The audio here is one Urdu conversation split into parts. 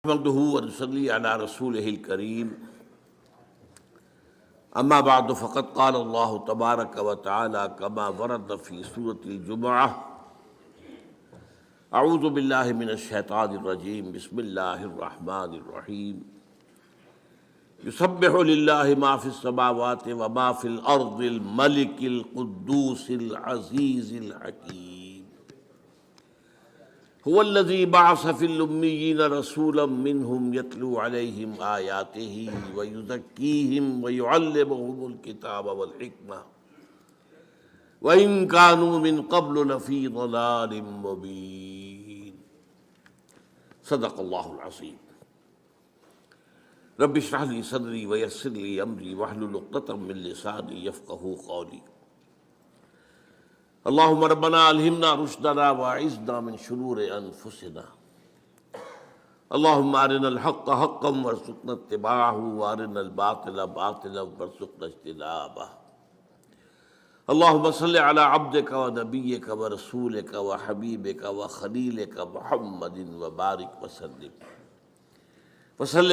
نحمده ونصلي على رسوله الكريم اما بعد فقد قال الله تبارك وتعالى كما ورد في سورة الجمعة اعوذ بالله من الشيطان الرجيم بسم الله الرحمن الرحيم يسبح لله ما في السماوات وما في الارض الملك القدوس العزيز الحكيم هو الذي بعث في الأميين رسولا منهم يتلو عليهم آياته ويزكيهم ويعلمهم الكتاب والحكمة وإن كانوا من قبل لفي ضلال مبين صدق الله العظيم رب اشرح لي صدري ويسر لي أمري واحلل عقدة من لساني يفقهوا قولي اللهم ربنا الہمنا رشدنا واعذنا من شرور انفسنا اللهم ارنا الحق حقا وارزقنا اتباعه وارنا الباطل باطلا وارزقنا اجتنابه اللهم صل على عبدك ونبيك ورسولك وحبيبك وخليلك محمد وبارك وسلم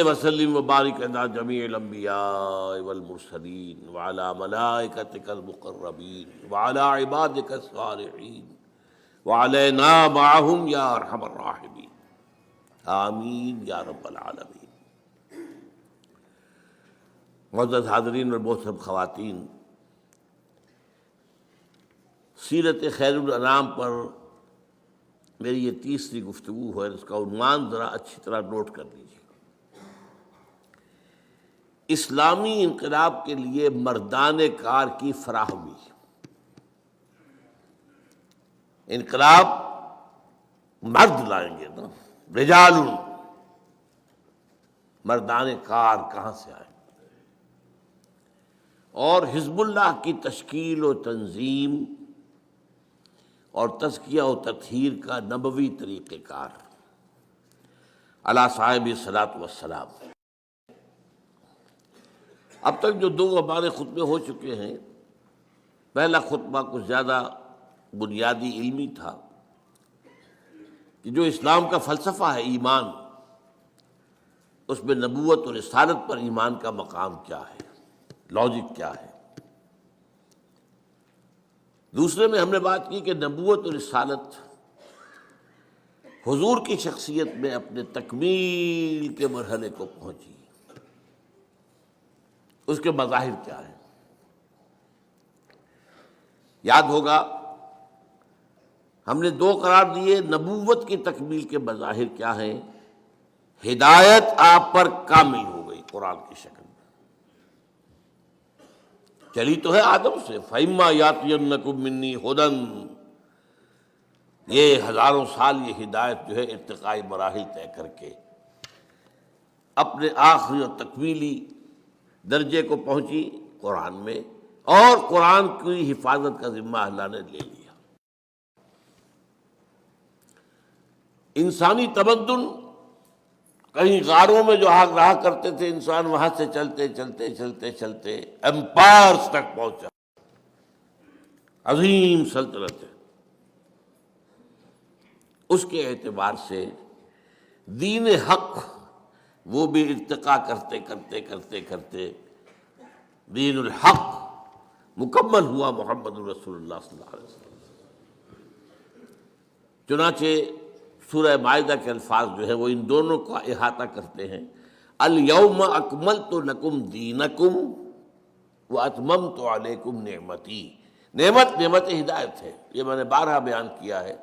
وسلم وبارك على جميع الانبیاء والمرسلین وعلى ملائکتک المقربین وعلى عبادک الصالحین وعلینا معهم یا ارحم الراحمین آمین یا رب العالمین۔ معزز حاضرین اور محترم خواتین، سیرت خیر الانام پر میری یہ تیسری گفتگو ہے، اس کا عنوان ذرا اچھی طرح نوٹ کر لیجیے۔ اسلامی انقلاب کے لیے مردان کار کی فراہمی۔ انقلاب مرد لائیں گے نا، رجال، مردان کار کہاں سے آئے؟ اور حزب اللہ کی تشکیل و تنظیم اور تزکیہ و تطہیر کا نبوی طریقہ کار علی صاحب الصلاۃ والسلام۔ اب تک جو دو ہمارے خطبے ہو چکے ہیں، پہلا خطبہ کچھ زیادہ بنیادی علمی تھا کہ جو اسلام کا فلسفہ ہے ایمان، اس میں نبوت اور رسالت پر ایمان کا مقام کیا ہے، لاجک کیا ہے۔ دوسرے میں ہم نے بات کی کہ نبوت اور رسالت حضور کی شخصیت میں اپنے تکمیل کے مرحلے کو پہنچی، اس کے مظاہر کیا ہیں۔ یاد ہوگا ہم نے دو قرار دیے، نبوت کی تکمیل کے مظاہر کیا ہیں؟ ہدایت آپ پر کامل ہو گئی قرآن کی شکل میں، چلی تو ہے آدم سے، فَإِمَّا يَأْتِيَنَّكُم مِّنِّي هُدًى، یہ ہزاروں سال یہ ہدایت جو ہے ارتقائی مراحل طے کر کے اپنے آخری اور تکمیلی درجے کو پہنچی قرآن میں، اور قرآن کی حفاظت کا ذمہ اللہ نے لے لیا۔ انسانی تمدن کہیں غاروں میں جو آگ رہا کرتے تھے انسان، وہاں سے چلتے چلتے چلتے چلتے ایمپائرز تک پہنچا، عظیم سلطنت ہے۔ اس کے اعتبار سے دین حق وہ بھی ارتقا کرتے کرتے کرتے کرتے دین الحق مکمل ہوا محمد رسول اللہ صلی اللہ علیہ وسلم۔ چنانچہ سورہ مائدہ کے الفاظ جو ہیں وہ ان دونوں کا احاطہ کرتے ہیں، الیوم اکملت لکم دینکم واتممت علیکم نعمتی۔ نعمت ہدایت ہے، یہ میں نے بارہا بیان کیا ہے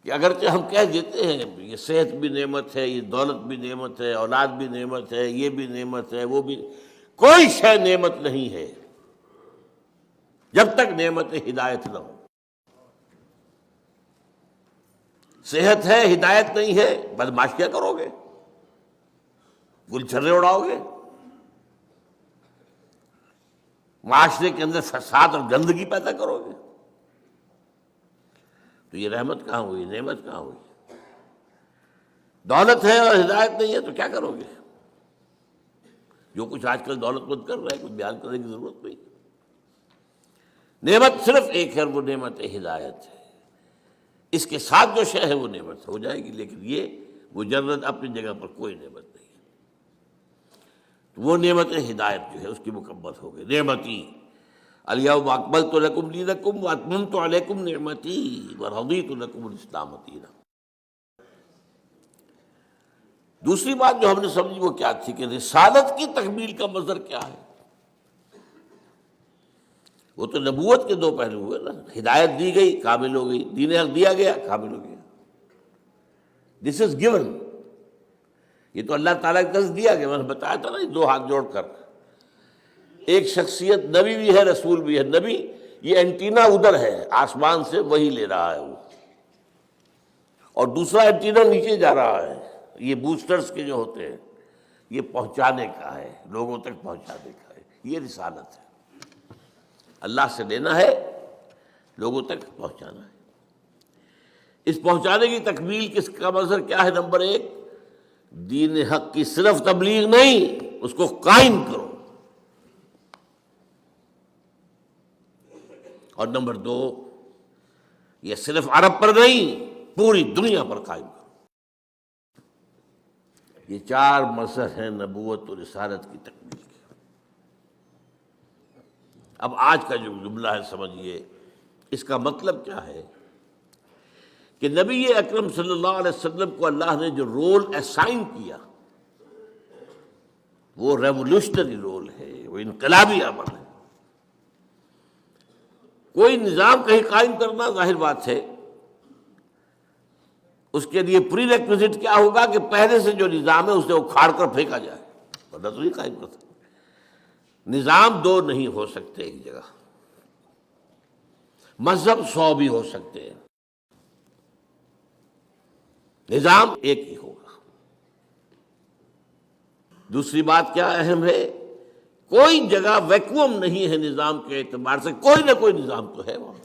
کہ اگرچہ ہم کہہ دیتے ہیں یہ صحت بھی نعمت ہے، یہ دولت بھی نعمت ہے، اولاد بھی نعمت ہے، یہ بھی نعمت ہے، وہ بھی، کوئی شے نعمت نہیں ہے جب تک نعمت ہدایت نہ ہو۔ صحت ہے، ہدایت نہیں ہے، بدماشیاں کرو گے، گلچھرے اڑاؤ گے، معاشرے کے اندر فساد اور گندگی پیدا کرو گے، تو یہ رحمت کہاں ہوئی، نعمت کہاں ہوئی؟ دولت ہے اور ہدایت نہیں ہے تو کیا کرو گے؟ جو کچھ آج کل دولت مند کر رہے ہیں کچھ بیان کرنے کی ضرورت نہیں۔ نعمت صرف ایک ہے، وہ نعمت ہدایت ہے، اس کے ساتھ جو شے ہے وہ نعمت ہو جائے گی، لیکن یہ مجرد اپنی جگہ پر کوئی نعمت نہیں ہے۔ وہ نعمت ہدایت جو ہے اس کی مکمل ہو گئی، نعمتی الیوم اکملت لکم دینکم واتممت علیکم نعمتی ورضیت لکم الاسلام دینا۔ دوسری بات جو ہم نے سمجھی وہ کیا تھی کہ رسالت کی تکمیل کا مظہر کیا ہے؟ وہ تو نبوت کے دو پہلو ہوئے نا، ہدایت دی گئی کامل ہو گئی، دین حق دیا گیا کامل ہو گیا۔ دس از گیون، یہ تو اللہ تعالیٰ کی طرف سے دیا گیا۔ میں نے بتایا تھا نا دو ہاتھ جوڑ کر، ایک شخصیت نبی بھی ہے رسول بھی ہے۔ نبی یہ اینٹینا ادھر ہے آسمان سے وہی لے رہا ہے وہ، اور دوسرا اینٹینا نیچے جا رہا ہے، یہ بوسٹرز کے جو ہوتے ہیں، یہ پہنچانے کا ہے، لوگوں تک پہنچانے کا ہے۔ یہ رسالت ہے، اللہ سے لینا ہے، لوگوں تک پہنچانا ہے۔ اس پہنچانے کی تکمیل کس کا مظہر کیا ہے؟ نمبر ایک، دین حق کی صرف تبلیغ نہیں، اس کو قائم کرو، اور نمبر دو، یہ صرف عرب پر نہیں پوری دنیا پر قائم کرو۔ یہ چار مظہر ہیں نبوت اور رسالت کی تکمیل کے۔ اب آج کا جو جملہ ہے سمجھیے، اس کا مطلب کیا ہے کہ نبی اکرم صلی اللہ علیہ وسلم کو اللہ نے جو رول اسائن کیا وہ ریولوشنری رول ہے، وہ انقلابی عمل ہے۔ کوئی نظام کہیں قائم کرنا ظاہر بات ہے، اس کے لیے پری ریکوزٹ کیا ہوگا کہ پہلے سے جو نظام ہے اسے اکھاڑ کر پھینکا جائے، ورنہ تو نہیں قائم کر سکتے۔ نظام دو نہیں ہو سکتے ایک جگہ، مذہب 100 بھی ہو سکتے ہیں، نظام ایک ہی ہوگا۔ دوسری بات کیا اہم ہے، کوئی جگہ ویکوم نہیں ہے نظام کے اعتبار سے، کوئی نہ کوئی نظام تو ہے وہاں۔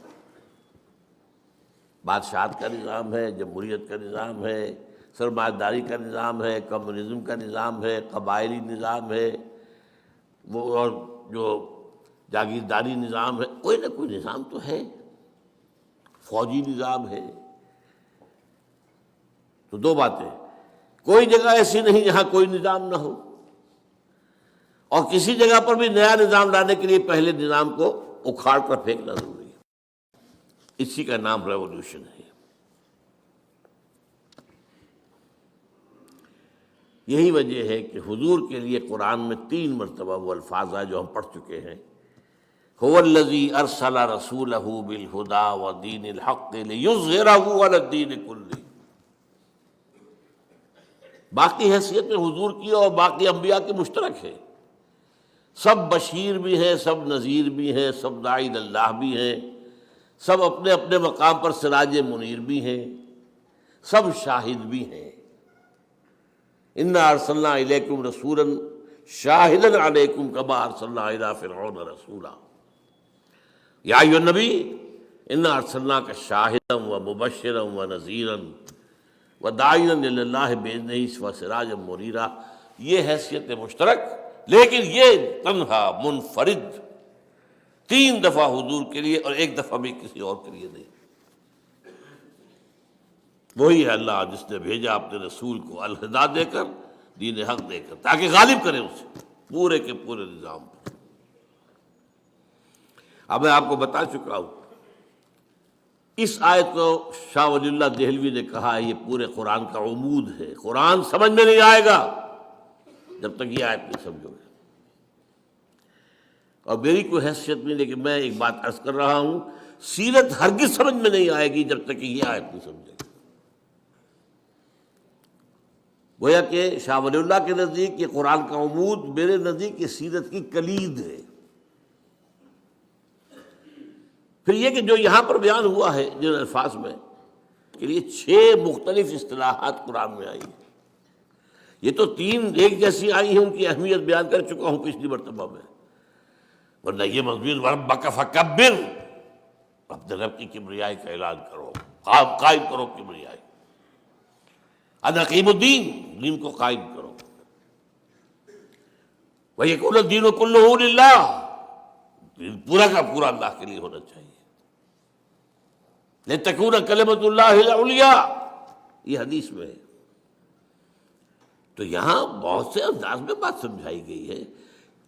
بادشاہت کا نظام ہے، جمہوریت کا نظام ہے، سرمایہ داری کا نظام ہے، کمیونزم کا نظام ہے، قبائلی نظام ہے، وہ اور جو جاگیرداری نظام ہے، کوئی نہ کوئی نظام تو ہے، فوجی نظام ہے۔ تو دو باتیں، کوئی جگہ ایسی نہیں جہاں کوئی نظام نہ ہو، اور کسی جگہ پر بھی نیا نظام لانے کے لیے پہلے نظام کو اکھاڑ کر پھینکنا ضروری ہے۔ اسی کا نام ریولوشن ہے۔ یہی وجہ ہے کہ حضور کے لیے قرآن میں 3 مرتبہ وہ الفاظ ہیں جو ہم پڑھ چکے ہیں، هو الذی ارسل رسولہ بالہدی ودین الحق لیظہرہ علی الدین کلہ۔ باقی حیثیت میں حضور کی اور باقی انبیاء کی مشترک ہے، سب بشیر بھی ہیں، سب نذیر بھی ہیں، سب داعی اللہ بھی ہیں، سب اپنے اپنے مقام پر سراج منیر بھی ہیں، سب شاہد بھی ہیں۔ انا ارسلنا الیکم رسولا شاہدا علیکم کما ارسلنا الی فرعون رسولا یا ایھا النبی انا ارسلناک شاہدا ومبشرا ونذیرا وداعیا الی اللہ باذنہ وسراجا منیرا۔ یہ حیثیت مشترک، لیکن یہ تنہا منفرد 3 دفعہ حضور کے لیے اور 1 دفعہ بھی کسی اور کے لیے نہیں۔ وہی ہے اللہ جس نے بھیجا اپنے رسول کو الہدا دے کر، دین حق دے کر، تاکہ غالب کرے اسے پورے کے پورے نظام پر۔ اب میں آپ کو بتا چکا ہوں، اس آیت کو شاہ ولی اللہ دہلوی نے کہا ہے یہ پورے قرآن کا عمود ہے۔ قرآن سمجھ میں نہیں آئے گا جب تک یہ آیت نہیں سمجھو گے۔ اور میری کوئی حیثیت نہیں، لیکن میں ایک بات عرض کر رہا ہوں، سیرت ہرگز سمجھ میں نہیں آئے گی جب تک کہ یہ آیت نہیں سمجھے گی۔ گویا کہ شاہ ولی اللہ کے نزدیک یہ قرآن کا عمود، میرے نزدیک یہ سیرت کی کلید ہے۔ پھر یہ کہ جو یہاں پر بیان ہوا ہے جن الفاظ میں، کہ یہ 6 مختلف اصطلاحات قرآن میں آئی ہیں، یہ تو 3 ایک جیسی آئی ہیں، ان کی اہمیت بیان کر چکا ہوں پچھلی مرتبہ میں، ورنہ یہ مضمون وربک فکبر، اپنے رب کی کبریائی کا اعلان کرو، قائم کرو کبریائی، ان اقیموا الدین، دین کو قائم کرو، وَيَكُونَ الدِّينُ كُلُّهُ لِلَّهِ، دین پورا کا پورا اللہ کے لیے ہونا چاہیے، لِتَكُونَ كَلِمَةُ اللَّهِ الْعُلْيَا، یہ حدیث میں ہے۔ تو یہاں بہت سے انداز میں بات سمجھائی گئی ہے،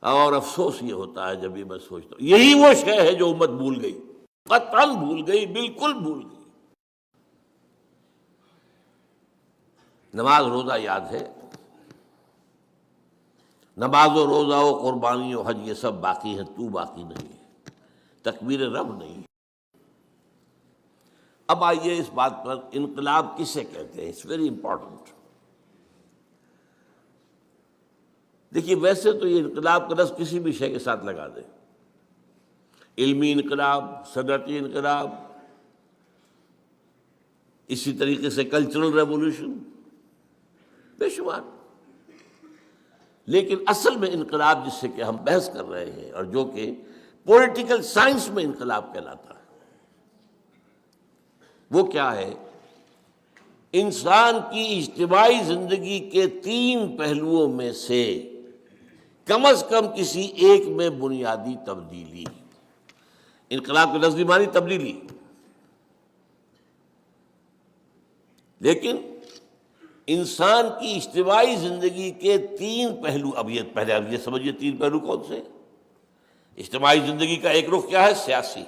اور افسوس یہ ہوتا ہے جب یہ میں سوچتا ہوں یہی وہ شے ہے جو امت بھول گئی، قطعاً بھول گئی، بالکل بھول گئی۔ نماز روزہ یاد ہے، نماز و روزہ و قربانی و حج یہ سب باقی ہے، تو باقی نہیں ہے، تکبیر رب نہیں۔ اب آئیے اس بات پر، انقلاب کسے کہتے ہیں؟ It's very important. دیکھیے ویسے تو یہ انقلاب کا لفظ کسی بھی شے کے ساتھ لگا دیں، علمی انقلاب، صنعتی انقلاب، اسی طریقے سے کلچرل ریولوشن، بے شمار۔ لیکن اصل میں انقلاب جس سے کہ ہم بحث کر رہے ہیں، اور جو کہ پولیٹیکل سائنس میں انقلاب کہلاتا ہے، وہ کیا ہے؟ انسان کی اجتماعی زندگی کے 3 پہلوؤں میں سے کم از کم کسی ایک میں بنیادی تبدیلی۔ انقلاب کے لفظی معنی تبدیلی، لیکن انسان کی اجتماعی زندگی کے 3 پہلو، اب یہ سمجھیے 3 پہلو کون سے؟ اجتماعی زندگی کا ایک رخ کیا ہے؟ سیاسی،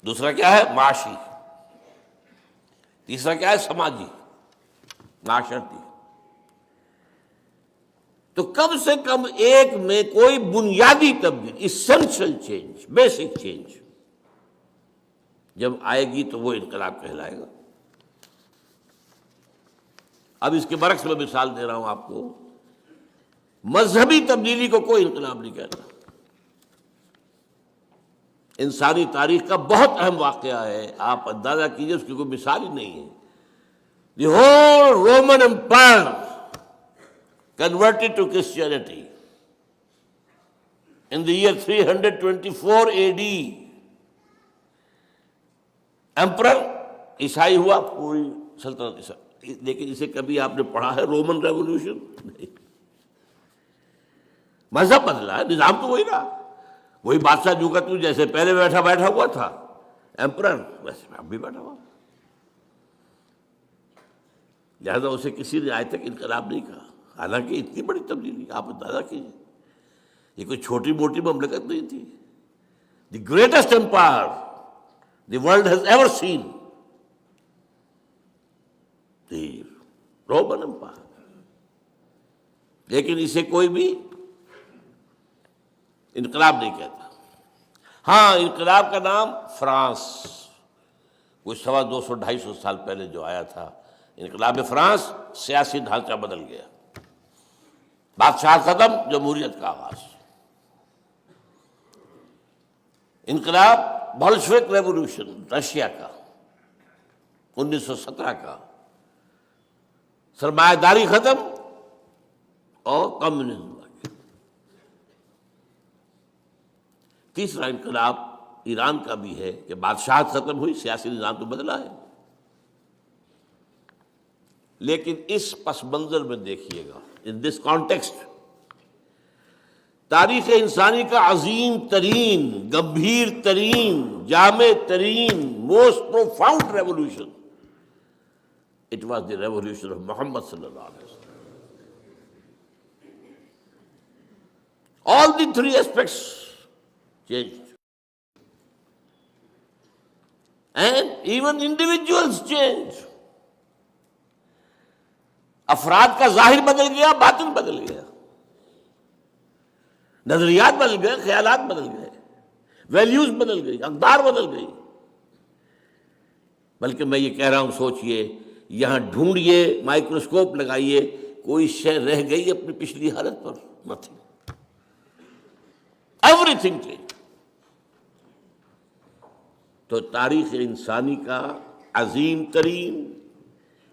دوسرا کیا ہے؟ معاشی، تیسرا کیا ہے؟ سماجی، معاشرتی۔ تو کم سے کم ایک میں کوئی بنیادی تبدیلی، اسینشل چینج، بیسک چینج جب آئے گی تو وہ انقلاب کہلائے گا۔ اب اس کے برعکس میں مثال دے رہا ہوں آپ کو، مذہبی تبدیلی کو کوئی انقلاب نہیں کہتا۔ انسانی تاریخ کا بہت اہم واقعہ ہے، آپ اندازہ کیجئے، اس کی کوئی مثال ہی نہیں ہے۔ The whole Roman empire converted to Christianity in the year 324 AD. emperor عیسائی ہوا، پوری سلطنت عیسائی۔ لیکن اسے کبھی آپ نے پڑھا ہے رومن ریولوشن؟ نہیں۔ مذہب بدلا ہے، نظام تو وہی رہا، وہی بادشاہ جو کا تو جیسے پہلے بیٹھا ہوا تھا ایمپرر، ویسے اب بھی بیٹھا ہوا، لہذا اسے کسی نے آج تک انقلاب نہیں کہا۔ حالانکہ اتنی بڑی تبدیلی آپ اندازہ کیجیے، یہ کوئی چھوٹی موٹی مملکت نہیں تھی۔ The greatest empire the world has ever seen, the Roman empire. لیکن اسے کوئی بھی انقلاب نہیں کہتا۔ ہاں، انقلاب کا نام فرانس، کوئی 250-250 سال پہلے جو آیا تھا، انقلاب فرانس، سیاسی ڈھانچہ بدل گیا، بادشاہ ختم، جمہوریت کا آغاز۔ انقلاب بولشوک ریولوشن رشیا کا 1917 کا، سرمایہ داری ختم اور کمیونزم آ گیا۔ تیسرا انقلاب ایران کا بھی ہے کہ بادشاہت ختم ہوئی، سیاسی نظام تو بدلا ہے۔ لیکن اس پس منظر میں دیکھیے گا، ان دس کانٹیکسٹ، تاریخ انسانی کا عظیم ترین، گمبھیر ترین، جامع ترین، most profound revolution, it was the revolution of Muhammad صلی اللہ علیہ وسلم۔ آل دی 3 aspects changed, and even individuals changed. افراد کا ظاہر بدل گیا، باطن بدل گیا، نظریات بدل گئے، خیالات بدل گئے، ویلیوز بدل گئی، اقدار بدل گئی۔ بلکہ میں یہ کہہ رہا ہوں، سوچئے، یہاں ڈھونڈیے، مائکروسکوپ لگائیے، کوئی شے رہ گئی اپنی پچھلی حالت پر؟ Nothing, everything change. تو تاریخ انسانی کا عظیم ترین،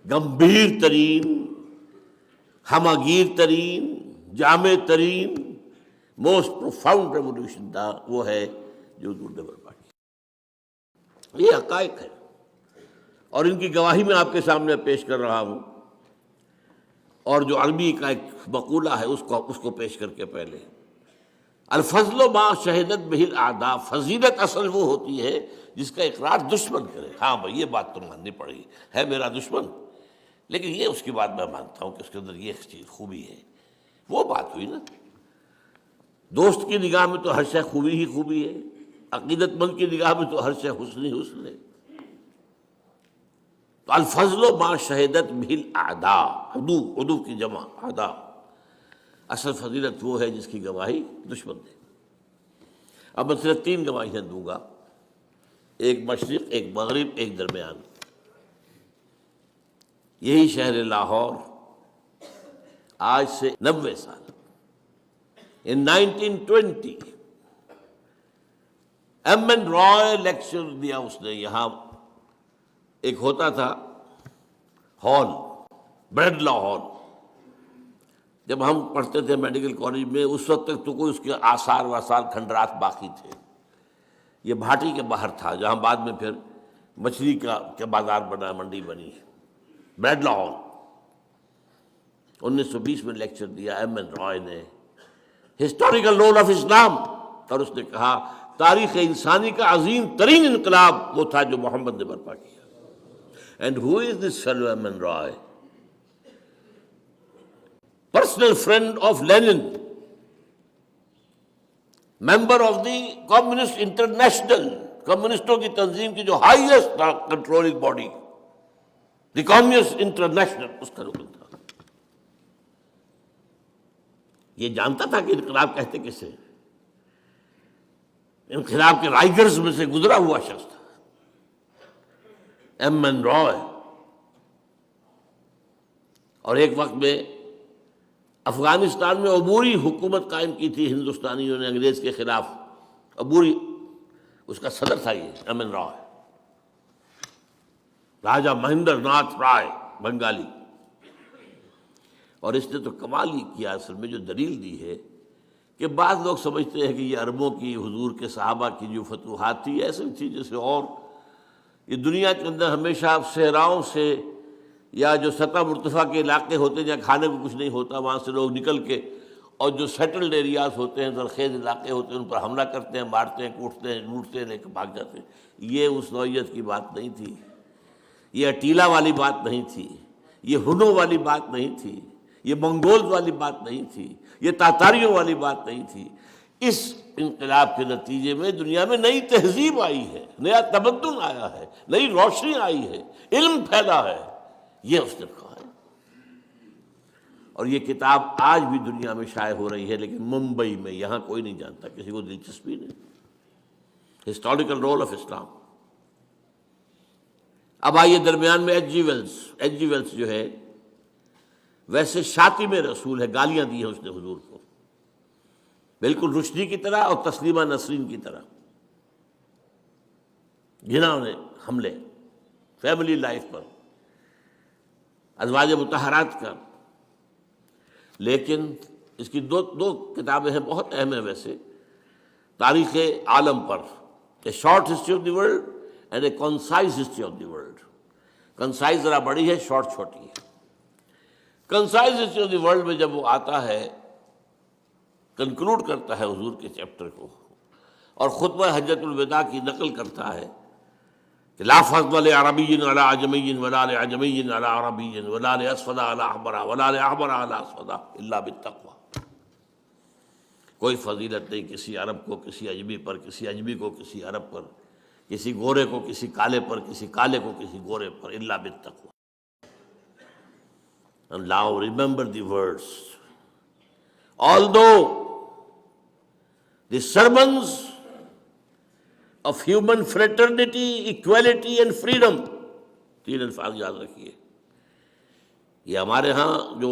گمبھیر ترین، ہمہ گیر ترین، جامع ترین، موسٹ پروفاؤنڈ ریولوشن تھا، وہ ہے جو برپا کی۔ یہ حقائق ہے، اور ان کی گواہی میں آپ کے سامنے پیش کر رہا ہوں، اور جو عربی کا ایک مقولہ ہے اس کو پیش کر کے پہلے، الفضل ما شہدت بہ الاعداء، فضیلت اصل وہ ہوتی ہے جس کا اقرار دشمن کرے۔ ہاں بھائی، یہ بات تو ماننی پڑی ہے، میرا دشمن، لیکن یہ اس کی بات میں مانتا ہوں کہ اس کے اندر یہ چیز خوبی ہے. وہ بات ہوئی نا، دوست کی نگاہ میں تو ہر شے خوبی ہی خوبی ہے، عقیدت مند کی نگاہ میں تو ہر شے حسن ہی حسن ہے. تو الفضل ما شہدت بہ الاعداء، عدو کی جمع اعداء. اصل فضیلت وہ ہے جس کی گواہی دشمن دے. اب میں صرف 3 گواہیاں دوں گا، ایک مشرق، ایک مغرب، ایک درمیان. یہی شہر لاہور آج سے 90 سال ان 1920 ایم این رائے لیکچر دیا اس نے. یہاں ایک ہوتا تھا ہال، بریڈلا ہال. جب ہم پڑھتے تھے میڈیکل کالج میں اس وقت تک تو کوئی اس کے آثار واثار کھنڈرات باقی تھے. یہ بھاٹی کے باہر تھا جہاں بعد میں پھر مچھلی کا بازار بنا، منڈی بنی. بریڈلا ہال 1920 میں لیکچر دیا ایم این رائے نے، ہسٹوریکل رول آف اسلام. اور اس نے کہا تاریخ انسانی کا عظیم ترین انقلاب وہ تھا جو محمد نے برپا کیا. And who is this fellow M N Roy? Personal friend of Lenin, member of the Communist International, کمیونسٹوں کی تنظیم کی جو highest controlling body, the Communist International, اس کا رکن تھا. یہ جانتا تھا کہ انقلاب کہتے کسے، انقلاب کے رائٹرز میں سے گزرا ہوا شخص تھا ایم این رائے. اور ایک وقت میں افغانستان میں عبوری حکومت قائم کی تھی ہندوستانیوں نے انگریز کے خلاف. عبوری، اس کا صدر تھا یہ ایم این رائے، راجا مہندر ناتھ رائے، بنگالی. اور اس نے تو کمال ہی کیا اصل میں جو دلیل دی ہے کہ بعض لوگ سمجھتے ہیں کہ یہ عربوں کی، حضور کے صحابہ کی جو فتوحات تھی ایسی تھی جیسے اور یہ دنیا کے اندر ہمیشہ صحراؤں سے یا جو سطح مرتفع کے علاقے ہوتے ہیں جہاں کھانے کو کچھ نہیں ہوتا، وہاں سے لوگ نکل کے اور جو سیٹلڈ ایریاز ہوتے ہیں، زرخیز علاقے ہوتے ہیں، ان پر حملہ کرتے ہیں، مارتے ہیں، کوٹتے ہیں، لوٹتے ہیں، لے کے بھاگ جاتے ہیں. یہ اس نوعیت کی بات نہیں تھی، یہ اٹیلا والی بات نہیں تھی، یہ ہنو والی بات نہیں تھی، یہ منگول والی بات نہیں تھی، یہ تاتاریوں والی بات نہیں تھی. اس انقلاب کے نتیجے میں دنیا میں نئی تہذیب آئی ہے، نیا تمدن آیا ہے، نئی روشنی آئی ہے، علم پھیلا ہے. یہ اس نے کہا ہے. اور یہ کتاب آج بھی دنیا میں شائع ہو رہی ہے، لیکن ممبئی میں، یہاں کوئی نہیں جانتا، کسی کو دلچسپی نہیں. Historical role of Islam. اب آئیے درمیان میں H G Wells. H G Wells جو ہے ویسے شاطم رسول ہے، گالیاں دی ہیں اس نے حضور کو، بالکل رشدی کی طرح اور تسلیمہ نسرین کی طرح. جنہوں نے حملے فیملی لائف پر، ازواج مطہرات کا. لیکن اس کی دو کتابیں ہیں بہت اہم ہیں ویسے، تاریخ عالم پر، a short history of the world and a concise history of the world. Concise ذرا بڑی ہے، شارٹ چھوٹی ہے. Concise history of the world میں جب وہ آتا ہے، کنکلوڈ کرتا ہے حضور کے چیپٹر کو اور خطبہ حجۃ الوداع کی نقل کرتا ہے کہ لا فضل لعربی علی عجمی ولا لعجمی علی عربی ولا لاسود علی احمر ولا لاحمر علی اسود الا بالتقوی. کوئی فضیلت نہیں کسی عرب کو کسی عجمی پر، کسی عجمی کو کسی عرب پر، کسی گورے کو کسی کالے پر، کسی کالے کو کسی گورے پر، الا بالتقوی. And now remember the words. Although the sermons of human fraternity, equality and freedom، 3 الفاظ یاد رکھیے. یہ ہمارے ہاں جو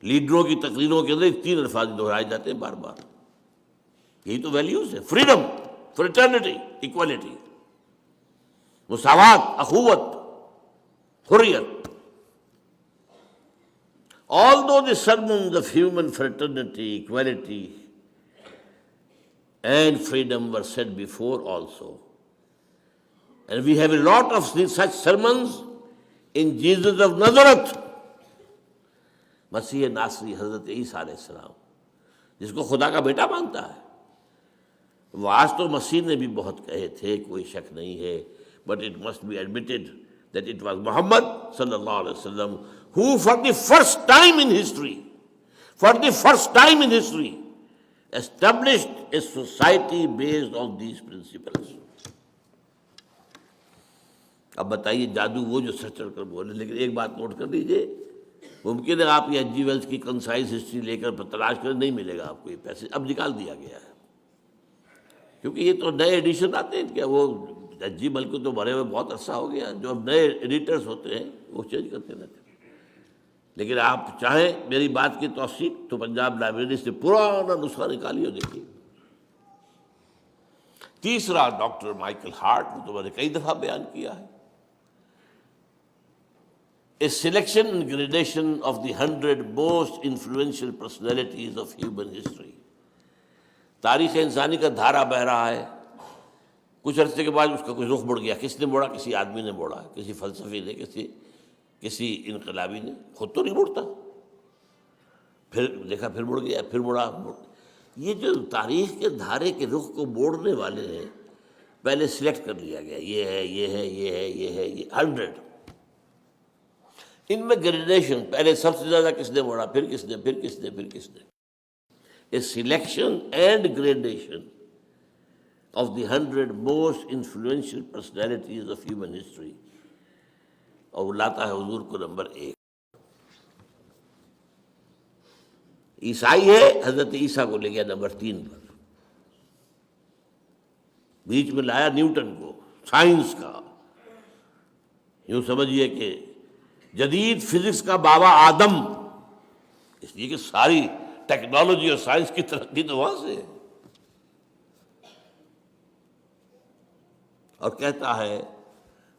لیڈروں کی تقریروں کے اندر 3 الفاظ دہرائے جاتے ہیں بار بار. یہی تو ویلیوز ہے، فریڈم، فریٹرنیٹی، ایکوالٹی، مساوات، اخوت، حریت. Although the sermons of human fraternity, equality and freedom were said before also, and we have a lot of such sermons in Jesus of Nazareth، مسیح ناصری حضرت عیسیٰ علیہ السلام، جس کو خدا کا بیٹا مانتا ہے. وہ آج تو مسیح نے بھی بہت کہے تھے، کوئی شک نہیں ہے، but it must be admitted that it was Muhammad sallallahu alaihi wasallam who for the first time in history established a society based on these principles. اب بتائیے جادو وہ جو سر چڑھ کر بولے، لیکن ایک بات نوٹ کر لیجئے، ممکن ہے آپ یہ ایچ جی ویلز کی کنسائز ہسٹری لے کر تلاش کریں، نہیں ملے گا آپ کو یہ پیسے، اب نکال دیا گیا ہے، کیونکہ یہ تو نئے ایڈیشن آتے ہیں کیا، وہ ایچ جی ویلز کو تو مرے ہوئے بہت عرصہ ہو گیا، جو اب نئے ایڈیٹرز ہوتے ہیں وہ چینج کرتے رہتے ہیں۔ لیکن آپ چاہیں میری بات کی توثیق تو پنجاب لائبریری سے پرانا نسخہ نکالیے اور دیکھیے۔ تیسرا ڈاکٹر مائیکل ہارٹ، وہ تو میں نے کئی دفعہ بیان کیا ہے، A selection and gradation of the 100 most influential personalities of human history. تاریخ انسانی کا دھارا بہ رہا ہے، کچھ عرصے کے بعد اس کا کوئی رخ مڑ گیا، کس نے موڑا؟ کسی آدمی نے موڑا، کسی فلسفی نے، کسی انقلابی نے، خود تو نہیں مڑتا، پھر دیکھا پھر مڑ گیا، پھر مڑا۔ یہ جو تاریخ کے دھارے کے رخ کو موڑنے والے ہیں، پہلے سلیکٹ کر لیا گیا، یہ ہے، یہ ہے، یہ ہے، یہ ہے، یہ 100۔ ان میں گریڈیشن، پہلے سب سے زیادہ کس نے موڑا، پھر کس نے، پھر کس نے، پھر کس نے، a selection and gradation of the 100 most influential personalities of human history, اور وہ لاتا ہے حضور کو نمبر 1۔ عیسائی ہے، حضرت عیسیٰ کو لے گیا نمبر 3 پر، بیچ میں لایا نیوٹن کو، سائنس کا، یوں سمجھیے کہ جدید فزکس کا بابا آدم، اس لیے کہ ساری ٹیکنالوجی اور سائنس کی ترقی تو وہاں سے ہے، اور کہتا ہے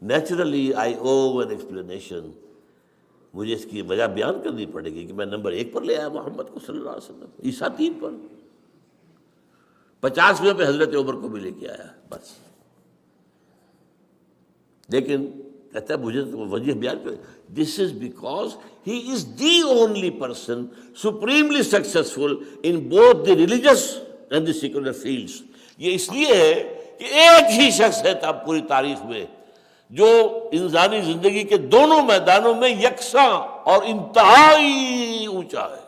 naturally I O an explanation, مجھے اس کی وجہ بیان کرنی پڑے گی کہ میں نمبر 1 پر لے آیا محمد کو صلی اللہ علیہ وسلم، عیسیٰ 3 پر، 50ویں پہ حضرت عمر کو بھی لے کے آیا بس۔ لیکن کہتا ہے مجھے تو وجہ بیان کرے، this is because he is the only person supremely successful in both the religious and the secular fields. یہ اس لیے ہے کہ ایک ہی شخص ہے تھا پوری تاریخ میں جو انسانی زندگی کے دونوں میدانوں میں یکساں اور انتہائی اونچا ہے۔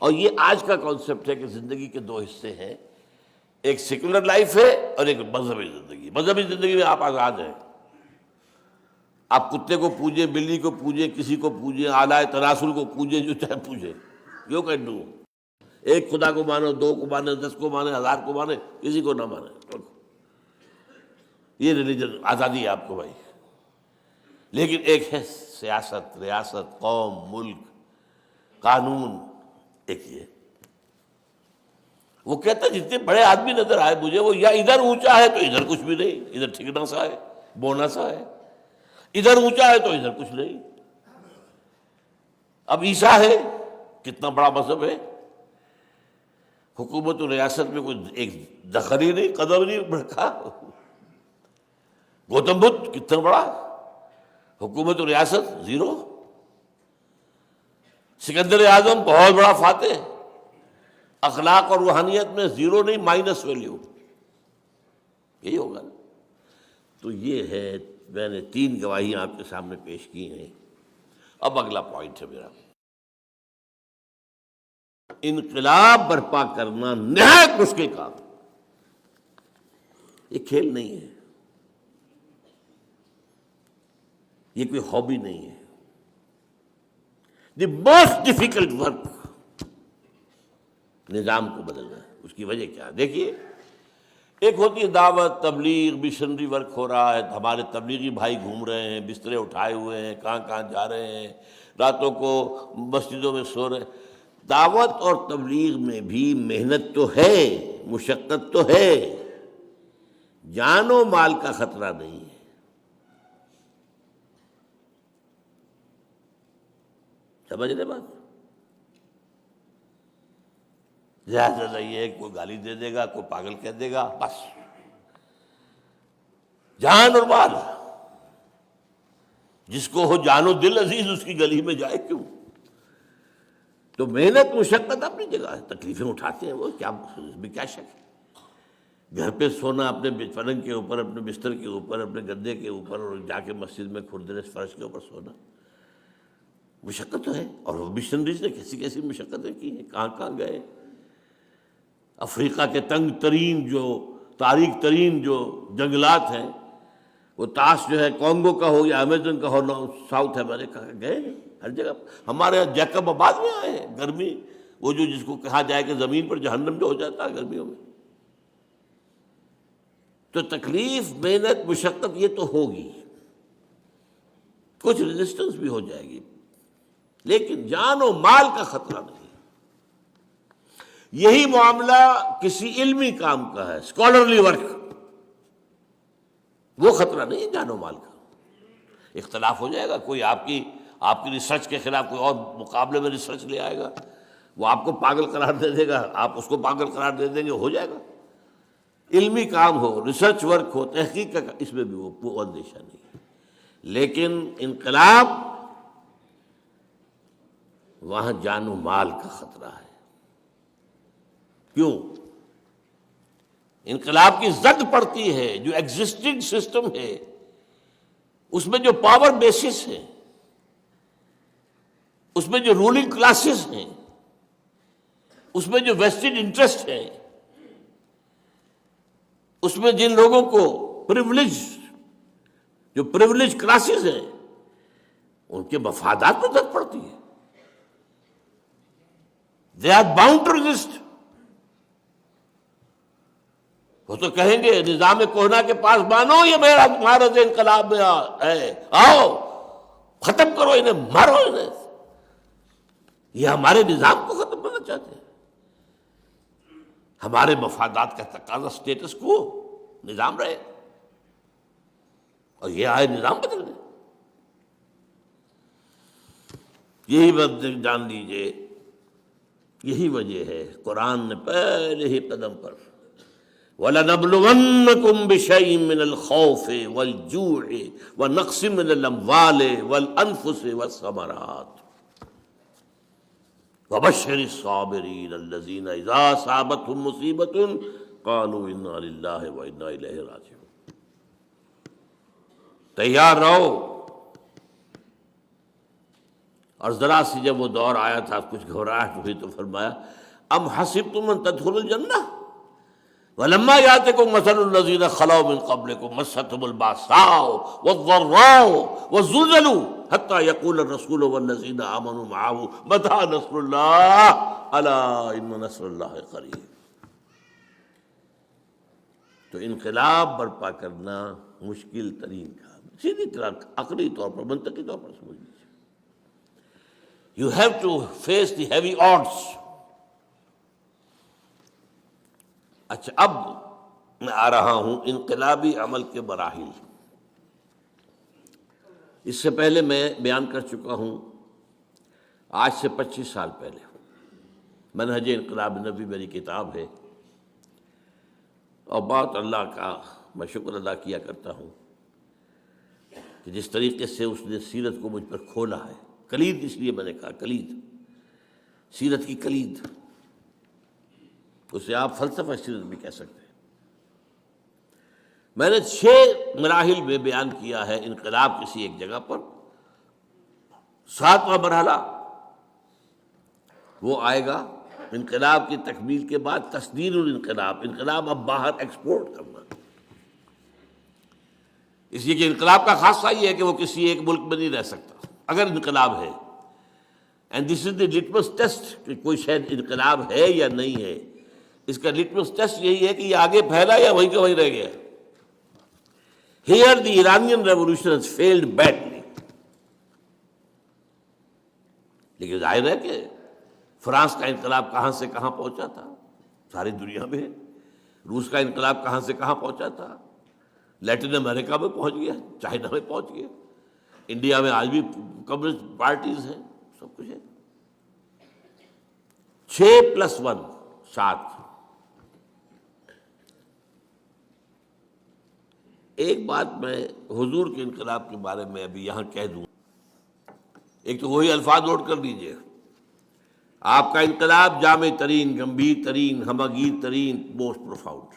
اور یہ آج کا کانسیپٹ ہے کہ زندگی کے 2 حصے ہیں، ایک سیکولر لائف ہے اور ایک مذہبی زندگی۔ مذہبی زندگی میں آپ آزاد ہیں، آپ کتے کو پوجیں، بلی کو پوجیں، کسی کو پوجیں، اعلیٰ تناسل کو پوجیں، جو چاہے پوجیں، یو کین ڈو۔ ایک خدا کو مانو، 2 کو مانے، 10 کو مانے، 1000 کو مانے، کسی کو نہ مانے، یہ ریلیجن آزادی ہے آپ کو بھائی۔ لیکن ایک ہے سیاست، ریاست، قوم، ملک، قانون، ایک یہ۔ وہ کہتا ہے جتنے بڑے آدمی نظر آئے مجھے، وہ یا ادھر اونچا ہے تو ادھر کچھ بھی نہیں، ادھر ٹھکنا سا ہے، بونا سا ہے، ادھر اونچا ہے تو ادھر کچھ نہیں۔ اب عیسیٰ ہے، کتنا بڑا مذہب ہے، حکومت و ریاست میں کوئی ایک دخل ہی نہیں، قدم نہیں رکھا۔ گوتم بدھ کتنا بڑا، حکومت و ریاست 0۔ سکندر اعظم بہت بڑا فاتح، اخلاق اور روحانیت میں 0 نہیں، مائنس ویلیو، یہی ہوگا نا۔ تو یہ ہے، میں نے 3 گواہیاں آپ کے سامنے پیش کی ہیں۔ اب اگلا پوائنٹ ہے میرا، انقلاب برپا کرنا نہایت مشکل کام، یہ کھیل نہیں ہے، یہ کوئی ہابی نہیں ہے۔ دی موسٹ ڈیفیکلٹ ورک نظام کو بدلنا ہے۔ اس کی وجہ کیا ہے؟ دیکھیے، ایک ہوتی ہے دعوت، تبلیغ، مشنری ورک ہو رہا ہے، ہمارے تبلیغی بھائی گھوم رہے ہیں، بسترے اٹھائے ہوئے ہیں، کہاں کہاں جا رہے ہیں، راتوں کو مسجدوں میں سو رہے ہیں۔ دعوت اور تبلیغ میں بھی محنت تو ہے، مشقت تو ہے، جان و مال کا خطرہ نہیں ہے۔ سمجھ رہے بات؟ زیادہ یہ ہے کوئی گالی دے دے گا، کوئی پاگل کہہ دے گا، بس جان اور مال، جس کو ہو جان و دل عزیز اس کی گلی میں جائے کیوں؟ تو محنت مشقت اپنی جگہ ہے، تکلیفیں اٹھاتے ہیں وہ، کیا اس میں کیا شک ہے؟ گھر پہ سونا اپنے پلنگ کے اوپر، اپنے بستر کے اوپر، اپنے گدے کے اوپر، اور جا کے مسجد میں کھردرے فرش کے اوپر سونا مشقت تو ہے. اور وہ مشنریز نے کیسی کیسی مشقتیں کی ہیں، کہاں کہاں گئے. افریقہ کے تنگ ترین جو تاریک ترین جو جنگلات ہیں، وہ تاش جو ہے کانگو کا ہو یا امیزن کا ہو، ساؤتھ امریکہ کا، گئے ہر جگہ. ہمارے یہاں جیکب آباد میں آئے ہیں، گرمی وہ جو جس کو کہا جائے کہ زمین پر جہنم جو ہو جاتا ہے گرمیوں میں. تو تکلیف، محنت، مشقت یہ تو ہوگی، کچھ ریزسٹنس بھی ہو جائے گی، لیکن جان و مال کا خطرہ نہیں. یہی معاملہ کسی علمی کام کا ہے، اسکالرلی ورک، وہ خطرہ نہیں ہے جان و مال کا. اختلاف ہو جائے گا، کوئی آپ کی ریسرچ کے خلاف کوئی اور مقابلے میں ریسرچ لے آئے گا، وہ آپ کو پاگل قرار دے دے گا، آپ اس کو پاگل قرار دے دیں گے، ہو جائے گا. علمی کام ہو، ریسرچ ورک ہو، تحقیق کا، اس میں بھی وہ اندیشہ نہیں ہے. لیکن انقلاب، وہاں جان و مال کا خطرہ ہے. کیوں؟ انقلاب کی زد پڑتی ہے جو ایگزسٹنگ سسٹم ہے، اس میں جو پاور بیسس ہیں، اس میں جو رولنگ کلاسز ہیں، اس میں جو ویسٹڈ انٹرسٹ ہے، اس میں جن لوگوں کو جو پریولیج کلاسز ہیں، ان کے مفادات میں زد پڑتی ہے. They are bound to resist. وہ تو کہیں گے نظام کوہنا کے پاس مانو، یہ میرا معرض انقلاب میں ہے، آؤ ختم کرو انہیں، مارو انہیں. یہ ہمارے نظام کو ختم کرنا چاہتے ہیں. ہمارے مفادات کا تقاضا اسٹیٹس کو نظام رہے، اور یہ آئے نظام بدلنے. یہی بات جان لیجیے، یہی وجہ ہے قرآن نے پہلے ہی قدم پر وَلَنَبْلُوَنَّكُمْ بِشَيْءٍ مِّنَ الْخَوْفِ وَالْجُوعِ وَنَقْصٍ مِّنَ الْأَمْوَالِ وَالْأَنفُسِ وَالثَّمَرَاتِ وَبَشِّرِ الصَّابِرِينَ الَّذِينَ إِذَا أَصَابَتْهُم مُّصِيبَةٌ قَالُوا إِنَّا لِلَّهِ وَإِنَّا إِلَيْهِ رَاجِعُونَ. تیار رہو. اور ذرا سی جب وہ دور آیا تھا، کچھ گھبراہٹ ہوئی تو فرمایا ام حسبتم ان تدخلوا الجنہ ولما یاتکم مثل الذین خلوا من قبلکم مستهم الباساء والضراء وزلزلوا حتى يقول الرسول والذین آمنوا معه متى نصر اللہ الا ان نصر اللہ قریب. تو انقلاب برپا کرنا مشکل ترین کام، سیدھی طرح عقلی طور پر، منطقی طور پر سمجھ لیجیے. You have to face the heavy odds. اچھا، اب میں آ رہا ہوں انقلابی عمل کے مراحل. اس سے پہلے میں بیان کر چکا ہوں، آج سے 25 سال پہلے منہج انقلاب نبی میری کتاب ہے، اور بہت اللہ کا میں شکر ادا کیا کرتا ہوں کہ جس طریقے سے اس نے سیرت کو مجھ پر کھولا ہے. کلید اس لیے میں نے کہا کلید، سیرت کی کلید، اسے آپ فلسفہ سیرت بھی کہہ سکتے ہیں. میں نے 6 مراحل میں بیان کیا ہے انقلاب کسی ایک جگہ پر. 7واں مرحلہ وہ آئے گا انقلاب کی تکمیل کے بعد، تصدیر الانقلاب، انقلاب اب باہر ایکسپورٹ کرنا. اس لیے کہ انقلاب کا خاصہ یہ ہے کہ وہ کسی ایک ملک میں نہیں رہ سکتا اگر انقلاب ہے. And this is the litmus test کہ کوئی شاید انقلاب ہے یا نہیں ہے. اس کا لٹمس ٹیسٹ یہی ہے کہ یہ آگے پھیلا یا وہیں کا وہیں رہ گیا. Here the Iranian revolution has failed badly. لیکن ظاہر ہے کہ فرانس کا انقلاب کہاں سے کہاں پہنچا تھا، ساری دنیا میں. روس کا انقلاب کہاں سے کہاں پہنچا تھا، لیٹن امریکہ میں پہنچ گیا، چائنا میں پہنچ گیا، انڈیا میں آج بھی کمیونسٹ پارٹیز ہیں، سب کچھ ہے. 6+1 7. ایک بات میں حضور کے انقلاب کے بارے میں ابھی یہاں کہہ دوں. ایک تو وہی الفاظ نوٹ کر لیجئے، آپ کا انقلاب جامع ترین، گمبھیر ترین، ہمگیر ترین، موسٹ پروفاؤنڈ.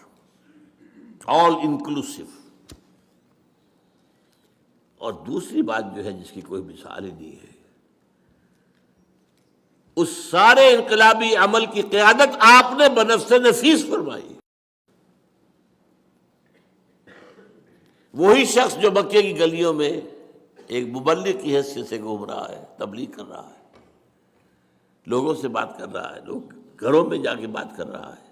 آل انکلوسیو. اور دوسری بات جو ہے جس کی کوئی مثال ہی نہیں ہے، اس سارے انقلابی عمل کی قیادت آپ نے بنفس نفیس فرمائی. وہی شخص جو مکے کی گلیوں میں ایک مبلغ کی حیثیت سے گھوم رہا ہے، تبلیغ کر رہا ہے، لوگوں سے بات کر رہا ہے، لوگ گھروں میں جا کے بات کر رہا ہے.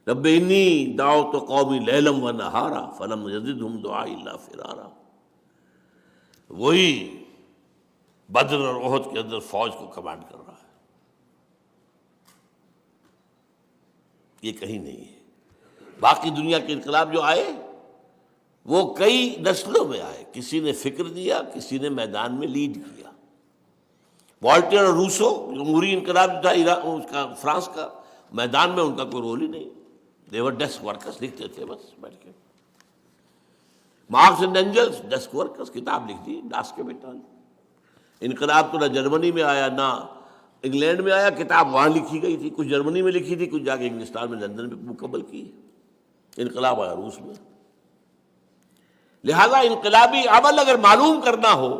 رب انی دعوت قومی لیلا و نہارا فلم یزدہم دعائی الا فرارا. وہی بدر اور احد کے اندر فوج کو کمانڈ کر رہا ہے. یہ کہیں نہیں ہے. باقی دنیا کے انقلاب جو آئے وہ کئی نسلوں میں آئے. کسی نے فکر دیا، کسی نے میدان میں لیڈ کیا. والٹر اور روسو جمہوری انقلاب جو تھا اس کا فرانس کا، میدان میں ان کا کوئی رول ہی نہیں. دیور ڈیسک ورکرز، لکھتے تھے بس بیٹھ کے. Marx and Engels desk workers, کتاب لکھ دی ڈاس کے بیٹا. انقلاب تو نہ جرمنی میں آیا نہ انگلینڈ میں آیا، کتاب وہاں لکھی گئی تھی، کچھ جرمنی میں لکھی تھی، کچھ جا کے انگلستان میں لندن میں مکمل کی. انقلاب آیا روس میں. لہذا انقلابی عمل اگر معلوم کرنا ہو،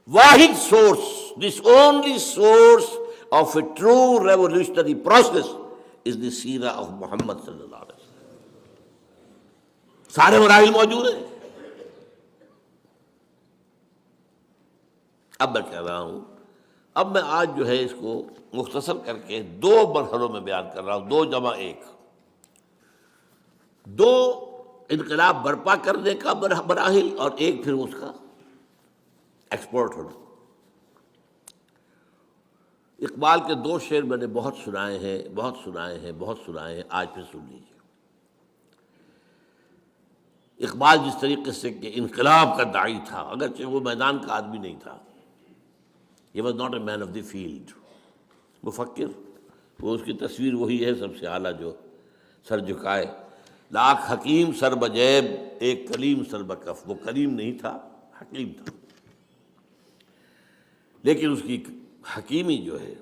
واحد source, this only source of a true revolutionary process is the سیرہ آف محمد صلی اللہ علیہ وسلم. سارے مراحل موجود ہیں. اب میں کہہ رہا ہوں، اب میں آج جو ہے اس کو مختصر کر کے دو مرحلوں میں بیان کر رہا ہوں، 2+1. دو انقلاب برپا کرنے کا مراحل اور ایک پھر اس کا ایکسپورٹ ہونا. اقبال کے 2 شعر میں نے بہت سنائے ہیں، آج پھر سن لیجیے. اقبال جس طریقے سے کہ انقلاب کا داعی تھا، اگرچہ وہ میدان کا آدمی نہیں تھا، he was not a man of the field. مفکر، وہ اس کی تصویر وہی ہے سب سے اعلیٰ جو سر جھکائے. لاکھ حکیم سر بجیب ایک کلیم سر بکف. وہ کلیم نہیں تھا، حکیم تھا. لیکن اس کی حکیمی جو ہے،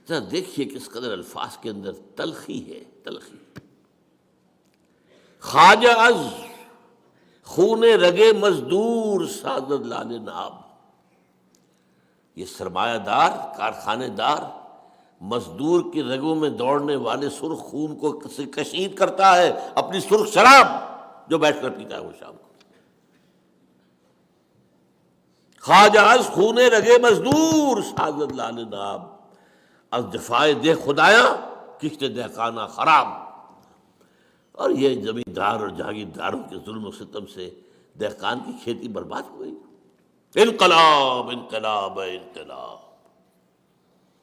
ذرا دیکھیے کس قدر الفاظ کے اندر تلخی ہے. تلخی. خواجہ از خون رگے مزدور سازد لال ناب. یہ سرمایہ دار، کارخانے دار، مزدور کی رگوں میں دوڑنے والے سرخ خون کو کشید کرتا ہے اپنی سرخ شراب جو بیٹھ کر پیتا ہے وہ شام کو. خواجہ از خون رگے مزدور سازد لال ناب. از جفائے دہ خدایا کشت دہقانہ خراب. اور یہ زمیندار اور جاگیرداروں کے ظلم و ستم سے دہقان کی کھیتی برباد ہو گئی. انقلاب انقلاب انقلاب،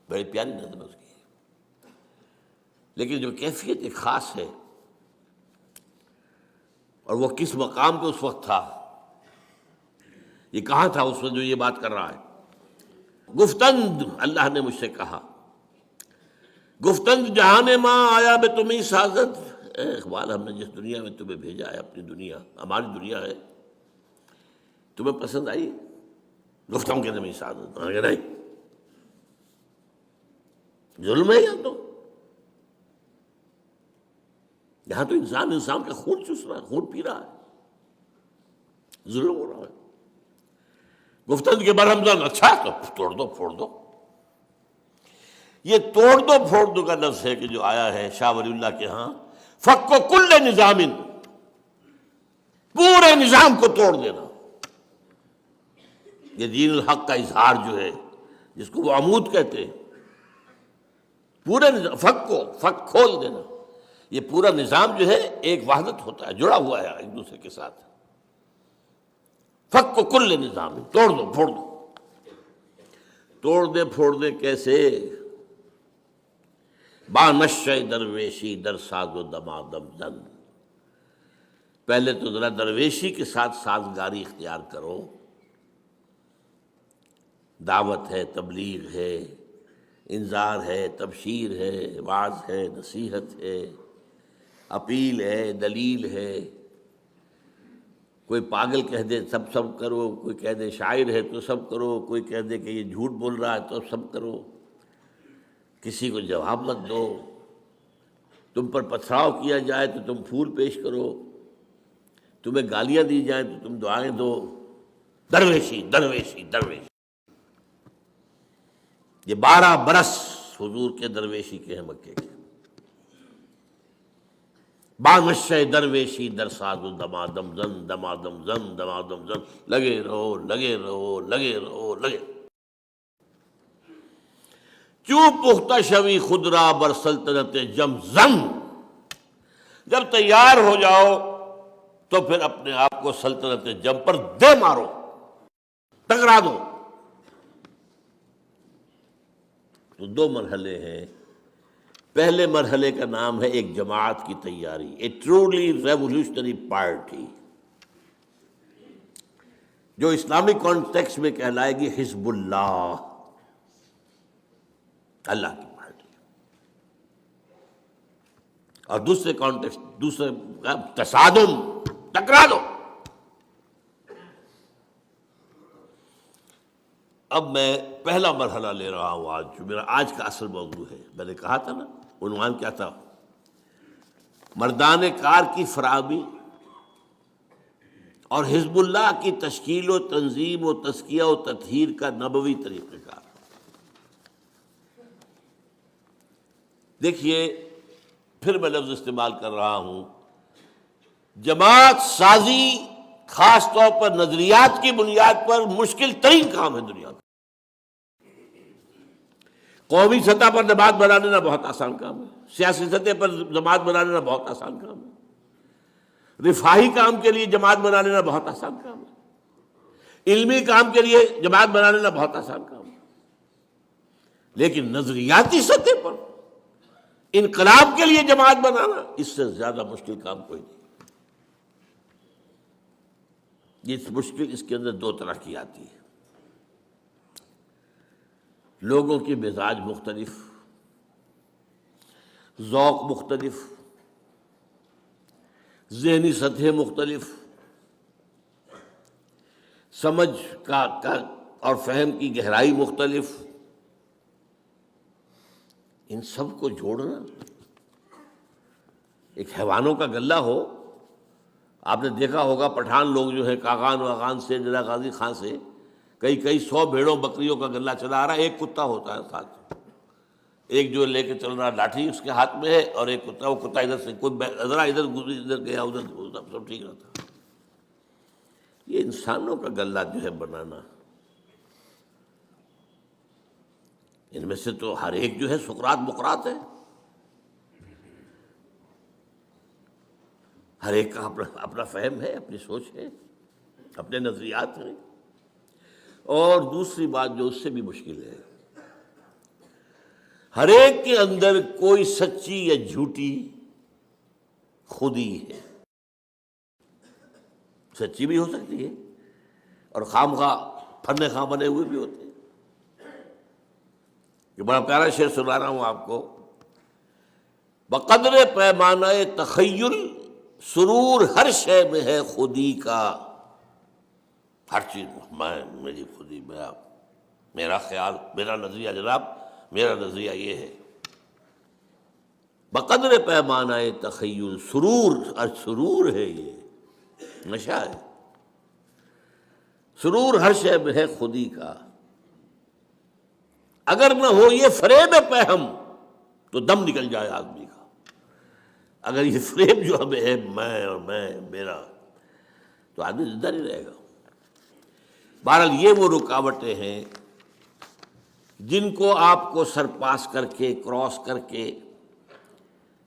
بڑی پیاری نظم اس کی. لیکن جو کیفیت ایک خاص ہے، اور وہ کس مقام پہ اس وقت تھا، یہ کہاں تھا اس وقت جو یہ بات کر رہا ہے. گفتند اللہ نے مجھ سے کہا، گفتند جہان ماں آیا بے تمہیں سازد. اے اقبال، ہم نے جس دنیا میں تمہیں بھیجا ہے، اپنی دنیا ہماری دنیا ہے، تمہیں پسند آئی؟ گفتم کے تمہیں سازد. نہیں، ظلم ہے یہاں تو انسان کا خون چوس رہا ہے، خون پی رہا ہے، ظلم ہو رہا ہے. گفتند کے برہمزن، اچھا تو توڑ دو پھوڑ دو. یہ توڑ دو پھوڑ دو کا لفظ ہے کہ جو آیا ہے شاہ ولی اللہ کے ہاں، فک و کل نظام، پورے نظام کو توڑ دینا. یہ دین الحق کا اظہار جو ہے، جس کو وہ عمود کہتے ہیں، پورے نظام فک کھول دینا. یہ پورا نظام جو ہے ایک وحدت ہوتا ہے، جڑا ہوا ہے ایک دوسرے کے ساتھ. فک و کل نظام، توڑ دو پھوڑ دو. توڑ دے پھوڑ دے کیسے؟ با نشہ درویشی در ساز و دمادم زن. پہلے تو ذرا درویشی کے ساتھ سازگاری اختیار کرو. دعوت ہے، تبلیغ ہے، انذار ہے، تبشیر ہے، وعظ ہے، نصیحت ہے، اپیل ہے، دلیل ہے. کوئی پاگل کہہ دے سب کرو، کوئی کہہ دے شاعر ہے تو سب کرو، کوئی کہہ دے کہ یہ جھوٹ بول رہا ہے تو سب کرو، کسی کو جواب مت دو. تم پر پتھراؤ کیا جائے تو تم پھول پیش کرو، تمہیں گالیاں دی جائیں تو تم دعائیں دو. درویشی درویشی درویشی. یہ 12 برس حضور کے درویشی کے ہیں مکے کے. بامشہ درویشی در ساز و دمادم زن دمادم زن دمادم زن، لگے رہو لگے رہو لگے رہو لگے. چوں پختہ شوی خود را بر سلطنت جم زن، جب تیار ہو جاؤ تو پھر اپنے آپ کو سلطنت جم پر دے مارو، ٹکرا دو. تو 2 مرحلے ہیں. پہلے مرحلے کا نام ہے ایک جماعت کی تیاری، اے ٹرولی ریولیوشنری پارٹی، جو اسلامی کانٹیکسٹ میں کہلائے گی حزب اللہ، اللہ کی پارٹی. اور دوسرے کانٹیکسٹ، دوسرے تصادم، ٹکرا دو. اب میں پہلا مرحلہ لے رہا ہوں آج، جو میرا آج کا اصل موضوع ہے. میں نے کہا تھا نا، عنوان کیا تھا؟ مردان کار کی فراہمی اور حزب اللہ کی تشکیل و تنظیم و تزکیہ و تطہیر کا نبوی طریقہ کار. دیکھیے، پھر میں لفظ استعمال کر رہا ہوں، جماعت سازی خاص طور پر نظریات کی بنیاد پر مشکل ترین کام ہے دنیا کا. قومی سطح پر جماعت بنا لینا بہت آسان کام ہے، سیاسی سطح پر جماعت بنا لینا بہت آسان کام ہے، رفاہی کام کے لیے جماعت بنا لینا بہت آسان کام ہے، علمی کام کے لیے جماعت بنا لینا بہت آسان کام ہے. لیکن نظریاتی سطح پر انقلاب کے لیے جماعت بنانا، اس سے زیادہ مشکل کام کوئی نہیں. یہ مشکل اس کے اندر 2 طرح کی آتی ہے. لوگوں کی مزاج مختلف، ذوق مختلف، ذہنی سطح مختلف، سمجھ کا اور فہم کی گہرائی مختلف. ان سب کو جوڑنا، ایک حیوانوں کا غلہ ہو. آپ نے دیکھا ہوگا پٹھان لوگ جو ہیں کاغان واغان سے، جلا غازی خان سے کئی 100 بھیڑوں بکریوں کا غلہ چلا رہا ہے. ایک کتا ہوتا ہے ساتھ، ایک جو لے کے چل رہا لاٹھی اس کے ہاتھ میں ہے، اور ایک کتا، وہ کتا ادھر سے کوئی ذرا ادھر گیا ادھر سب ٹھیک رہتا. یہ انسانوں کا غلہ جو ہے بنانا، ان میں سے تو ہر ایک جو ہے سقراط بقراط ہے. ہر ایک کا اپنا فہم ہے، اپنی سوچ ہے، اپنے نظریات ہیں. اور دوسری بات جو اس سے بھی مشکل ہے، ہر ایک کے اندر کوئی سچی یا جھوٹی خودی ہے. سچی بھی ہو سکتی ہے اور خامخواہ پھرنے خواہ بنے ہوئے بھی ہوتے ہیں. یہ بڑا پیارا شعر سنا رہا ہوں آپ کو. بقدر پیمانہ تخیل سرور ہر شے میں ہے خودی کا. ہر چیز میں، میری خودی، میرا خیال، میرا نظریہ. جناب میرا نظریہ یہ ہے، بقدر پیمانہ تخیل سرور، اور سرور ہے، یہ نشہ ہے. سرور ہر شے میں ہے خودی کا، اگر نہ ہو یہ فریب پہم تو دم نکل جائے آدمی کا. اگر یہ فریب جو ہمیں ہے، میں اور میں میرا، تو آدمی زندہ نہیں رہے گا. بہرحال یہ وہ رکاوٹیں ہیں جن کو آپ کو سرپاس کر کے، کراس کر کے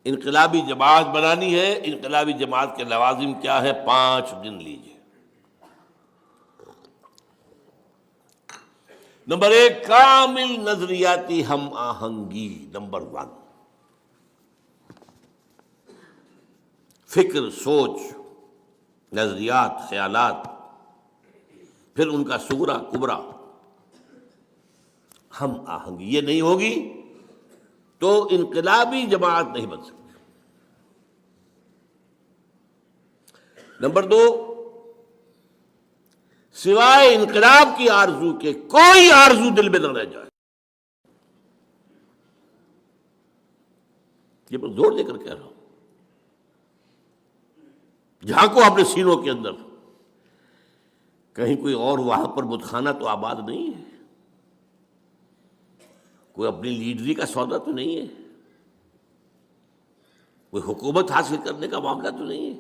انقلابی جماعت بنانی ہے. انقلابی جماعت کے لوازم کیا ہے؟ 5 دن لیجیے. نمبر 1، کامل نظریاتی ہم آہنگی. نمبر 1، فکر، سوچ، نظریات، خیالات، پھر ان کا صغرا کبرا، ہم آہنگی. یہ نہیں ہوگی تو انقلابی جماعت نہیں بن سکتی. نمبر 2، سوائے انقلاب کی آرزو کے کوئی آرزو دل میں نہ رہ جائے. یہ میں زور دے کر کہہ رہا ہوں. جھانکو اپنے سینوں کے اندر، کہیں کوئی اور وہاں پر بتخانہ تو آباد نہیں ہے، کوئی اپنی لیڈری کا سودا تو نہیں ہے، کوئی حکومت حاصل کرنے کا معاملہ تو نہیں ہے.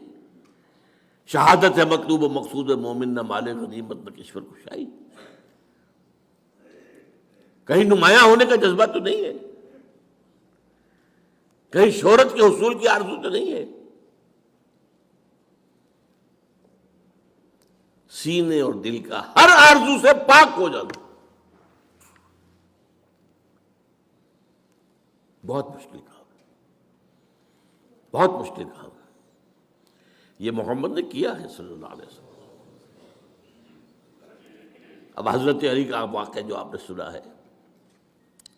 شہادت ہے مطلوب و مقصود مومن، نہ مال غنیمت نہ کشور کشائی. کہیں نمایاں ہونے کا جذبہ تو نہیں ہے، کہیں شہرت کے حصول کی آرزو تو نہیں ہے. سینے اور دل کا ہر آرزو سے پاک ہو جانا بہت مشکل کام ہے، بہت مشکل کام ہے. یہ محمد نے کیا ہے صلی اللہ علیہ وسلم. اب حضرت علی کا واقعہ جو آپ نے سنا ہے،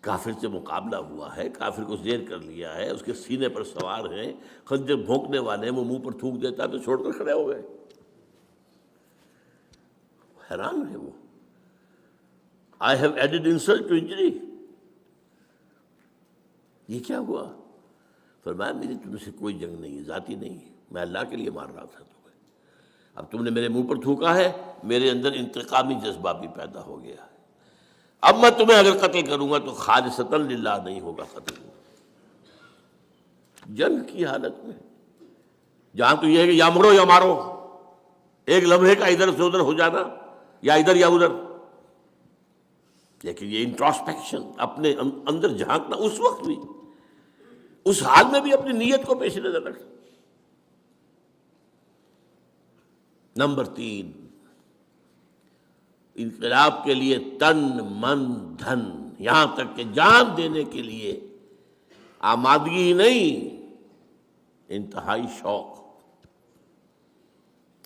کافر سے مقابلہ ہوا ہے، کافر کو زیر کر لیا ہے، اس کے سینے پر سوار ہیں، خنجر بھونکنے والے ہیں، وہ منہ پر تھوک دیتا تو چھوڑ کر کھڑے ہو گئے. حیران ہے وہ. I have added insult to injury. یہ کیا ہوا؟ فرمایا میری تم سے کوئی جنگ نہیں ہے، ذاتی نہیں ہے، میں اللہ کے لیے مار رہا تھا تمہیں. اب تم نے میرے منہ پر تھوکا ہے، میرے اندر انتقامی جذبہ بھی پیدا ہو گیا ہے. اب میں تمہیں اگر قتل کروں گا تو خالصتاً للہ نہیں ہوگا قتل. جنگ کی حالت میں جہاں تو یہ ہے کہ یا مرو یا مارو، ایک لمحے کا ادھر سے ادھر ہو جانا، یا ادھر یا ادھر. لیکن یہ انٹراسپیکشن، اپنے اندر جھانکنا، اس وقت بھی، اس حال میں بھی اپنی نیت کو پیش نظر رکھنا. نمبر 3، انقلاب کے لیے تن من دھن، یہاں تک کہ جان دینے کے لیے آمادگی نہیں، انتہائی شوق.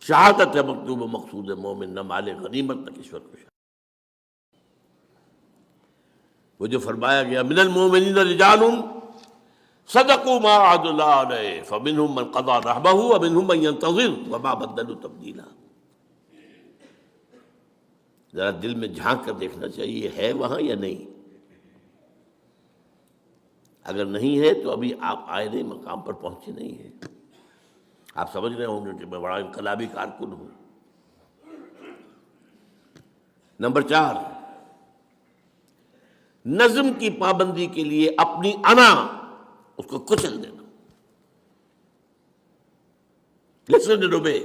شہادت ہے مطلوب و مقصود مومن، نہ مال غنیمت نہ کشور کشائی. وہ جو فرمایا گیا من المؤمنین رجال صدقوا ما عاهدوا الله علیہ فمنهم من قضى نحبه ومنهم من ينتظر وما بدلوا تبدیلا. ذرا دل میں جھانک کر دیکھنا چاہیے ہے وہاں یا نہیں. اگر نہیں ہے تو ابھی آپ آئے نہیں، مقام پر پہنچے نہیں ہیں. آپ سمجھ رہے ہوں گے کہ میں بڑا انقلابی کارکن ہوں. نمبر 4، نظم کی پابندی کے لیے اپنی انا اس کو کچل دینا. لسن اینڈ اوبے،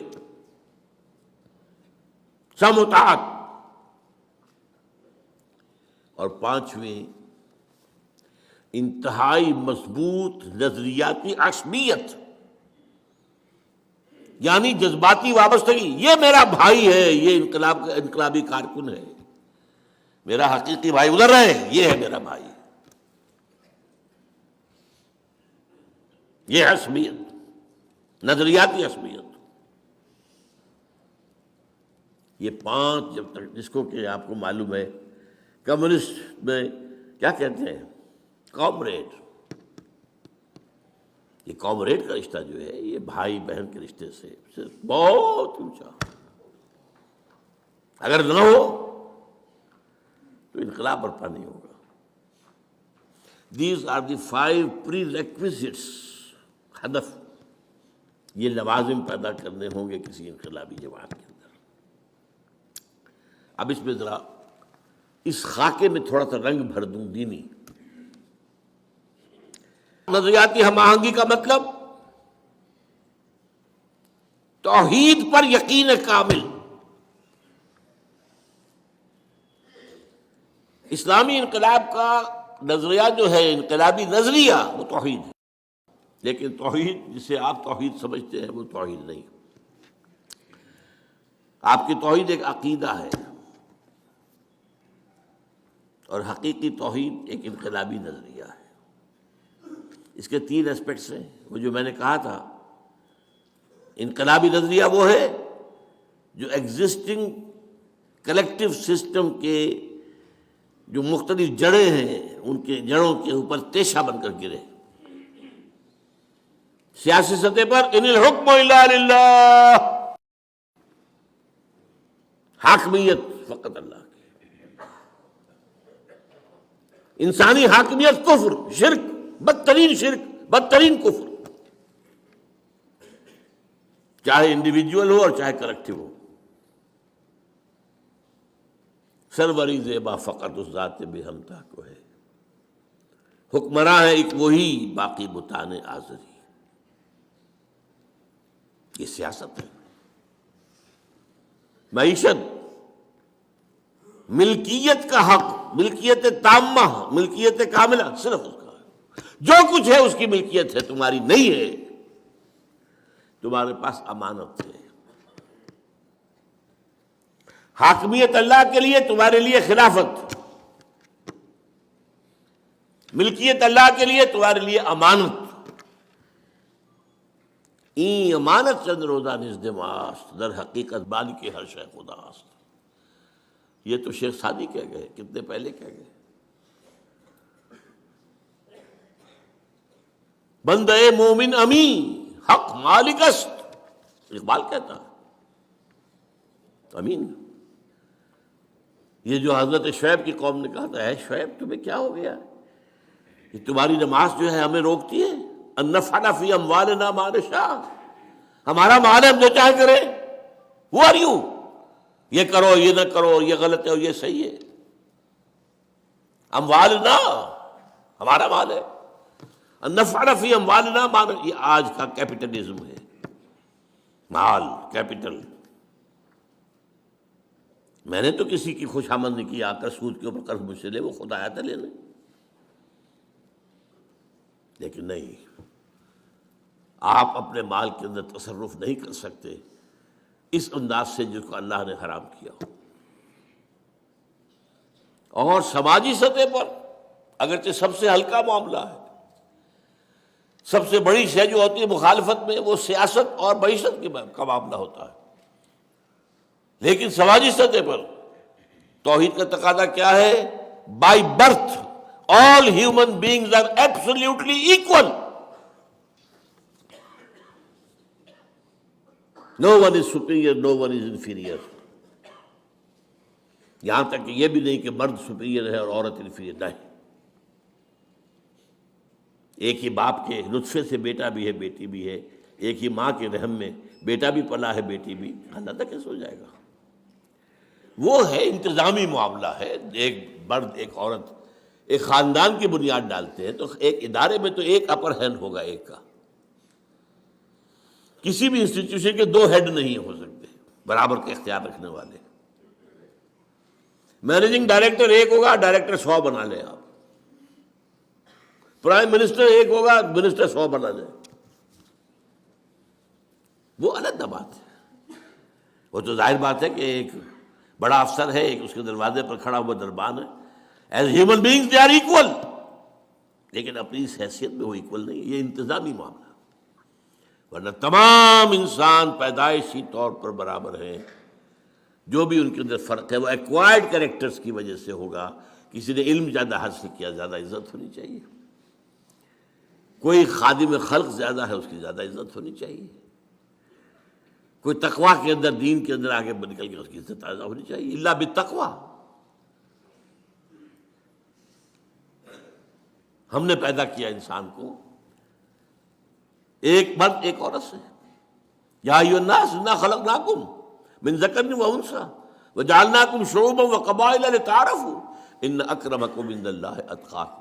سم و طاعت. اور 5ویں، انتہائی مضبوط نظریاتی عصبیت، یعنی جذباتی وابستگی. یہ میرا بھائی ہے، یہ انقلابی کارکن ہے، میرا حقیقی بھائی ادھر رہے، یہ ہے میرا بھائی. یہ عصبیت، نظریاتی عصبیت. یہ 5 جب تک، جس کو کہ آپ کو معلوم ہے کمیونسٹ میں کیا کہتے ہیں، کامریڈ. یہ کامریڈ کا رشتہ جو ہے یہ بھائی بہن کے رشتے سے صرف بہت اونچا. اگر نہ ہو تو انقلاب برپا نہیں ہوگا. These are the 5 prerequisites. ہدف، یہ لوازم پیدا کرنے ہوں گے کسی انقلابی جماعت کے اندر. اب اس میں ذرا اس خاکے میں تھوڑا سا رنگ بھر دوں دینی. نظریاتی ہم آہنگی کا مطلب توحید پر یقین کامل. اسلامی انقلاب کا نظریہ جو ہے، انقلابی نظریہ، وہ توحید ہے. لیکن توحید جسے آپ توحید سمجھتے ہیں وہ توحید نہیں. آپ کی توحید ایک عقیدہ ہے، اور حقیقی توحید ایک انقلابی نظریہ ہے. اس کے 3 اسپیکٹس ہیں. وہ جو میں نے کہا تھا، انقلابی نظریہ وہ ہے جو ایگزسٹنگ کلیکٹیو سسٹم کے جو مختلف جڑیں ہیں ان کے جڑوں کے اوپر تیشہ بن کر گرے. سیاسی سطح پر ان الحکم الا للہ، حاکمیت فقط اللہ کی. انسانی حاکمیت کفر، شرک، بدترین شرک بدترین کفر، چاہے انڈیویجول ہو اور چاہے کلیکٹیو ہو۔ سروری زیبا فقط اس ذات بے ہمتا کو ہے، حکمراں ہے ایک وہی، باقی بتانے آزری۔ یہ سیاست ہے۔ معیشت، ملکیت کا حق، ملکیت تامہ، ملکیت کاملہ صرف اس کا ہے۔ جو کچھ ہے اس کی ملکیت ہے، تمہاری نہیں ہے، تمہارے پاس امانت ہے۔ حاکمیت اللہ کے لیے، تمہارے لیے خلافت، ملکیت اللہ کے لیے، تمہارے لیے امانت۔ این امانت چند روزہ نزد ماست، در حقیقت بالی کے ہر شے خداست۔ یہ تو شیخ سعدی کہہ گئے، کتنے پہلے کہہ گئے۔ بندہ مومن امین، حق مالک است، اقبال کہتا ہے امین۔ یہ جو حضرت شعیب کی قوم نے کہا تھا، اے شعیب تمہیں کیا ہو گیا، یہ تمہاری نماز جو ہے ہمیں روکتی ہے، ان نفعل فی اموالنا ما نشاء، ہمارا مال ہے ہم جو چاہے کریں، Who are you؟ یہ کرو، یہ نہ کرو، یہ غلط ہے اور یہ صحیح ہے۔ اموالنا، ہمارا مال ہے، ان نفعل فی اموالنا ما نشاء، یہ آج کا کیپٹلزم ہے، مال، کیپٹل۔ میں نے تو کسی کی خوش آمد نہیں کی، آ کر سود کے اوپر قرض مجھ سے لے، وہ خود آیا تھا لینے، لیکن نہیں، آپ اپنے مال کے اندر تصرف نہیں کر سکتے اس انداز سے جس کو اللہ نے حرام کیا ہو۔ اور سماجی سطح پر اگرچہ سب سے ہلکا معاملہ ہے، سب سے بڑی شے جو ہوتی ہے مخالفت میں وہ سیاست اور معیشت کا معاملہ ہوتا ہے، لیکن سماجی سطح پر توحید کا تقاضا کیا ہے؟ By birth all human beings are absolutely equal. No one is superior, no one is inferior. یہاں تک کہ یہ بھی نہیں کہ مرد سپیریئر ہے اور عورت انفیریئر، نہیں۔ ایک ہی باپ کے نطفے سے بیٹا بھی ہے، بیٹی بھی ہے، ایک ہی ماں کے رحم میں بیٹا بھی پلا ہے، بیٹی بھی، اللہ کیسے ہو جائے گا؟ وہ ہے انتظامی معاملہ ہے، ایک مرد ایک عورت ایک خاندان کی بنیاد ڈالتے ہیں، تو ایک ادارے میں تو ایک اپر ہینڈ ہوگا ایک کا۔ کسی بھی انسٹیٹیوشن کے دو ہیڈ نہیں ہو سکتے برابر کے اختیار رکھنے والے۔ مینیجنگ ڈائریکٹر ایک ہوگا، ڈائریکٹر 100 بنا لیں آپ، پرائم منسٹر ایک ہوگا، منسٹر 100 بنا لیں، وہ الگ بات ہے۔ وہ تو ظاہر بات ہے کہ ایک بڑا افسر ہے، ایک اس کے دروازے پر کھڑا ہوا دربان ہے، as human beings they are equal, لیکن اپنی اس حیثیت میں وہ ایکول نہیں۔ یہ انتظامی معاملہ، ورنہ تمام انسان پیدائشی طور پر برابر ہیں۔ جو بھی ان کے اندر فرق ہے وہ ایکوائرڈ کریکٹرز کی وجہ سے ہوگا۔ کسی نے علم زیادہ حاصل کیا، زیادہ عزت ہونی چاہیے، کوئی خادم خلق زیادہ ہے، اس کی زیادہ عزت ہونی چاہیے، کوئی تقویٰ کے اندر، دین کے اندر آگے نکل کے اس کی عزت زیادہ ہونی چاہیے، الا بالتقویٰ۔ ہم نے پیدا کیا انسان کو ایک مرد ایک عورت سے، یا ایھا الناس انا خلقناکم من ذکر و انثی وجعلناکم شعوبا وقبائل لتعارفوا ان اکرمکم عند اللہ اتقاکم۔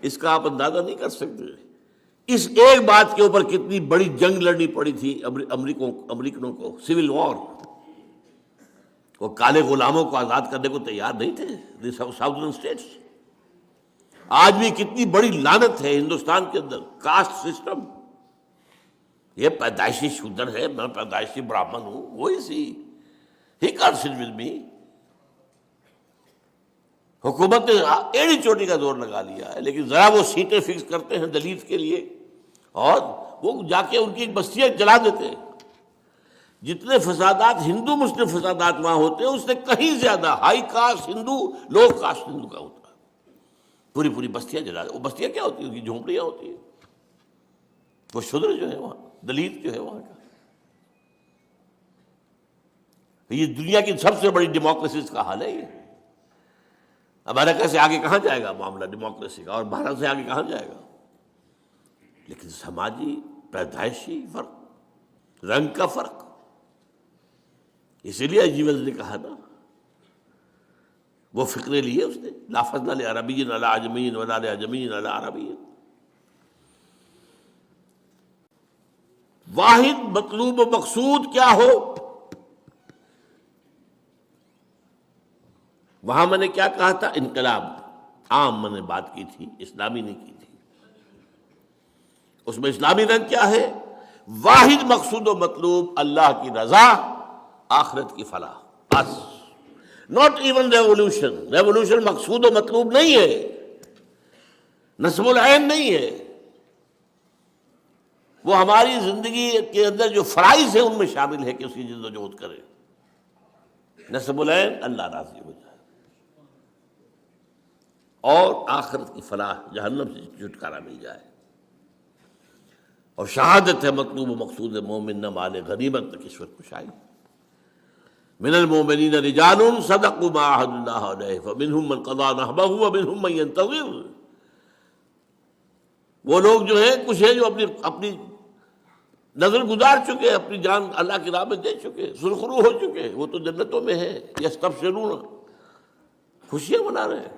اس کا آپ اندازہ نہیں کر سکتے اس ایک بات کے اوپر کتنی بڑی جنگ لڑنی پڑی تھی امریکنوں کو، سول وار۔ وہ کالے غلاموں کو آزاد کرنے کو تیار نہیں تھے، ساؤدرن اسٹیٹس۔ آج بھی کتنی بڑی لعنت ہے ہندوستان کے اندر، کاسٹ سسٹم۔ یہ پیدائشی شودر ہے، میں پیدائشی براہمن ہوں، وہی سی he can't sit with me. حکومت نے ایڑی چوٹی کا زور لگا لیا ہے، لیکن ذرا وہ سیٹیں فکس کرتے ہیں دلت کے لیے اور وہ جا کے ان کی بستیاں جلا دیتے ہیں۔ جتنے فسادات ہندو مسلم فسادات وہاں ہوتے ہیں اس سے کہیں زیادہ ہائی کاسٹ ہندو، لو کاسٹ ہندو کا ہوتا ہے۔ پوری پوری بستیاں جلا دیں۔ وہ بستیاں کیا ہوتی ہیں؟ ان کی جھونپڑیاں ہوتی ہیں۔ وہ شودر جو ہے وہاں، دلت جو ہے وہاں کا، یہ دنیا کی سب سے بڑی ڈیموکریسیز کا حال ہے۔ یہ امریکہ سے آگے کہاں جائے گا معاملہ ڈیموکریسی کا، اور بھارت سے آگے کہاں جائے گا؟ لیکن سماجی پیدائشی فرق، رنگ کا فرق، اسی لیے جیوز نے کہا نا، وہ فکرے لیے اس نے، لا فضل لعربی علی عجمی ولا لعجمی علی عربی. واحد مطلوب و مقصود کیا ہو، وہاں میں نے کیا کہا تھا، انقلاب عام میں نے بات کی تھی، اسلامی نہیں کی تھی. اس میں اسلامی رنگ کیا ہے، واحد مقصود و مطلوب اللہ کی رضا، آخرت کی فلاح، بس. ناٹ ایون ریولوشن، ریولوشن مقصود و مطلوب نہیں ہے، نصب العین نہیں ہے. وہ ہماری زندگی کے اندر جو فرائض ہیں ان میں شامل ہے کہ اس کی جد و جہد کریں. نصب العین اللہ راضی ہو جائے اور آخرت کی فلاح، جہنم سے چھٹکارا مل جائے. اور شہادت ہے مطلوب و مقصود مومن نہ مال غنیمت نہ کسوت کشائی. من المؤمنین رجال صدقوا ما عاهدوا اللہ علیہ فمنهم من قضى نحبه ومنهم من ينتظر. وہ لوگ جو ہیں کچھ ہیں جو اپنی نظر گزار چکے، اپنی جان اللہ کی راہ میں دے چکے، سرخرو ہو چکے، وہ تو جنتوں میں ہیں. یستبشرون، خوشیاں منا رہے ہیں،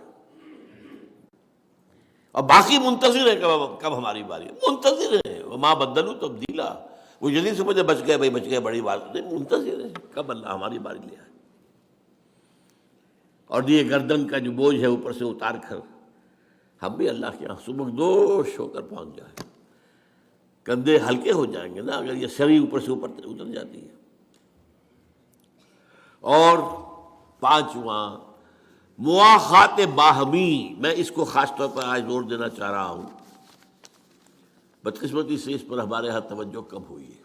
اور باقی منتظر ہے کب ہماری باری ہے. منتظر ہے، وما بدلوا تبدیلا. وہ جلدی سے مجھے بچ گئے بڑی بات نہیں، منتظر ہے کب اللہ ہماری باری لے آئے. اور یہ گردن کا جو بوجھ ہے اوپر سے اتار کر ہم بھی اللہ کے یہاں سبکدوش ہو کر پہنچ جائیں. کندھے ہلکے ہو جائیں گے نا اگر یہ سری اوپر سے اوپر اتر جاتی ہے. اور پانچواں مواخات باہمی، میں اس کو خاص طور پر آج زور دینا چاہ رہا ہوں. بدقسمتی سے اس پر ہمارے ہاں توجہ کم ہوئی ہے.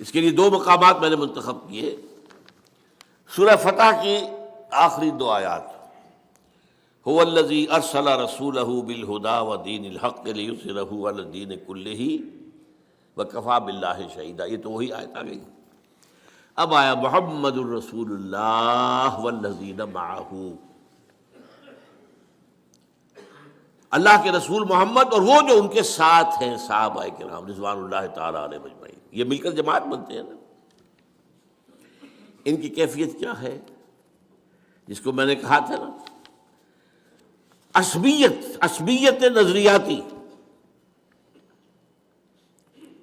اس کے لیے دو مقامات میں نے منتخب کیے. سورہ فتح کی آخری دو آیات، هو الذی ارسل رسولہ بالہدی ودین الحق لیظہرہ علی الدین کلہ وکفی باللہ شہیدا. یہ تو وہی آیت آ گئی. اب آیا محمد الرسول اللہ والذین معہ، اللہ کے رسول محمد اور وہ جو ان کے ساتھ ہیں صحابہ کرام رضوان اللہ تعالی علیہم اجمعین. یہ مل کر جماعت بنتے ہیں نا. ان کی کیفیت کیا ہے، جس کو میں نے کہا تھا نا، عصبیت نظریاتی.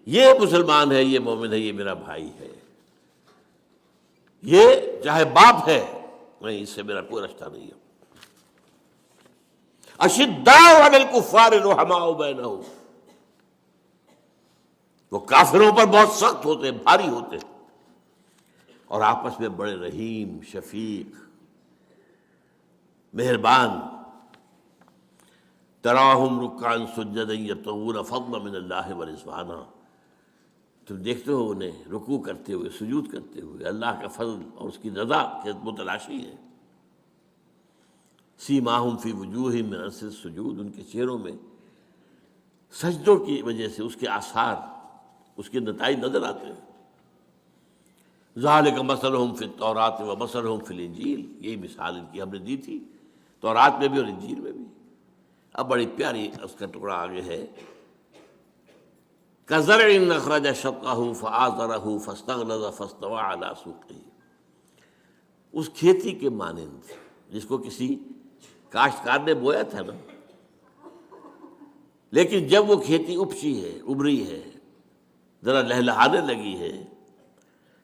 یہ مسلمان ہے، یہ مومن ہے، یہ میرا بھائی ہے، یہ چاہے باپ ہے، نہیں، اس سے میرا کوئی رشتہ نہیں ہے. اشداء علی الکفار رحماء بینہم، وہ کافروں پر بہت سخت ہوتے ہیں، بھاری ہوتے ہیں، اور آپس میں بڑے رحیم، شفیق، مہربان. تراہم رکعا سجدا یبتغون فضلا من اللہ ورضوانا. تم دیکھتے ہو انہیں رکوع کرتے ہوئے، سجود کرتے ہوئے، اللہ کا فضل اور اس کی رضا کے متلاشی ہے. سیماہم فی وجوہہم من اثر السجود، ان کے چہروں میں سجدوں کی وجہ سے اس کے آثار، اس کے نتائج نظر آتے ہیں. ذالک مثلہم فی التوراۃ ومثلہم فی الانجیل، یہی مثال ان کی ہم نے دی تھی تورات میں بھی اور انجیل میں بھی. اب بڑی پیاری اس کا ٹکڑا آگے ہے، کزرع اخرج شطأہ فآزرہ فاستغلظ فاستوى علی سوقہ. اس کھیتی کے مانند جس کو کسی کاشتکار نے بویا تھا نا، لیکن جب وہ کھیتی اپچی ہے، ابری ہے، ذرا لہلہانے لگی ہے،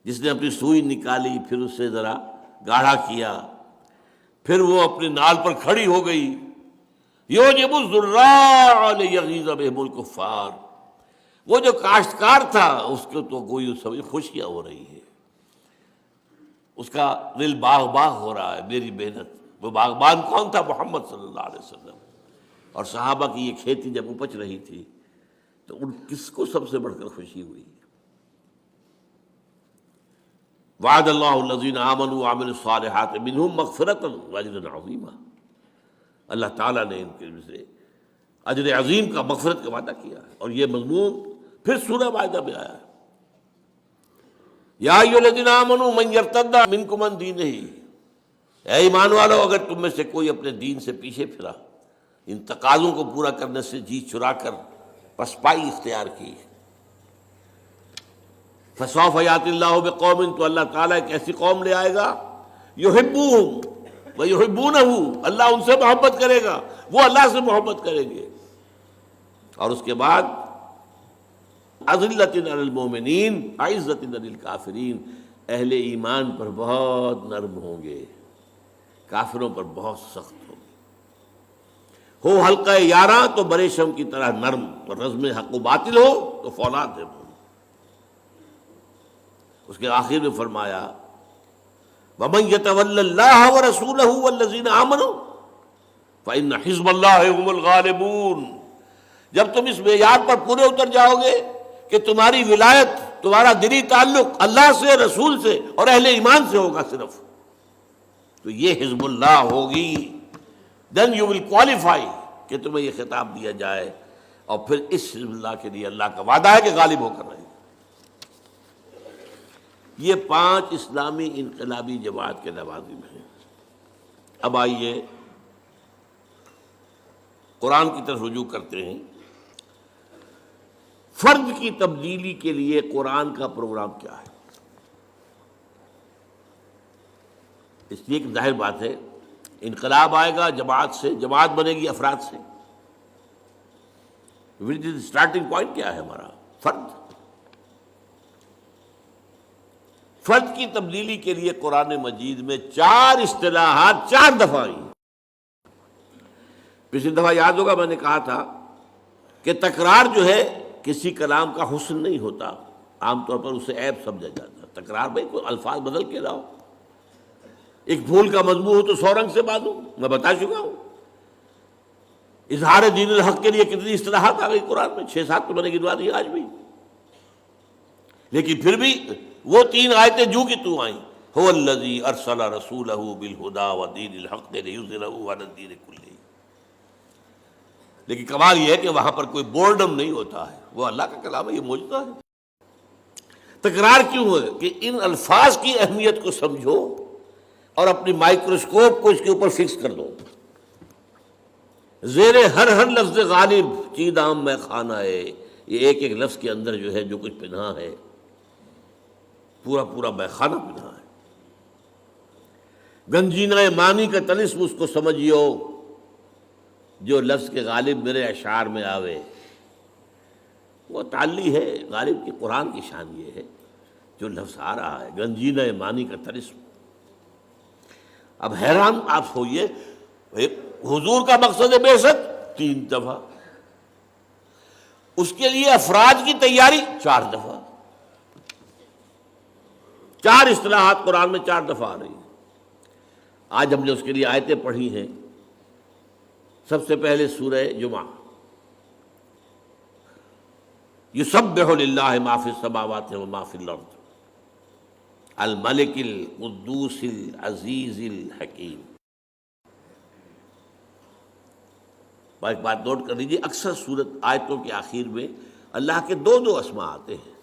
جس نے اپنی سوئی نکالی، پھر اسے ذرا گاڑھا کیا، پھر وہ اپنے نال پر کھڑی ہو گئی. یعجب الزراع لیغیظ بہم الکفار. وہ جو کاشتکار تھا اس کو تو کوئی سبھی خوشیاں ہو رہی ہے، اس کا دل باغ باغ ہو رہا ہے میری محنت. وہ باغبان کون تھا؟ محمد صلی اللہ علیہ وسلم. اور صحابہ کی یہ کھیتی جب اپج رہی تھی تو ان کس کو سب سے بڑھ کر خوشی ہوئی؟ وعد اللہ الذین آمنوا وعملوا الصالحات منہم مغفرۃ واجرا عظیما. اللہ تعالیٰ نے ان کے سے اجر عظیم کا، مغفرت کا وعدہ کیا ہے. اور یہ مضمون پھر سورہ مائدہ میں آیا ہے، یا ایھا الذین آمنوا من یرتد منکم عن دینہ. اے ایمان والو، اگر تم میں سے کوئی اپنے دین سے پیچھے پھرا ان تقاضوں کو پورا کرنے سے جی چرا کر پسپائی اختیار کی. فسوف یأتی اللہ بقوم، تو اللہ تعالیٰ ایک ایسی قوم لے آئے گا یحبوہم ویحبونہ، اللہ ان سے محبت کرے گا، وہ اللہ سے محبت کریں گے. اور اس کے بعد اذلۃ علی المؤمنین عزۃ علی الکافرین، اہل ایمان پر بہت نرم ہوں گے، کافروں پر بہت سخت ہوں گے. ہو حلقہ یاراں تو برے شم کی طرح نرم، اور رزم حق و باطل ہو تو فولاد ہے. اس کے آخر میں فرمایا وَمَن يَتَوَلَّ اللَّهَ وَرَسُولَهُ وَالَّذِينَ آمَنُوا فَإِنَّ حِزْبَ اللَّهِ هُمُ الْغَالِبُونَ. جب تم اس معیار پر پورے اتر جاؤ گے کہ تمہاری ولایت، تمہارا دلی تعلق اللہ سے، رسول سے اور اہل ایمان سے ہوگا صرف، تو یہ حزب اللہ ہوگی. دین یو ول کوالیفائی کہ تمہیں یہ خطاب دیا جائے. اور پھر اس حزب اللہ کے لیے اللہ کا وعدہ ہے کہ غالب ہو کر رہے. یہ 5 اسلامی انقلابی جماعت کے لوازم ہیں. اب آئیے قرآن کی طرف رجوع کرتے ہیں. فرد کی تبدیلی کے لیے قرآن کا پروگرام کیا ہے؟ اس لیے کہ ظاہر بات ہے انقلاب آئے گا جماعت سے، جماعت بنے گی افراد سے. اسٹارٹنگ پوائنٹ کیا ہے ہمارا؟ فرد. فرد کی تبدیلی کے لیے قرآن مجید میں 4 اصطلاحات 4 دفعہ آئی. پچھلی دفعہ یاد ہوگا میں نے کہا تھا کہ تکرار جو ہے کسی کلام کا حسن نہیں ہوتا، عام طور پر اسے عیب سمجھا جاتا. تکرار بھائی کوئی الفاظ بدل کے لاؤ، ایک پھول کا مضمون ہو تو 100 رنگ سے باندھو. میں بتا چکا ہوں اظہار دین الحق کے لیے کتنی اصطلاحات آ گئی قرآن میں، 6-7 تو میں نے گنوا دی آج بھی. لیکن پھر بھی وہ 3 آیتیں جو کہ تو آئیں، هو الذی ارسل رسولہ بالہدی ودین الحق لیظہرہ علی الدین کلہ. لیکن کمال یہ ہے کہ وہاں پر کوئی بورڈم نہیں ہوتا ہے، وہ اللہ کا کلام ہے، یہ معجزہ ہے. تکرار کیوں ہے؟ کہ ان الفاظ کی اہمیت کو سمجھو اور اپنی مائکروسکوپ کو اس کے اوپر فکس کر دو. زیر ہر لفظ غالب چید عام میں خانہ ہے. یہ ایک لفظ کے اندر جو ہے جو کچھ پنہا ہے، پورا میخانہ پنہا ہے. گنجینہ معنی کا طلسم اس کو سمجھیو، جو لفظ کے غالب میرے اشعار میں آوے. وہ تعلی ہے غالب کی. قرآن کی شان یہ ہے جو لفظ آ رہا ہے گنجینہ معنی کا طلسم. اب حیران آپ ہوئیے، حضور کا مقصد بعثت 3 دفعہ، اس کے لیے افراد کی تیاری 4 دفعہ. 4 اصطلاحات قرآن میں 4 دفعہ آ رہی ہیں. آج ہم نے اس کے لیے آیتیں پڑھی ہیں. سب سے پہلے سورہ جمعہ، یسبح للہ ما فی السماوات و ما فی الارض الملک القدوس العزیز الحکیم. ایک بات نوٹ کر لیجیے، اکثر سورت آیتوں کے آخر میں اللہ کے 2 اسماء آتے ہیں،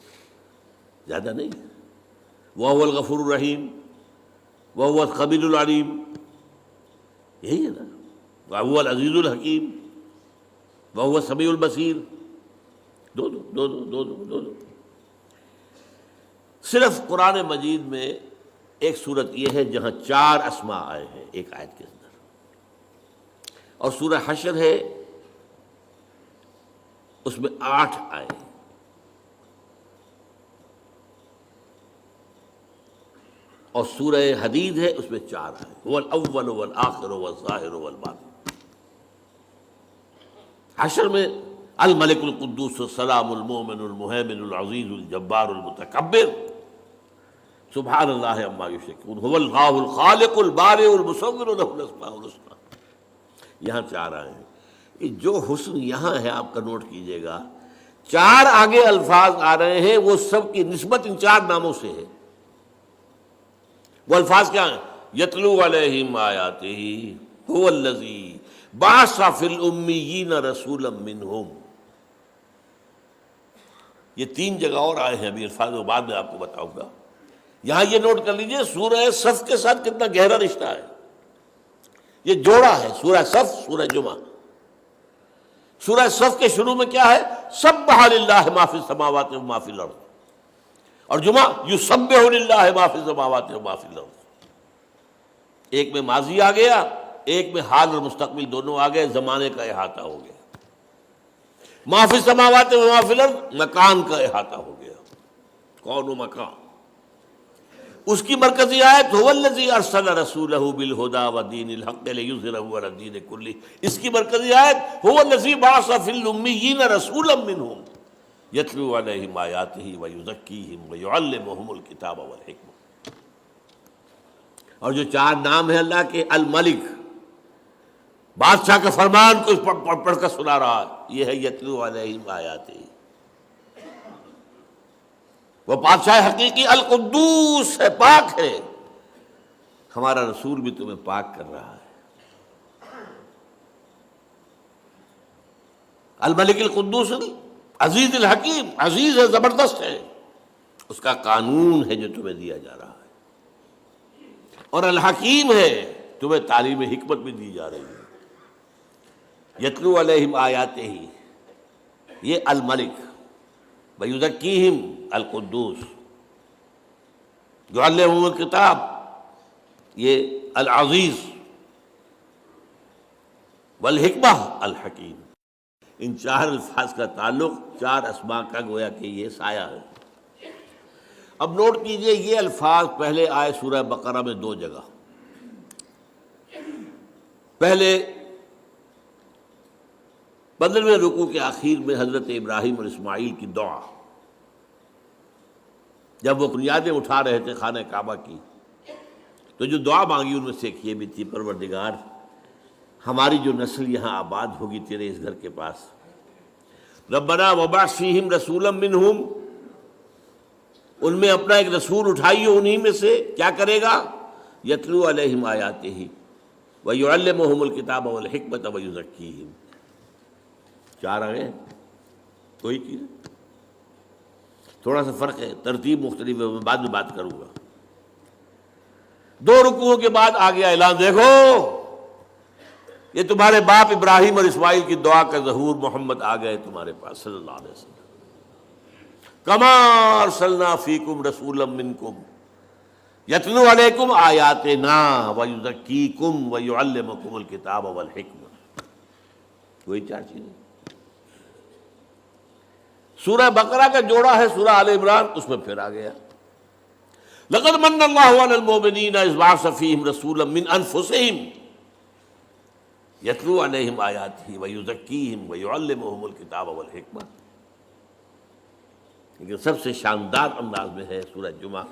زیادہ نہیں. وَهُوَ الْغَفُورُ الرَّحِيمُ وَهُوَ الْخَبِيرُ الْعَلِيمُ، یہی ہے نا. وَهُوَ الْعَزِيزُ الْحَكِيمُ وَهُوَ السَّمِيعُ الْبَصِيرُ. دو. صرف قرآن مجید میں ایک صورت یہ ہے جہاں 4 اسماء آئے ہیں ایک آیت کے اندر، اور سورہ حشر ہے اس میں 8 آئے ہیں. اور سورہ حدید ہے اس میں 4 آئے. هو الاول والآخر والظاہر والباطن. حشر میں الملک القدوس السلام المؤمن المہیمن العزیز الجبار المتکبر سبحان اللہ عما یشرکون هو اللہ الخالق البارئ المصور له الاسماء الحسنى. یہاں 4 آئے ہیں. یہ جو حسن یہاں ہے آپ کا نوٹ کیجئے گا. 4 آگے الفاظ آ رہے ہیں، وہ سب کی نسبت ان 4 ناموں سے ہے. وہ الفاظ کیا ہیں؟ یتلو علیہم آیاتہ هو الذی بعث فی الامیین رسولا منہم. یہ 3 جگہ اور آئے ہیں، ابھی الفاظ وہ بعد میں آپ کو بتاؤں گا. یہاں یہ نوٹ کر لیجئے سورہ صف کے ساتھ کتنا گہرا رشتہ ہے. یہ جوڑا ہے سورہ صف سورہ جمعہ. سورہ صف کے شروع میں کیا ہے؟ سبح للہ ما فی السماوات و ما فی الارض، اور جمعہ یسبح للہ ما فی السماوات و ما فی الارض۔ ایک میں ماضی آ گیا، ایک میں حال اور مستقبل دونوں آ گئے، زمانے کا احاطہ ہو گیا۔ ما فی السماوات و ما فی الارض، مکان کا احاطہ ہو گیا، کون و مکان۔ اس کی مرکزی آیت هو الذی ارسل رسولہ بالہدی ودین الحق لیظہرہ علی الدین کلہ، اس کی مرکزی آیت هو الذی بعث فی الامیین رسولا منہم یتلو علیہم آیاتہ ویزکیہم ویعلمہم الکتاب والحکمہ۔ اور جو چار نام ہیں اللہ کے، الملک، بادشاہ کا فرمان کو پڑھ کر سنا رہا ہے، یہ ہے یتلو علیہم آیاتہ۔ وہ بادشاہ حقیقی القدوس ہے، پاک ہے، ہمارا رسول بھی تمہیں پاک کر رہا ہے۔ الملک القدوس عزیز الحکیم، عزیز ہے، زبردست ہے، اس کا قانون ہے جو تمہیں دیا جا رہا ہے، اور الحکیم ہے، تمہیں تعلیم حکمت بھی دی جا رہی ہے۔ یتلو علیہم آیاتہ، یہ الملک، ویزکیہم القدوس، یعلمہم الکتاب، یہ العزیز، والحکمہ الحکیم۔ ان چار الفاظ کا تعلق چار اسماء کا گویا کہ یہ سایہ ہے۔ اب نوٹ کیجئے، یہ الفاظ پہلے آئے سورہ بقرہ میں دو جگہ۔ پہلے 15ویں رکوع کے آخر میں حضرت ابراہیم اور اسماعیل کی دعا، جب وہ بنیادیں اٹھا رہے تھے خانہ کعبہ کی، تو جو دعا مانگی ان میں سے ایک یہ بھی تھی، پروردگار ہماری جو نسل یہاں آباد ہوگی تیرے اس گھر کے پاس، ربنا وبعث فیہم رسولا منہم، ان میں اپنا ایک رسول اٹھائیو، انہی میں سے کیا کرے گا؟ یتلو علیہم آیاتہ ویعلمہم الکتاب والحکمۃ ویزکیہم۔ چار آگے کوئی چیز، تھوڑا سا فرق ہے، ترتیب مختلف ہے، میں بعد میں بات کروں گا۔ دو رکوعوں کے بعد آ گیا اعلان، دیکھو یہ تمہارے باپ ابراہیم اور اسماعیل کی دعا کا ظہور، محمد آ گئے تمہارے پاس صلی اللہ علیہ وسلم۔ کما ارسلنا فیکم رسولا منکم یتلو علیکم آیاتنا ویزکیکم ویعلمکم الکتاب والحکمہ۔ وہی چار چیزیں۔ سورہ بقرہ کا جوڑا ہے سورہ آل عمران، اس میں پھر آ گیا لقد من اللہ علی المؤمنین اذ بعث فیہم رسولا من انفسہم یتلو علیہم آیاتہ ویزکیہم ویعلمہم الکتاب والحکمہ۔ لیکن سب سے شاندار انداز میں ہے سورہ جمعہ،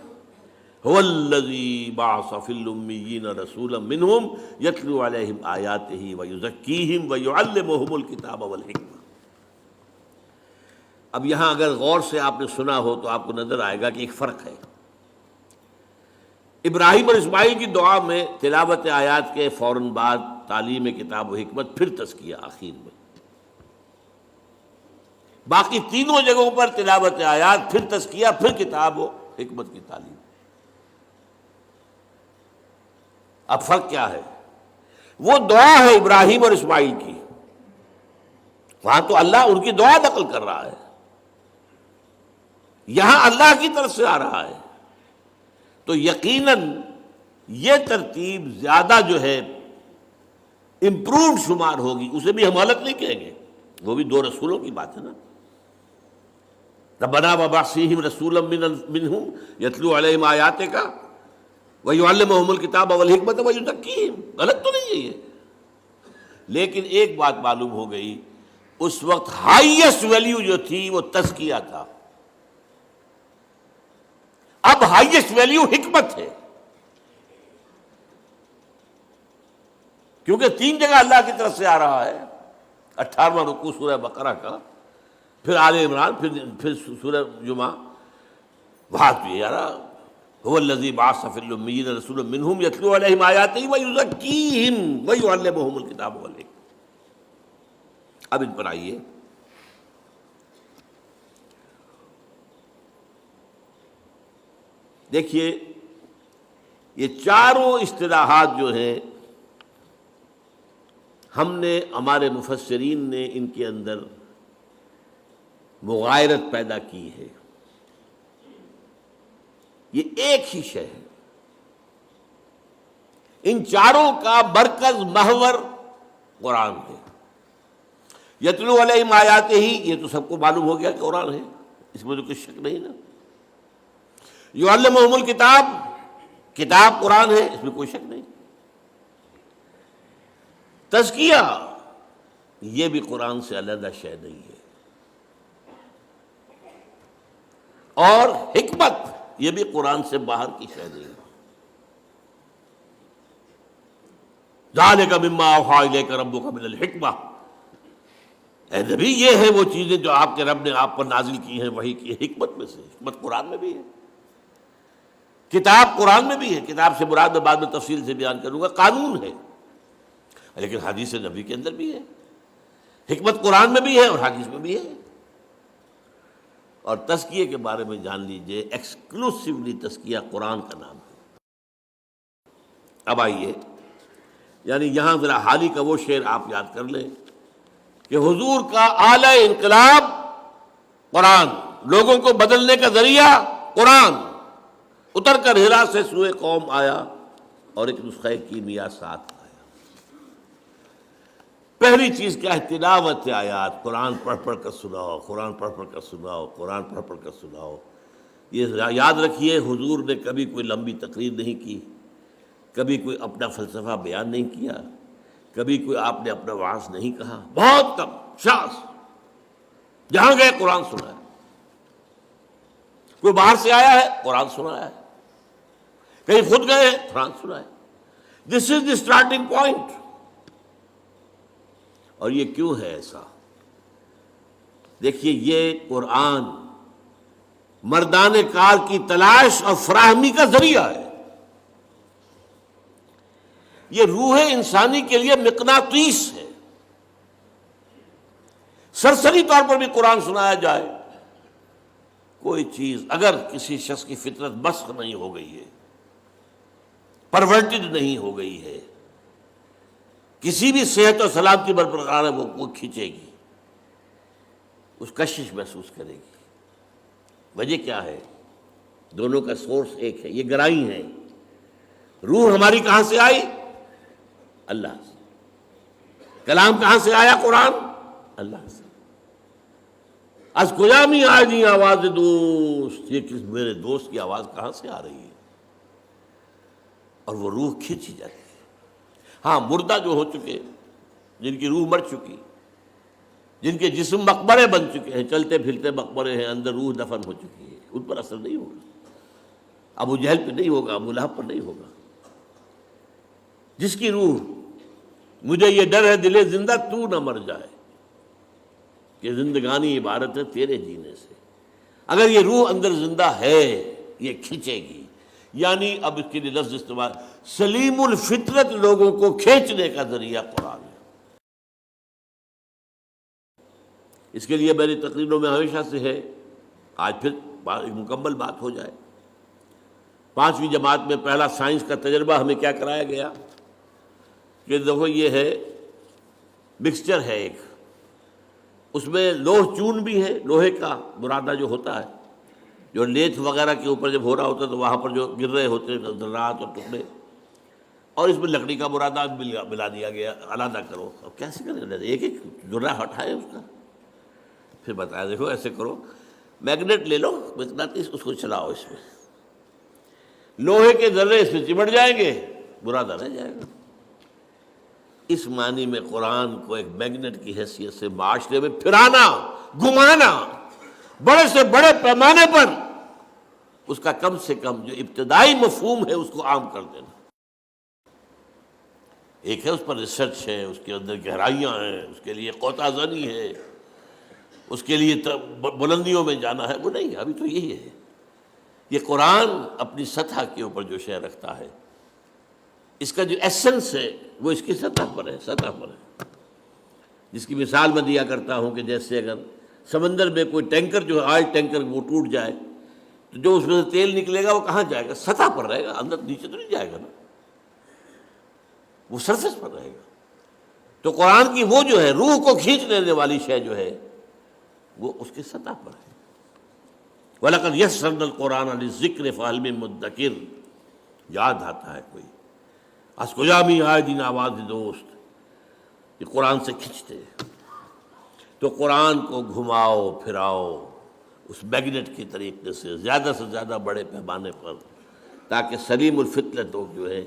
هو الذی بعث فی الامیین رسولا منہم یتلو علیہم آیاتہ ویزکیہم ویعلمہم الکتاب والحکمہ۔ اب یہاں اگر غور سے آپ نے سنا ہو تو آپ کو نظر آئے گا کہ ایک فرق ہے۔ ابراہیم اور اسماعیل کی دعا میں تلاوت آیات کے فوراً بعد تعلیم کتاب و حکمت، پھر تزکیہ آخر میں۔ باقی تینوں جگہوں پر تلاوت آیات، پھر تزکیہ، پھر کتاب و حکمت کی تعلیم۔ اب فرق کیا ہے؟ وہ دعا ہے ابراہیم اور اسماعیل کی، وہاں تو اللہ ان کی دعا نقل کر رہا ہے، یہاں اللہ کی طرف سے آ رہا ہے، تو یقیناً یہ ترتیب زیادہ جو ہے امپرووڈ شمار ہوگی، اسے بھی ہم غلط نہیں کہیں گے، وہ بھی دو رسولوں کی بات ہے نا۔ ربنا وبعث فیہم رسولا منہم یتلو علیہم آیاتک ویعلمہم الکتاب والحکمۃ ویزکیہم، غلط تو نہیں ہے یہ۔ لیکن ایک بات معلوم ہو گئی، اس وقت ہائیسٹ ویلیو جو تھی وہ تزکیہ تھا، اب ہائیسٹ ویلیو حکمت ہے، کیونکہ تین جگہ اللہ کی طرف سے آ رہا ہے۔ 18واں رکوع سورہ بقرہ کا، پھر آل عمران، پھر سورہ جمعہ، وہاں بھی آ رہا هو الذی بعث فی الامیین رسولا منہم یتلو علیہم آیاتہ ویزکیہم ویعلمہم الکتاب والحکمہ۔ اب ان پر آئیے، دیکھیے یہ چاروں اصطلاحات جو ہیں ہم نے ہمارے مفسرین نے ان کے اندر مغایرت پیدا کی ہے. یہ ایک ہی شے ہے، ان چاروں کا مرکز محور قرآن ہے. یتلو علیہم آیاتہ، یہ تو سب کو معلوم ہو گیا کہ قرآن ہے، اس میں تو کوئی شک نہیں نا. یعلمہم الکتاب، کتاب قرآن ہے، اس میں کوئی شک نہیں. تزکیہ، یہ بھی قرآن سے علیحدہ شے نہیں ہے. اور حکمت، یہ بھی قرآن سے باہر کی شے نہیں ہے. ذالک مما اوحی الیک ربک من الحکمہ، اے نبی یہ ہے وہ چیزیں جو آپ کے رب نے آپ پر نازل کی ہیں وحی کی حکمت میں سے. حکمت قرآن میں بھی ہے، کتاب قرآن میں بھی ہے. کتاب سے مراد میں بعد میں تفصیل سے بیان کروں گا، قانون ہے، لیکن حدیث نبی کے اندر بھی ہے. حکمت قرآن میں بھی ہے اور حدیث میں بھی ہے. اور تزکیے کے بارے میں جان لیجئے، ایکسکلوسیولی تزکیہ قرآن کا نام ہے. اب آئیے، یعنی یہاں ذرا حالی کا وہ شعر آپ یاد کر لیں کہ حضور کا اعلی انقلاب قرآن، لوگوں کو بدلنے کا ذریعہ قرآن، اتر کر ہرا سے سوئے قوم آیا اور ایک نسخہ کیمیا ساتھ آیا. پہلی چیز کیا ہے؟ تلاوت آیات. قرآن پڑھ پڑھ کر سناؤ، قرآن پڑھ پڑھ کر سناؤ، قرآن پڑھ پڑھ کر سناؤ. یہ یاد رکھیے، حضور نے کبھی کوئی لمبی تقریر نہیں کی، کبھی کوئی اپنا فلسفہ بیان نہیں کیا، کبھی کوئی آپ نے اپنا وعظ نہیں کہا. بہت کم شاذ، جہاں گئے قرآن سنا ہے. کوئی باہر سے آیا ہے قرآن سنا ہے، کہیں خود گئے ہیں قرآن سنا ہے. دس از دی اسٹارٹنگ پوائنٹ. اور یہ کیوں ہے ایسا؟ دیکھیے، یہ قرآن مردان کار کی تلاش اور فراہمی کا ذریعہ ہے. یہ روح انسانی کے لیے مقناطیس ہے. سرسری طور پر بھی قرآن سنایا جائے، کوئی چیز اگر کسی شخص کی فطرت مسخ نہیں ہو گئی ہے، پرورٹڈ نہیں ہو گئی ہے، کسی بھی صحت اور سلامتی برقرار ہے، وہ کھینچے گی، اس کشش محسوس کرے گی. وجہ کیا ہے؟ دونوں کا سورس ایک ہے، یہ گرائی ہے. روح ہماری کہاں سے آئی؟ اللہ سے. کلام کہاں سے آیا؟ قرآن، اللہ سے. از کجا می آئی آواز دوست، یہ میرے دوست کی آواز کہاں سے آ رہی ہے؟ اور وہ روح کھینچی جاتی ہے. ہاں، مردہ جو ہو چکے، جن کی روح مر چکی، جن کے جسم مقبرے بن چکے ہیں، چلتے پھرتے مقبرے ہیں، اندر روح دفن ہو چکی ہے، ان پر اثر نہیں ہوگا. ابو جہل پہ نہیں ہوگا، ابو لہب پر نہیں ہوگا. جس کی روح، مجھے یہ ڈر ہے دل زندہ تو نہ مر جائے، کہ زندگانی عبارت ہے تیرے جینے سے. اگر یہ روح اندر زندہ ہے، یہ کھینچے گی. یعنی اب اس کے لیے لفظ استعمال، سلیم الفطرت لوگوں کو کھینچنے کا ذریعہ قرآن ہے. اس کے لیے میری تقریروں میں ہمیشہ سے ہے، آج پھر مکمل بات ہو جائے. 5ویں جماعت میں پہلا سائنس کا تجربہ ہمیں کیا کرایا گیا کہ دیکھو یہ ہے مکسچر ہے ایک، اس میں لوہ چون بھی ہے، لوہے کا برادہ جو ہوتا ہے، جو لیتھ وغیرہ کے اوپر جب ہو رہا ہوتا ہے تو وہاں پر جو گر رہے ہوتے ہیں ذرات اور ٹکڑے، اور اس میں لکڑی کا برادہ ملا دیا گیا. علیحدہ کرو. اب کیسے کریں؟ ایک ایک ذرہ ہٹائے اس کا، پھر بتایا دیکھو ایسے کرو، میگنیٹ لے لو، مقناطیس، اس کو چلاؤ، اس میں لوہے کے ذرے اس میں چمٹ جائیں گے، برادہ رہ جائے گا. اس معنی میں قرآن کو ایک میگنیٹ کی حیثیت سے معاشرے میں پھرانا، گھمانا، بڑے سے بڑے پیمانے پر اس کا کم سے کم جو ابتدائی مفہوم ہے اس کو عام کر دینا. ایک ہے اس پر ریسرچ ہے، اس کے اندر گہرائیاں ہیں، اس کے لیے قوطہ زنی ہے، اس کے لیے بلندیوں میں جانا ہے، وہ نہیں. ابھی تو یہی ہے. یہ قرآن اپنی سطح کے اوپر جو شے رکھتا ہے، اس کا جو ایسنس ہے وہ اس کی سطح پر ہے، سطح پر ہے. جس کی مثال میں دیا کرتا ہوں کہ جیسے اگر سمندر میں کوئی ٹینکر جو ہے، آئل ٹینکر، وہ ٹوٹ جائے تو جو اس میں سے تیل نکلے گا وہ کہاں جائے گا؟ سطح پر رہے گا، اندر نیچے تو نہیں جائے گا نا، وہ سرفیس پر رہے گا. تو قرآن کی وہ جو ہے روح کو کھینچ لینے والی شے جو ہے وہ اس کی سطح پر ہے۔ وَلَقَدْ يَسَّرْنَا الْقُرْآنَ لِلذِّكْرِ فَهَلْ مِن مُدَّكِرٍ، یاد آتا ہے کوئی از کجا بھی آئے دین آواز دوست، یہ قرآن سے کھنچتے ہیں۔ تو قرآن کو گھماؤ پھراؤ اس میگنیٹ کے طریقے سے زیادہ بڑے پیمانے پر، تاکہ سلیم الفطرت لوگ جو ہے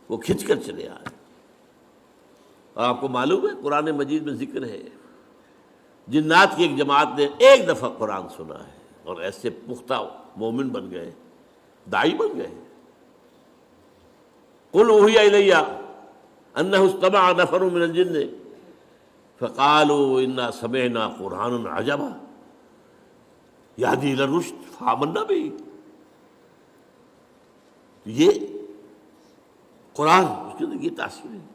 وہ کھنچ کر چلے آئے۔ اور آپ کو معلوم ہے قرآن مجید میں ذکر ہے جنات کی ایک جماعت نے ایک دفعہ قرآن سنا ہے اور ایسے پختہ مومن بن گئے، داعی بن گئے۔ قُلْ أُوحِيَ إِلَيَّ أَنَّهُ اسْتَمَعَ نَفَرٌ مِّنَ الْجِنِّ فَقَالُوا إِنَّا سَمِعْنَا قُرْآنًا عَجَبًا يَهْدِي إِلَى الرُّشْدِ فَآمَنَّا بِهِ۔ یہ قرآن اس کی یہ تاثیر ہے۔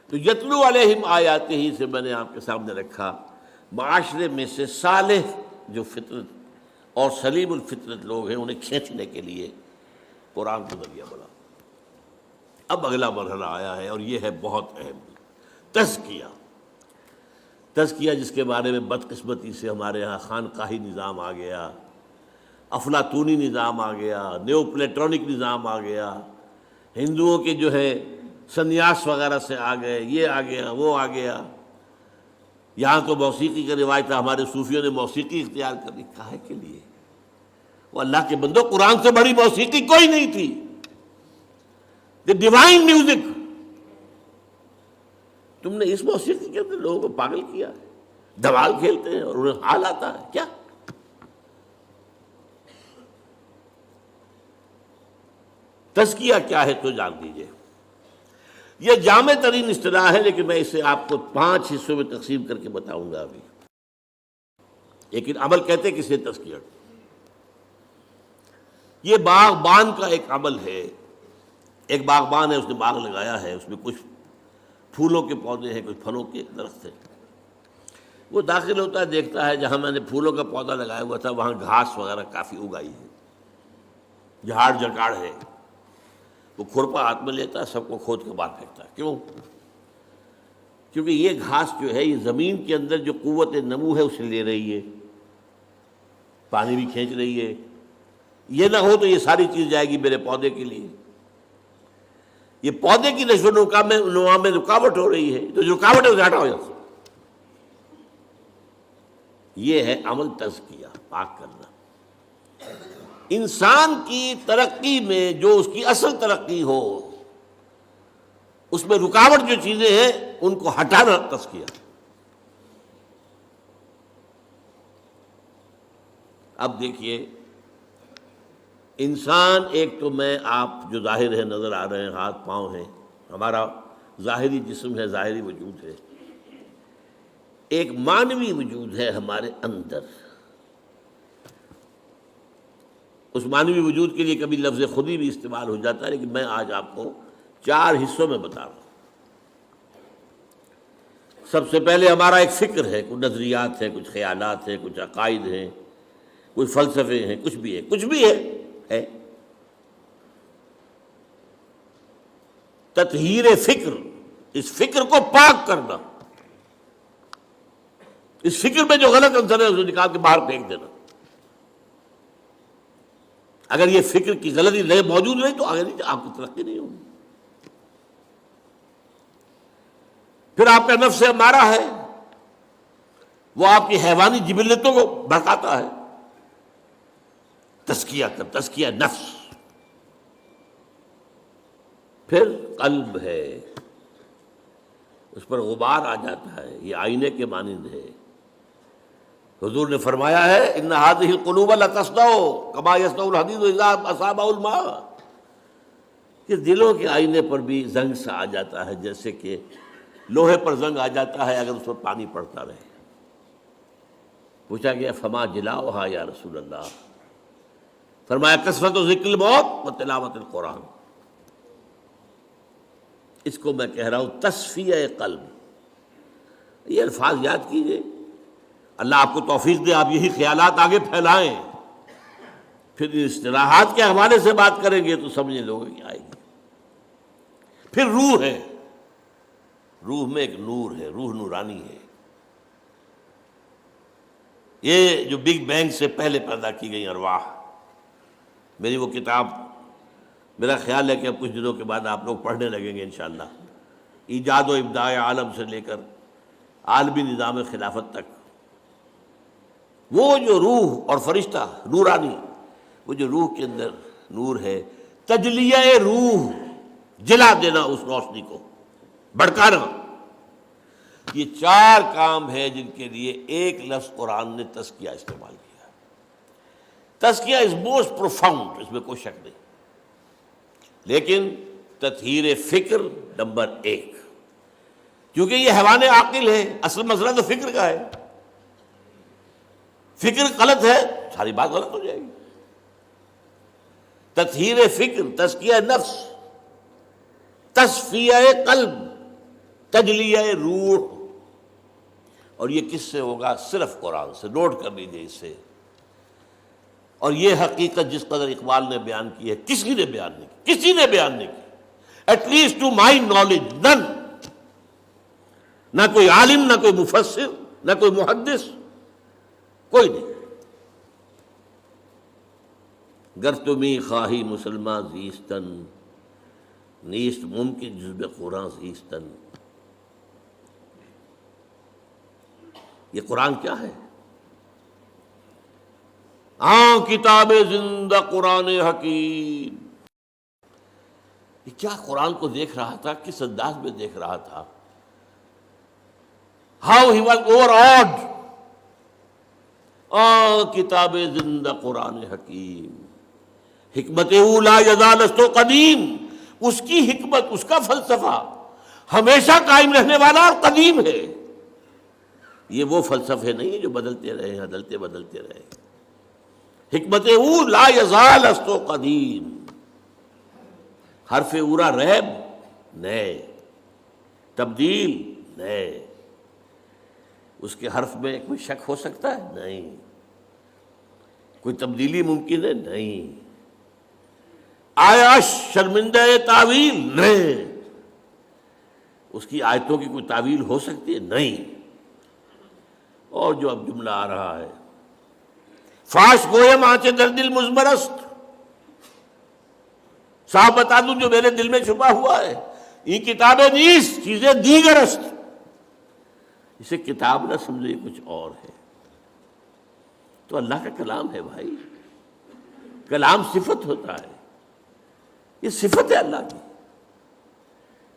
تو یتلو علیہم آیاتہ ہی سے میں نے آپ کے سامنے رکھا، معاشرے میں سے صالح جو فطرت اور سلیم الفطرت لوگ ہیں انہیں کھینچنے کے لیے قرآن کو ذریعہ بنا۔ اب اگلا مرحلہ آیا ہے اور یہ ہے بہت اہم، تزکیہ۔ تزکیہ جس کے بارے میں بدقسمتی سے ہمارے ہاں خانقاہی نظام آ گیا، افلاطونی نظام آ گیا، نیو پلیٹونک نظام آ گیا، ہندوؤں کے جو ہے سنیاس وغیرہ سے آ گئے، یہ آ گیا وہ آ گیا۔ یہاں تو موسیقی کا روایت ہے، ہمارے صوفیوں نے موسیقی اختیار کر لی، کاہے کے لیے؟ وہ اللہ کے بندو، قرآن سے بڑی موسیقی کوئی نہیں تھی، دی ڈیوائن میوزک۔ تم نے اس موسیقی کے اندر لوگوں کو پاگل کیا ہے، دھمال کھیلتے ہیں اور انہیں حال آتا ہے کیا؟ تزکیہ کیا ہے تو جان دیجئے۔ یہ جامع ترین اصطلاح ہے، لیکن میں اسے آپ کو 5 حصوں میں تقسیم کر کے بتاؤں گا ابھی۔ لیکن عمل کہتے کسے تزکیہ؟ یہ باغبان کا ایک عمل ہے۔ ایک باغبان ہے، اس نے باغ لگایا ہے، اس میں کچھ پھولوں کے پودے ہیں، کچھ پھلوں کے درخت ہیں۔ وہ داخل ہوتا ہے، دیکھتا ہے جہاں میں نے پھولوں کا پودا لگایا ہوا تھا وہاں گھاس وغیرہ کافی اگائی ہے، جھاڑ جکاڑ ہے۔ وہ کھرپا ہاتھ میں لیتا ہے، سب کو کھود کے باہر پھینکتا ہے۔ کیوں؟ کیونکہ یہ گھاس جو ہے یہ زمین کے اندر جو قوت نمو ہے اسے لے رہی ہے، پانی بھی کھینچ رہی ہے۔ یہ نہ ہو تو یہ ساری چیز جائے گی میرے پودے کے لیے، یہ پودے کی نشو و نما میں رکاوٹ ہو رہی ہے، تو جو رکاوٹ ہے اسے ہٹاؤ یہاں سے۔ یہ ہے عمل تزکیہ، پاک کرنا۔ انسان کی ترقی میں جو اس کی اصل ترقی ہو اس میں رکاوٹ جو چیزیں ہیں ان کو ہٹانا تزکیہ۔ اب دیکھیے انسان ایک تو میں آپ جو ظاہر ہے نظر آ رہے ہیں، ہاتھ پاؤں ہیں، ہمارا ظاہری جسم ہے، ظاہری وجود ہے۔ ایک معنوی وجود ہے ہمارے اندر۔ اس معنوی وجود کے لیے کبھی لفظ خودی بھی استعمال ہو جاتا ہے، لیکن میں آج آپ کو 4 حصوں میں بتا رہا ہوں۔ سب سے پہلے ہمارا ایک فکر ہے، کچھ نظریات ہیں، کچھ خیالات ہیں، کچھ عقائد ہیں، کچھ فلسفے ہیں، کچھ بھی ہے۔ تطہیر فکر، اس فکر کو پاک کرنا، اس فکر میں جو غلط عنصر ہے اسے نکال کے باہر پھینک دینا۔ اگر یہ فکر کی غلطی موجود نہیں تو آگے نہیں، آپ کی ترقی نہیں ہوگی۔ پھر آپ کا نفس امارہ ہے، وہ آپ کی حیوانی جبلتوں کو بھڑکاتا ہے۔ تزکیہ نفس۔ پھر قلب ہے، اس پر غبار آ جاتا ہے، یہ آئینے کے مانند ہے۔ حضور نے فرمایا ہے ان هذه القلوب لتصدع كما يصدع الحديد اذا اصابه الماء، کہ دلوں کے آئینے پر بھی زنگ سا آ جاتا ہے، جیسے کہ لوہے پر زنگ آ جاتا ہے اگر اس پر پانی پڑتا رہے۔ پوچھا گیا فما جلاؤها یا رسول اللہ؟ فرمایا کثرت ذکر الموت و تلاوت القرآن۔ اس کو میں کہہ رہا ہوں تصفیہ قلب۔ یہ الفاظ یاد کیجئے، اللہ آپ کو توفیق دے، آپ یہی خیالات آگے پھیلائیں، پھر اصطلاحات کے حوالے سے بات کریں گے تو سمجھنے لوگوں کی آئے گی۔ پھر روح ہے، روح میں ایک نور ہے، روح نورانی ہے۔ یہ جو بگ بینگ سے پہلے پیدا کی گئی ارواح، میری وہ کتاب میرا خیال ہے کہ اب کچھ دنوں کے بعد آپ لوگ پڑھنے لگیں گے انشاءاللہ، ایجاد و ابداع عالم سے لے کر عالمی نظام خلافت تک، وہ جو روح اور فرشتہ نورانی، وہ جو روح کے اندر نور ہے، تجلیہ روح، جلا دینا اس روشنی کو، بھڑکانا، یہ 4 کام ہے جن کے لیے ایک لفظ قرآن نے تزکیہ استعمال کیا۔ تزکیہ از موسٹ پروفاؤنڈ، اس میں کوئی شک نہیں، لیکن تطہیر فکر نمبر 1، کیونکہ یہ حیوان عاقل ہے، اصل مسئلہ تو فکر کا ہے۔ فکر غلط ہے، ساری بات غلط ہو جائے گی۔ تطہیر فکر، تزکیہ نفس، تصفیہ قلب، تجلیہ روح، اور یہ کس سے ہوگا؟ صرف قرآن سے۔ نوٹ کر لیجیے اس سے۔ اور یہ حقیقت جس قدر اقبال نے بیان کی ہے، کسی نے بیان نہیں کی، کسی نے بیان نہیں کی، at least to my knowledge none, نہ کوئی عالم، نہ کوئی مفسر، نہ کوئی محدث، کوئی نہیں۔ گر تمی خواہی مسلماں زیستن، نیست ممکن جز بے قرآن زیستن۔ یہ قرآن کیا ہے؟ کتاب زندہ قرآن حکیم۔ یہ کیا قرآن کو دیکھ رہا تھا، کس انداز میں دیکھ رہا تھا؟ How he was over odd. کتاب زندہ قرآن حکیم، حکمت اولا یزالست و قدیم، اس کی حکمت، اس کا فلسفہ ہمیشہ قائم رہنے والا اور قدیم ہے۔ یہ وہ فلسفے نہیں جو بدلتے رہے ہیں، بدلتے رہے۔ حکمت او لا یزال است و قدیم، حرف اورا ریب نئے، تبدیل نئے، اس کے حرف میں کوئی شک ہو سکتا ہے؟ نہیں۔ کوئی تبدیلی ممکن ہے؟ نہیں۔ آیا شرمندہ تعویل؟ نہیں۔ اس کی آیتوں کی کوئی تعویل ہو سکتی ہے؟ نہیں۔ اور جو اب جملہ آ رہا ہے، فاش گویم آنچے در دل مزمرست، صاحب بتا دوں جو میرے دل میں چھپا ہوا ہے، یہ کتابیں نیست چیزیں دیگر است۔ اسے کتاب نہ سمجھے، کچھ اور ہے۔ تو اللہ کا کلام ہے بھائی، کلام صفت ہوتا ہے، یہ صفت ہے اللہ کی،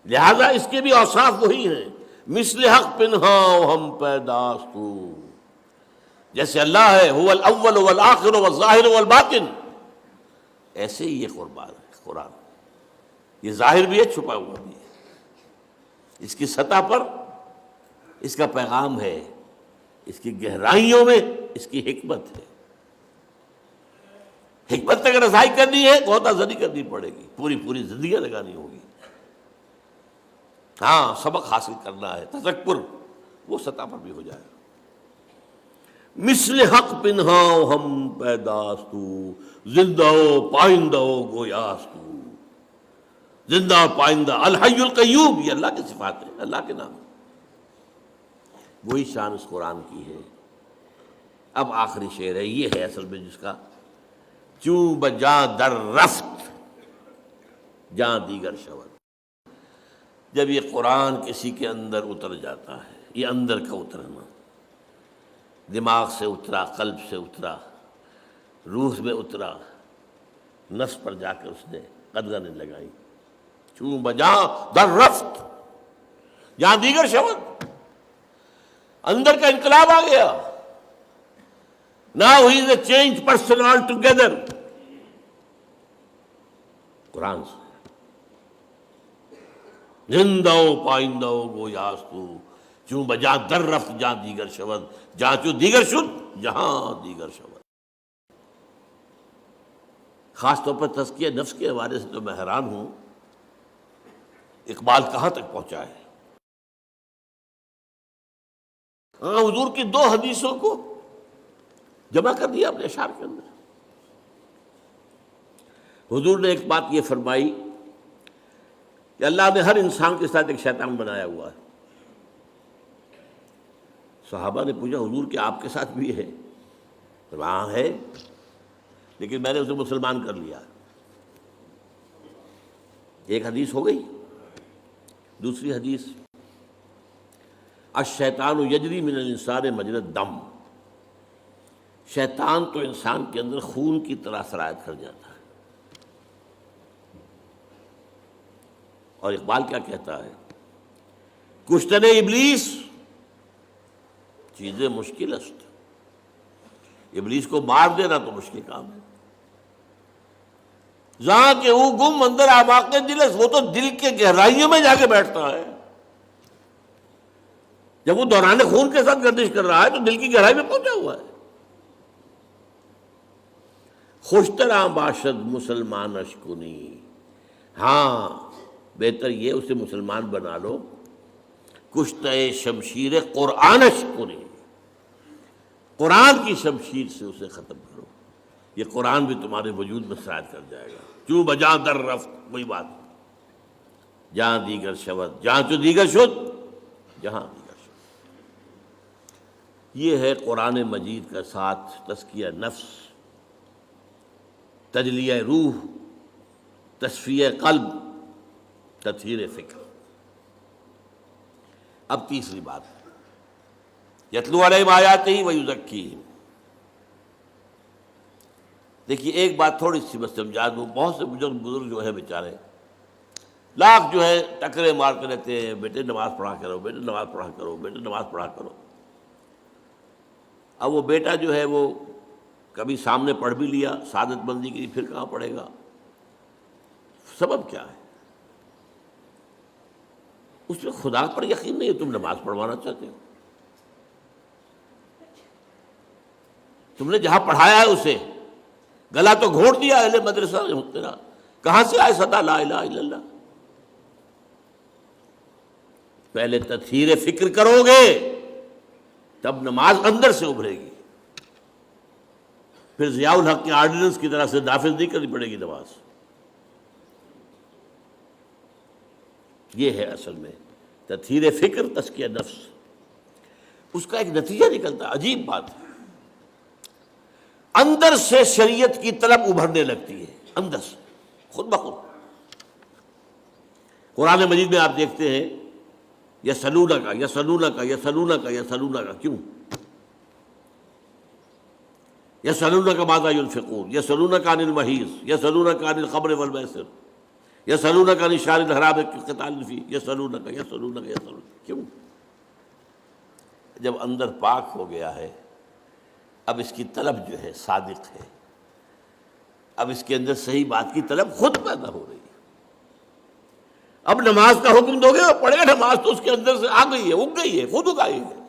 لہذا اس کے بھی اوصاف وہی ہیں۔ مثل حق پنہاں ہم پیداستو، جیسے اللہ ہے هو الاول والآخر والظاہر والباطن، ایسے ہی یہ قرآن، یہ ظاہر بھی ہے، چھپا ہوا بھی ہے۔ اس کی سطح پر اس کا پیغام ہے، اس کی گہرائیوں میں اس کی حکمت ہے۔ حکمت تک رسائی کرنی ہے، غوطہ زنی کرنی پڑے گی، پوری زندگیاں لگانی ہوگی۔ ہاں، سبق حاصل کرنا ہے، تذکر وہ سطح پر بھی ہو جائے گا۔ مثل حق پنہاں ہم پیداستو، زندہ و پائندہ و گویاستو، زندہ و پائندہ، الحی القیوم، یہ اللہ کی صفات ہے، اللہ کے نام، وہی شان اس قرآن کی ہے۔ اب آخری شعر ہے، یہ ہے اصل میں جس کا چوں بجاں در رفت جاں دیگر شود۔ جب یہ قرآن کسی کے اندر اتر جاتا ہے، یہ اندر کا اترنا، دماغ سے اترا، قلب سے اترا، روح میں اترا، نفس پر جا کر اس نے قدغنیں لگائی، چوں بجاں در رفت جہاں دیگر شود، اندر کا انقلاب آ گیا۔ Now he is a changed person altogether۔ قرآن سے زندہ و پائندہ و گویاستو، چوں بجاں در رفت جہاں دیگر شود، جہاں چوں دیگر شد جہاں دیگر شود۔ خاص طور پر تزکیہ نفس کے حوالے سے تو میں حیران ہوں، اقبال کہاں تک پہنچا ہے۔ حضور کی 2 حدیثوں کو جمع کر دیا اپنے اشعار کے اندر۔ حضور نے ایک بات یہ فرمائی کہ اللہ نے ہر انسان کے ساتھ ایک شیطان بنایا ہوا ہے، صحابہ نے پوچھا حضور کہ آپ کے ساتھ بھی ہے؟ وہاں ہے، لیکن میں نے اسے مسلمان کر لیا۔ ایک حدیث ہو گئی۔ دوسری حدیث، الشیطان یجری من الانسان مجری الدم، شیطان تو انسان کے اندر خون کی طرح سرایت کر جاتا ہے۔ اور اقبال کیا کہتا ہے، کشتن ابلیس چیزیں مشکل است، ابلیس کو مار دینا تو مشکل کام ہے۔ جہاں کہ وہ گم اندر اعماق دل، وہ تو دل کے گہرائیوں میں جا کے بیٹھتا ہے۔ جب وہ دوران خون کے ساتھ گردش کر رہا ہے تو دل کی گہرائی میں پہنچا ہوا ہے۔ خوشترا باشد مسلمان اشکنی، ہاں بہتر یہ اسے مسلمان بنا لو، کشتہ شمشیر قرآن اشکنی، قرآن کی شمشیر سے اسے ختم کرو، یہ قرآن بھی تمہارے وجود میں سرایت کر جائے گا۔ کیوں بجاں در رفت، وہی بات، جہاں دیگر شود، جہاں تو دیگر شد، جہاں دیگر شد۔ یہ ہے قرآن مجید کا ساتھ تزکیہ نفس، تجلیہ روح، تصفیہ قلب، تطہیر فکر۔ اب تیسری بات، یتلو علیہم آیاتہ ویزکیہم۔ دیکھیے ایک بات تھوڑی سی بس سمجھا دوں، بہت سے بزرگ جو ہے بیچارے لاکھ جو ہے ٹکرے مارتے رہتے ہیں، بیٹے نماز پڑھا کرو، بیٹے نماز پڑھا کرو، بیٹے نماز پڑھا کرو۔ اب وہ بیٹا جو ہے وہ کبھی سامنے پڑھ بھی لیا سعادت مندی کے لیے، پھر کہاں پڑھے گا؟ سبب کیا ہے؟ اس میں خدا پر یقین نہیں ہے، تم نماز پڑھوانا چاہتے ہو، تم نے جہاں پڑھایا ہے اسے گلا تو گھونٹ دیا اہل مدرسہ نے تیرا، کہاں سے آئے صدا لا الہ الا اللہ؟ پہلے تطہیر فکر کرو گے تب نماز اندر سے ابھرے گی، پھر ضیاء الحق کے آرڈیننس کی طرح سے نافذ نہیں کرنی پڑے گی نماز۔ یہ ہے اصل میں تطہیر فکر، تزکیہ نفس۔ اس کا ایک نتیجہ نکلتا ہے، عجیب بات ہے، اندر سے شریعت کی طلب ابھرنے لگتی ہے، اندر سے خود بخود۔ قرآن مجید میں آپ دیکھتے ہیں یسألونک یسألونک یسألونک یسألونک، کیوں؟ یسألونک ماذا ينفقون، یسألونک عن المحیض، یسألونک عن الخمر والمیسر، یسألونک عن الشہر الحرام قتال فیہ، یسألونک یسألونک یسألونک، کیوں؟ جب اندر پاک ہو گیا ہے اب اس کی طلب جو ہے صادق ہے، اب اس کے اندر صحیح بات کی طلب خود پیدا ہو رہی ہے۔ اب نماز کا حکم دو گے اور پڑھے گا، نماز تو اس کے اندر سے آ گئی ہے، اگ گئی ہے، خود اگائی ہے،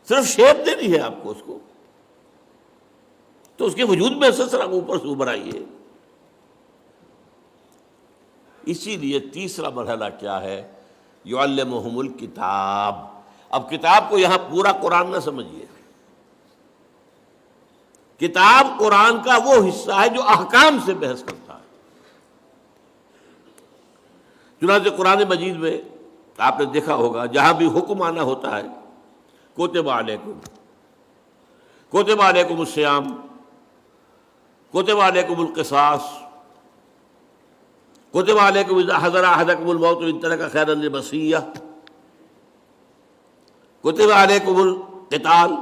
صرف شیپ دینی ہے آپ کو اس کو، تو اس کے وجود میں سسرا اوپر سے ابھر آئی ہے۔ اسی لیے تیسرا مرحلہ کیا ہے، یعلمہم الکتاب۔ اب کتاب کو یہاں پورا قرآن نہ سمجھیے، کتاب قرآن کا وہ حصہ ہے جو احکام سے بحث کرتا ہے۔ چنانچہ قرآن مجید میں آپ نے دیکھا ہوگا جہاں بھی حکم آنا ہوتا ہے، کتب علیکم، کتب علیکم الصیام، کتب علیکم القصاص، کتب علیکم اذا حضر احدکم الموت ان ترک خیرا الوصیہ، کتب علیکم القتال،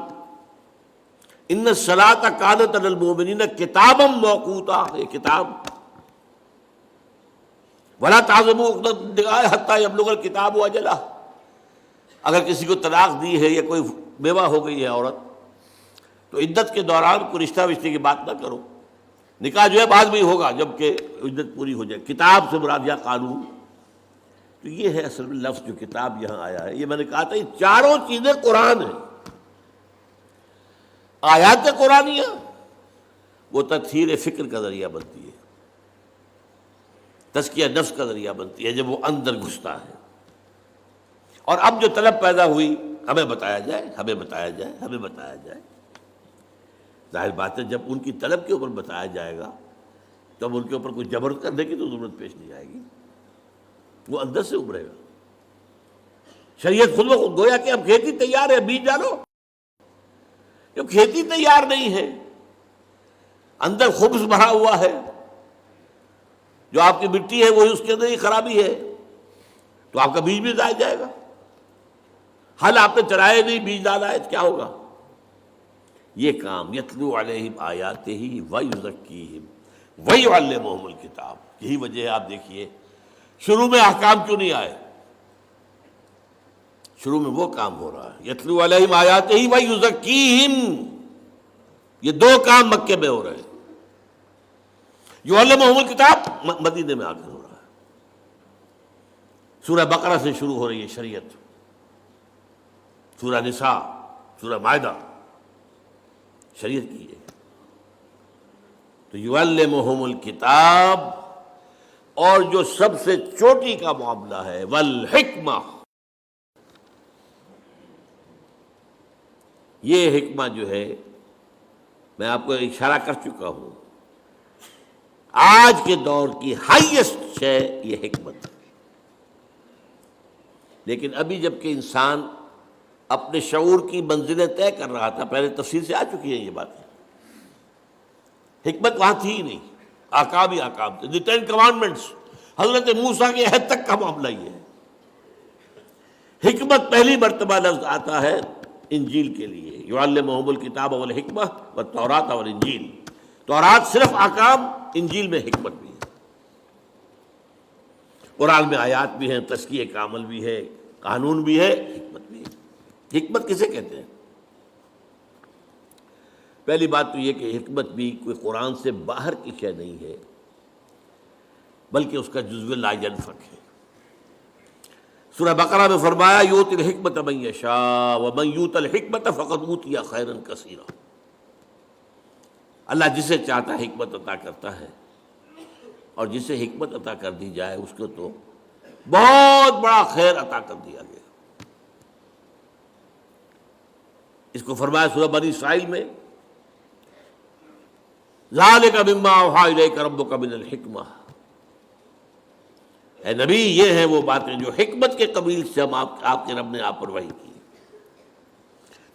ان الصلاۃ کانت علی المؤمنین کتابا موقوتا، یہ کتاب، ولا تعزموا عقدۃ النکاح حتی یبلغ الکتاب اجلہ۔ اگر کسی کو طلاق دی ہے یا کوئی بیوہ ہو گئی ہے عورت تو عدت کے دوران کوئی رشتہ وشتے کی بات نہ کرو، نکاح جو ہے بعد میں ہی ہوگا جب کہ عدت پوری ہو جائے۔ کتاب سے مراد یا قانون، تو یہ ہے اصل میں لفظ جو کتاب یہاں آیا ہے۔ یہ میں نے کہا تھا یہ چاروں چیزیں قرآن ہیں۔ آیات قرآنیہ وہ تطہیر فکر کا ذریعہ بنتی ہے، تزکیہ نفس کا ذریعہ بنتی ہے جب وہ اندر گھستا ہے۔ اور اب جو طلب پیدا ہوئی، ہمیں بتایا جائے، ہمیں بتایا جائے، ہمیں بتایا جائے، ظاہر بات ہے جب ان کی طلب کے اوپر بتایا جائے گا تب ان کے اوپر کوئی جبر کرنے کی تو ضرورت پیش نہیں آئے گی، وہ اندر سے ابھرے گا۔ شریعت خود بخود گویا کہ اب کھیتی تیار ہے، بیج ڈالو، جب کھیتی تیار نہیں ہے، اندر خبث بھرا ہوا ہے، جو آپ کی مٹی ہے وہی اس کے اندر ہی خرابی ہے، تو آپ کا بیج بھی ضائع جائے گا۔ حل آپ نے چرائے نہیں، بیج ڈالا ہے، تو کیا ہوگا؟ یہ کام یتلو علیہم آیاتہ ویزکیہم ویعلمہم الکتاب، یہی وجہ ہے آپ دیکھیے شروع میں احکام کیوں نہیں آئے؟ شروع میں وہ کام ہو رہا ہے، یتلو علیہم آیاتہ ویزکیہم، یہ دو کام مکے میں ہو رہے ہیں۔ یعلمہم الکتاب مدینے میں آ کر ہو رہا ہے۔ سورہ بقرہ سے شروع ہو رہی ہے شریعت، سورہ نساء، سورہ مائدہ، شریعت کی ہے۔ تو یعلمہم الکتاب، اور جو سب سے چوٹی کا معاملہ ہے والحکمہ، یہ حکمہ جو ہے میں آپ کو اشارہ کر چکا ہوں، آج کے دور کی ہائیسٹ شے یہ حکمت ہے۔ لیکن ابھی جب کہ انسان اپنے شعور کی منزلیں طے کر رہا تھا، پہلے تفصیل سے آ چکی ہیں یہ باتیں، حکمت وہاں تھی ہی نہیں، احکام ہی احکام تھے۔ دی 10 کمانڈمنٹس، حضرت موسیٰ کے عہد تک کا معاملہ یہ ہے۔ حکمت پہلی مرتبہ لفظ آتا ہے انجیل کے لیے، یعلمہم الکتاب والحکمہ والتوراۃ والانجیل۔ تورات صرف احکام، انجیل میں حکمت بھی ہے، قرآن میں آیات بھی ہیں، تزکیہ کا عمل بھی ہے، قانون بھی ہے، حکمت بھی ہے۔ حکمت کسے کہتے ہیں؟ پہلی بات تو یہ کہ حکمت بھی کوئی قرآن سے باہر کی شے نہیں ہے، بلکہ اس کا جزو لا ینفک ہے۔ سورہ بقرہ میں فرمایا یؤتی الحکمۃ من یشاء ومن یؤت الحکمۃ فقد اوتی خیرا کثیرا، اللہ جسے چاہتا ہے حکمت عطا کرتا ہے، اور جسے حکمت عطا کر دی جائے اس کو تو بہت بڑا خیر عطا کر دیا گیا۔ اس کو فرمایا سورہ بنی اسرائیل میں ذالک مما اوحی الیک ربک من الحکمہ، اے نبی یہ ہیں وہ باتیں جو حکمت کے قبیل سے ہم آپ کے رب نے آپ پر وحی کی۔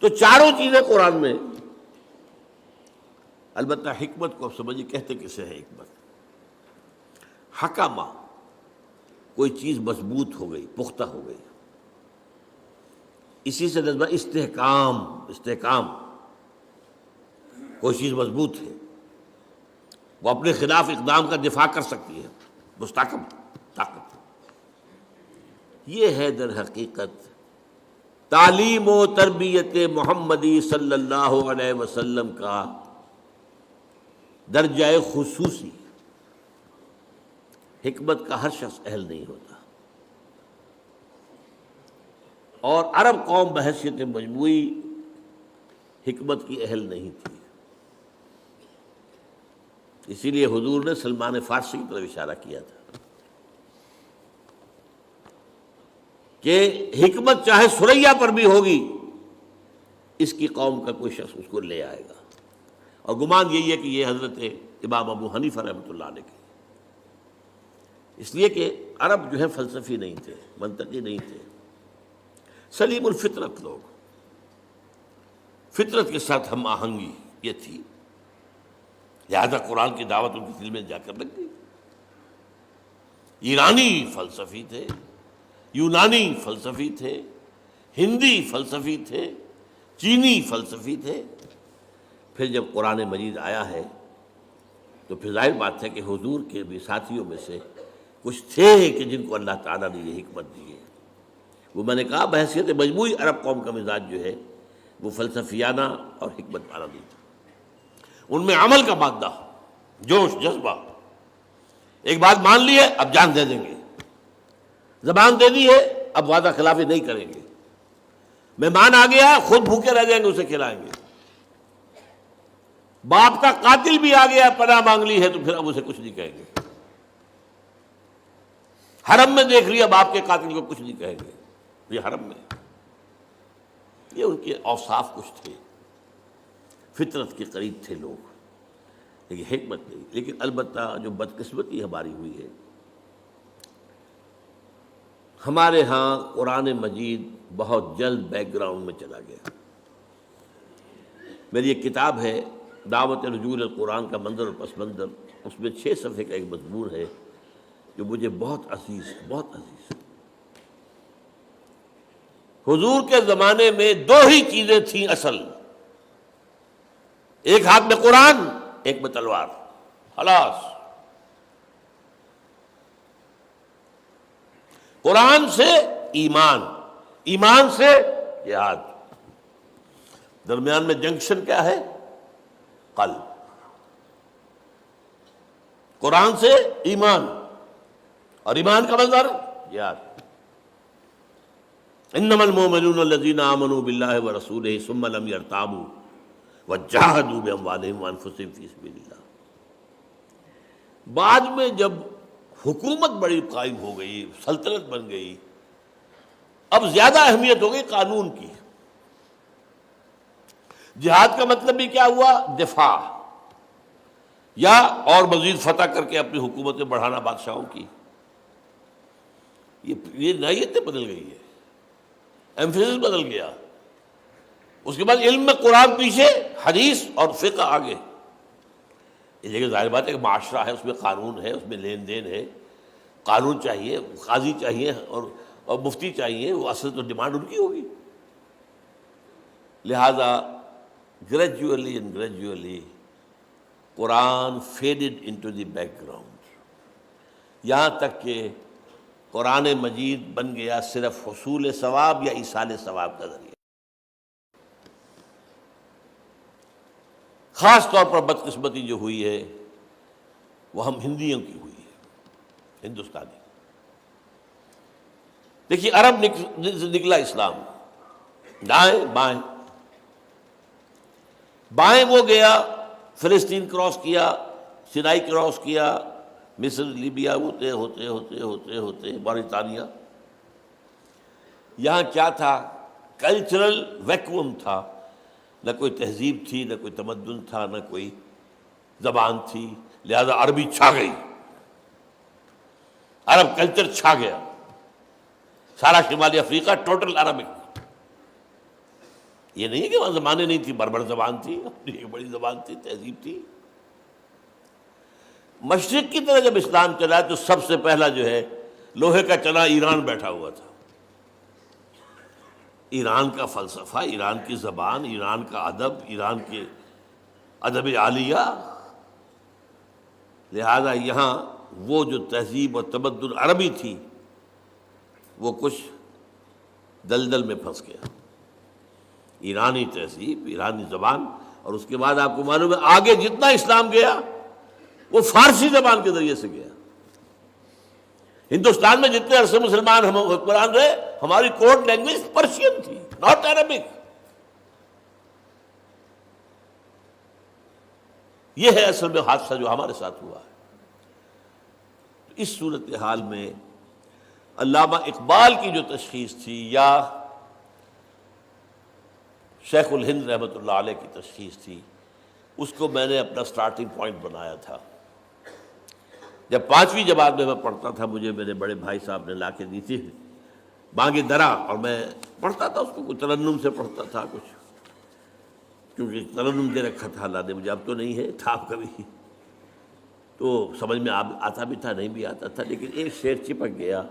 تو چاروں چیزیں قرآن میں، البتہ حکمت کو اب سمجھیے کہتے کسے ہے حکمت؟ حکمہ، کوئی چیز مضبوط ہو گئی، پختہ ہو گئی، اسی سے نظم استحکام، استحکام، کوئی چیز مضبوط ہے، وہ اپنے خلاف اقدام کا دفاع کر سکتی ہے، مستحکم طاقت۔ یہ ہے در حقیقت تعلیم و تربیت محمدی صلی اللہ علیہ وسلم کا درجہ خصوصی۔ حکمت کا ہر شخص اہل نہیں ہوتا، اور عرب قوم بحیثیت مجموعی حکمت کی اہل نہیں تھی، اسی لیے حضور نے سلمان فارسی کی طرف اشارہ کیا تھا کہ حکمت چاہے سریا پر بھی ہوگی، اس کی قوم کا کوئی شخص اس کو لے آئے گا۔ اور گمان یہی ہے کہ یہ حضرت امام ابو حنیفہ رحمۃ اللہ علیہ کے، اس لیے کہ عرب جو ہے فلسفی نہیں تھے، منطقی نہیں تھے، سلیم الفطرت لوگ، فطرت کے ساتھ ہم آہنگی یہ تھی، لہذا قرآن کی دعوت ان کے دل میں جا کر لگ گئی۔ ایرانی فلسفی تھے، یونانی فلسفی تھے، ہندی فلسفی تھے، چینی فلسفی تھے۔ پھر جب قرآن مجید آیا ہے تو پھر ظاہر بات ہے کہ حضور کے بھی ساتھیوں میں سے کچھ تھے کہ جن کو اللہ تعالیٰ نے یہ حکمت دی ہے۔ وہ میں نے کہا بحیثیت مجموعی عرب قوم کا مزاج جو ہے وہ فلسفیانہ اور حکمت والا نہیں تھا، ان میں عمل کا مادہ، جوش، جذبہ، ایک بات مان لی ہے اب جان دے دیں گے، زبان دے دی ہے اب وعدہ خلافی نہیں کریں گے، مہمان آ گیا خود بھوکے رہ جائیں گے اسے کھلائیں گے، باپ کا قاتل بھی آ گیا پناہ مانگ لی ہے تو پھر اب اسے کچھ نہیں کہیں گے، حرم میں دیکھ لیا باپ کے قاتل کو کچھ نہیں کہیں گے، یہ حرم میں، یہ ان کے اوصاف کچھ تھے، فطرت کے قریب تھے لوگ، لیکن حکمت نہیں۔ لیکن البتہ جو بدقسمتی ہماری ہوئی ہے، ہمارے ہاں قرآن مجید بہت جلد بیک گراؤنڈ میں چلا گیا، میری ایک کتاب ہے دعوت رجوع القرآن کا منظر اور پس منظر، اس میں 6 صفحے کا ایک مضمون ہے جو مجھے بہت عزیز ہے، بہت عزیز ہے۔ حضور کے زمانے میں 2 ہی چیزیں تھیں اصل، ایک ہاتھ میں قرآن، ایک میں تلوار، خلاص۔ قرآن سے ایمان، ایمان سے جہاد، درمیان میں جنکشن کیا ہے؟ قلب۔ قرآن سے ایمان اور ایمان کا منظر جہاد۔ انما المؤمنون الذين آمنوا بالله ورسوله ثم لم يرتابوا وجاهدوا باموالهم وانفسهم في سبيل الله۔ بعد میں جب حکومت بڑی قائم ہو گئی، سلطنت بن گئی، اب زیادہ اہمیت ہو گئی قانون کی۔ جہاد کا مطلب بھی کیا ہوا؟ دفاع، یا اور مزید فتح کر کے اپنی حکومتیں بڑھانا بادشاہوں کی۔ یہ نوعیتیں بدل گئی ہے، ایمفیسس بدل گیا۔ اس کے بعد علم میں قرآن پیچھے، حدیث اور فقہ آگے۔ یہ جگہ ظاہر بات ہے کہ معاشرہ ہے، اس میں قانون ہے، اس میں لین دین ہے، قانون چاہیے، قاضی چاہیے اور مفتی چاہیے، وہ اصل تو ڈیمانڈ ان کی ہوگی۔ لہذا gradually and gradually Quran faded into the back ground, یہاں تک کہ قرآن مجید بن گیا صرف حصول ثواب یا ایصال ثواب کا ذریعہ۔ خاص طور پر بدقسمتی جو ہوئی ہے وہ ہم ہندیوں کی ہوئی ہے، ہندوستانی۔ دیکھیے عرب نکلا اسلام، دائیں بائیں، بائیں وہ گیا فلسطین کراس کیا، سینائی کراس کیا، مصر لیبیا ہوتے ہوتے ہوتے ہوتے ہوتے موریطانیہ۔ یہاں کیا تھا؟ کلچرل ویکوم تھا، نہ کوئی تہذیب تھی، نہ کوئی تمدن تھا، نہ کوئی زبان تھی، لہذا عربی چھا گئی، عرب کلچر چھا گیا، سارا شمالی افریقہ ٹوٹل عربک۔ یہ نہیں ہے کہ وہاں زبانیں نہیں تھی، بربر زبان تھی، اپنی ایک بڑی زبان تھی، تہذیب تھی۔ مشرق کی طرح جب اسلام چلا تو سب سے پہلا جو ہے لوہے کا چنا ایران بیٹھا ہوا تھا۔ ایران کا فلسفہ، ایران کی زبان، ایران کا ادب، ایران کے ادب عالیہ، لہذا یہاں وہ جو تہذیب اور تمدن عربی تھی وہ کچھ دلدل میں پھنس گیا۔ ایرانی تہذیب، ایرانی زبان، اور اس کے بعد آپ کو معلوم ہے آگے جتنا اسلام گیا وہ فارسی زبان کے ذریعے سے گیا۔ ہندوستان میں جتنے عرصے مسلمان ہم حکمران رہے، ہماری کوڈ لینگویج پرشین تھی، ناٹ عربک۔ یہ ہے اصل میں حادثہ جو ہمارے ساتھ ہوا ہے۔ اس صورتحال میں علامہ اقبال کی جو تشخیص تھی یا شیخ الہند رحمۃ اللہ علیہ کی تشخیص تھی، اس کو میں نے اپنا سٹارٹنگ پوائنٹ بنایا تھا۔ جب 5ویں جماعت میں پڑھتا تھا، مجھے میرے بڑے بھائی صاحب نے لا کے دی تھی بانگ درا، اور میں پڑھتا تھا اس کو، کچھ ترنم سے پڑھتا تھا، کچھ کیونکہ ترنم دے رکھا تھا اللہ نے مجھے، اب تو نہیں ہے، تھا کبھی تو سمجھ میں آتا بھی تھا، نہیں بھی آتا تھا، لیکن ایک شعر چپک گیا،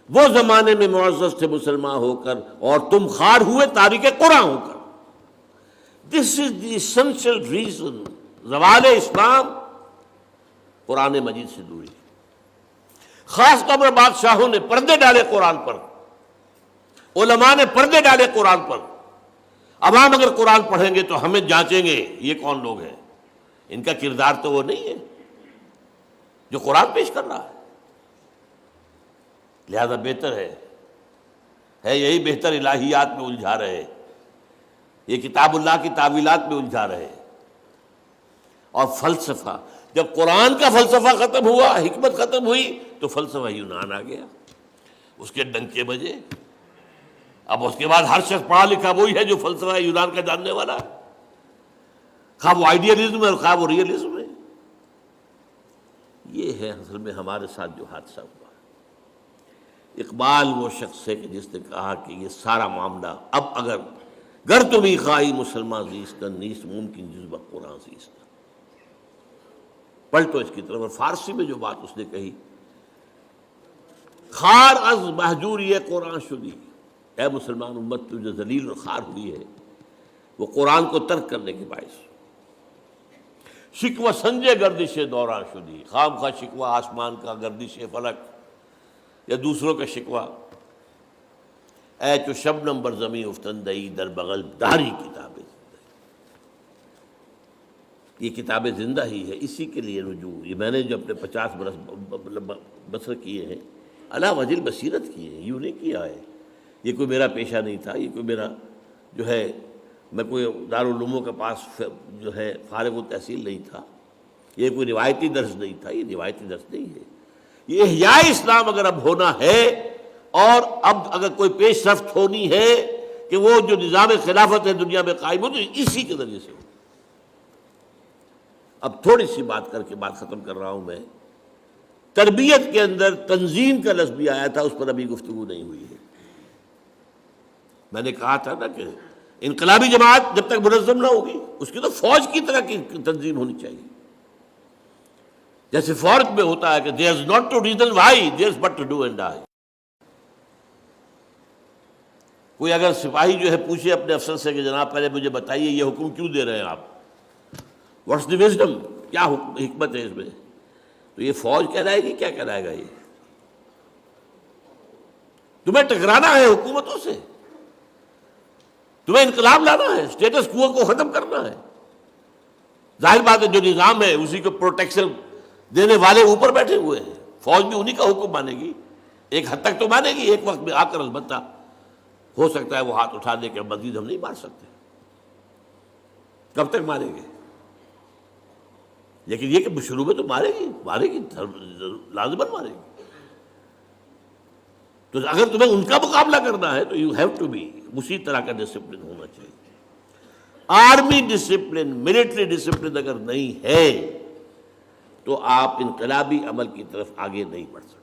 وہ زمانے میں معزز تھے مسلمان ہو کر اور تم خار ہوئے تاریک قرآن ہو کر۔ دس از دی essential ریزن، زوال اسلام قرآن مجید سے دوری۔ خاص طور پر بادشاہوں نے پردے ڈالے قرآن پر، علماء نے پردے ڈالے قرآن پر۔ اب ہم اگر قرآن پڑھیں گے تو ہمیں جانچیں گے یہ کون لوگ ہیں، ان کا کردار تو وہ نہیں ہے جو قرآن پیش کر رہا ہے۔ لہذا بہتر ہے یہی بہتر الہیات میں الجھا رہے، یہ کتاب اللہ کی تعویلات میں الجھا رہے، اور فلسفہ، جب قرآن کا فلسفہ ختم ہوا، حکمت ختم ہوئی، تو فلسفہ یونان آ گیا، اس کے ڈنکے بجے۔ اب اس کے بعد ہر شخص پڑھا لکھا وہی ہے جو فلسفہ یونان کا جاننے والا ہے، خواہ وہ آئیڈیلزم ہے اور خواہ وہ ریئلزم ہے۔ یہ ہے اصل میں ہمارے ساتھ جو حادثہ ہوا۔ اقبال وہ شخص ہے کہ جس نے کہا کہ یہ سارا معاملہ اب اگر گر تمی خواہی مسلمان زیستن نیست ممکن جز قرآن زیستن. پلٹو اس کی طرف. اور فارسی میں جو بات اس نے کہی، خار از محجوری قرآن شدی، اے مسلمان امت تو جو ذلیل اور خار ہوئی ہے وہ قرآن کو ترک کرنے کے باعث. شکوہ سنجے گردش دوران شدی، خام خواہ شکوہ آسمان کا، گردش فلک یا دوسروں کا شکوہ. اے چو شبنم بر زمین افتندئی در بغل داری کتابیں. یہ کتاب زندہ ہی ہے، اسی کے لیے رجوع. یہ میں نے جو اپنے 50 برس بسر کیے ہیں علی وجہ البصیرت کیے ہیں، یوں نہیں کیا ہے. یہ کوئی میرا پیشہ نہیں تھا، یہ کوئی میرا جو ہے، میں کوئی دارالعلوموں کے پاس جو ہے فارغ التحصیل نہیں تھا. یہ کوئی روایتی درس نہیں تھا، یہ روایتی درس نہیں ہے. یہ احیاء اسلام اگر اب ہونا ہے اور اب اگر کوئی پیش رفت ہونی ہے کہ وہ جو نظام خلافت ہے دنیا میں قائم ہو، تو اسی کے ذریعے سے ہو. اب تھوڑی سی بات کر کے بات ختم کر رہا ہوں. میں تربیت کے اندر تنظیم کا لفظ بھی آیا تھا، اس پر ابھی گفتگو نہیں ہوئی ہے. میں نے کہا تھا نا کہ انقلابی جماعت جب تک منظم نہ ہوگی اس کی تو فوج کی طرح کی تنظیم ہونی چاہیے. جیسے فوج میں ہوتا ہے کہ there is not to reason why, there is but to do and die. کوئی اگر سپاہی جو ہے پوچھے اپنے افسر سے کہ جناب پہلے مجھے بتائیے یہ حکم کیوں دے رہے ہیں آپ، واٹس دی وزڈم، کیا حکمت ہے اس میں، تو یہ فوج کہلائے گی، کیا کہلائے گا. یہ تمہیں ٹکرانا ہے حکومتوں سے، تمہیں انقلاب لانا ہے، اسٹیٹس کو ختم کرنا ہے. ظاہر بات ہے جو نظام ہے اسی کو پروٹیکشن دینے والے اوپر بیٹھے ہوئے ہیں. فوج بھی انہی کا حکم مانے گی، ایک حد تک تو مانے گی. ایک وقت میں آ کر البتہ ہو سکتا ہے وہ ہاتھ اٹھا دے کہ مزید ہم نہیں مار سکتے. کب تک ماریں گے؟ لیکن یہ کہ شروع میں تو مارے گی لازماً مارے گی. تو اگر تمہیں ان کا مقابلہ کرنا ہے تو یو ہیو ٹو بی، اسی طرح کا ڈسپلن ہونا چاہیے. آرمی ڈسپلن، ملٹری ڈسپلن اگر نہیں ہے تو آپ انقلابی عمل کی طرف آگے نہیں بڑھ سکتے.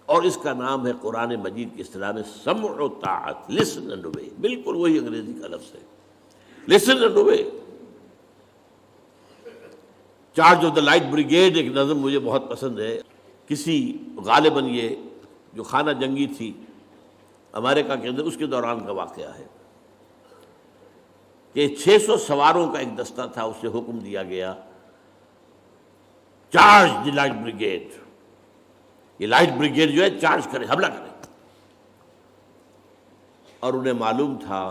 اور اس کا نام ہے قرآن مجید کی اصطلاح میں سمع و طاعت، لسن اینڈ اوبے. بالکل وہی انگریزی کا لفظ ہے، listen and obey. Charge of the light brigade ایک نظم مجھے بہت پسند ہے. کسی غالباً یہ جو خانہ جنگی تھی امریکہ کے اندر، اس کے دوران کا واقعہ ہے کہ 600 سواروں کا ایک دستہ تھا. اسے حکم دیا گیا چارج دی لائٹ بریگیڈ. یہ لائٹ بریگیڈ جو ہے چارج کرے، حملہ کرے. اور انہیں معلوم تھا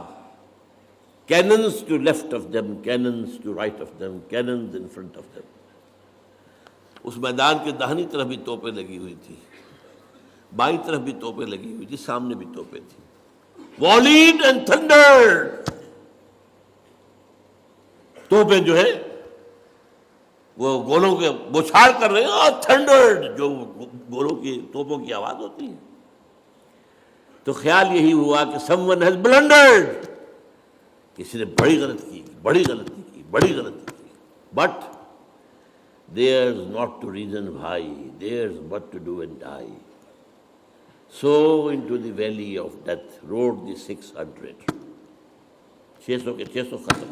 cannons to left of them, cannons to right of them, cannons in front of them. اس میدان کے داہنی طرف بھی توپیں لگی ہوئی تھی، بائیں طرف بھی توپیں لگی ہوئی تھی، سامنے بھی توپیں تھی. Volleyed and thundered. توپیں جو ہے وہ گولوں کے بوچھار کر رہے ہیں، اور تھنڈرڈ جو گولوں کی توپوں کی آواز ہوتی ہے. تو خیال یہی ہوا کہ someone has blundered، کسی نے بڑی غلطی کی. But there's not to reason why, there's but to do and die. So into the valley of death rode the 600. 600 کے 600 ختم.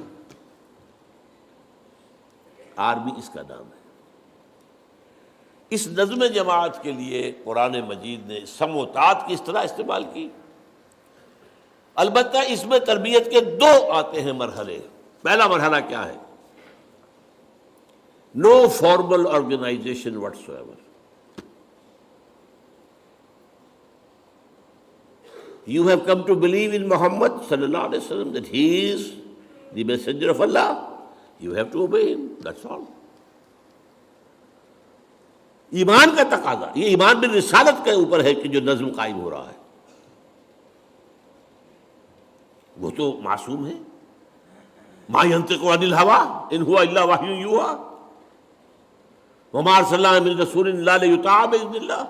آرمی اس کا نام ہے. اس نظم جماعت کے لیے قرآن مجید نے سمع و طاعت کی اصطلاح استعمال کی. البتہ اس میں تربیت کے 2 آتے ہیں مرحلے. پہلا مرحلہ کیا ہے؟ No formal organization whatsoever. You have come to believe in Muhammad sallallahu alaihi wasallam that he is the messenger of Allah. You have to obey him. That's all. ایمان کا تقاضا، یہ ایمان بالرسالت کے اوپر ہے کہ جو نظم قائم ہو رہا ہے. وہ تو معصوم ہے. ما ينطق عن الهوى ان هو الا وحی یوحی وما ارسلنا من رسول الا لیطاع باذن اللہ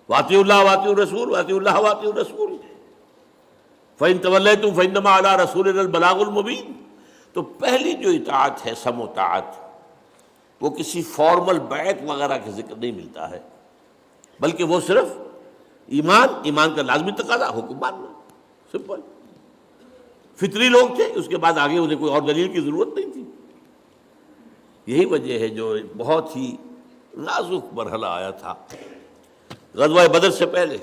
واطیعوا اللہ واطیعوا الرسول واطیعوا اللہ واطیعوا الرسول فإن تولیتم فإنما علی رسولنا البلاغ المبین. تو پہلی جو اطاعت ہے سمع و طاعت، وہ کسی فارمل بیعت وغیرہ کا ذکر نہیں ملتا ہے، بلکہ وہ صرف ایمان کا لازمی تقاضا حکم ماننا، سمپل. فطری لوگ تھے، اس کے بعد آگے انہیں کوئی اور دلیل کی ضرورت نہیں تھی. یہی وجہ ہے جو بہت ہی نازک مرحلہ آیا تھا غزوہ بدر سے پہلے.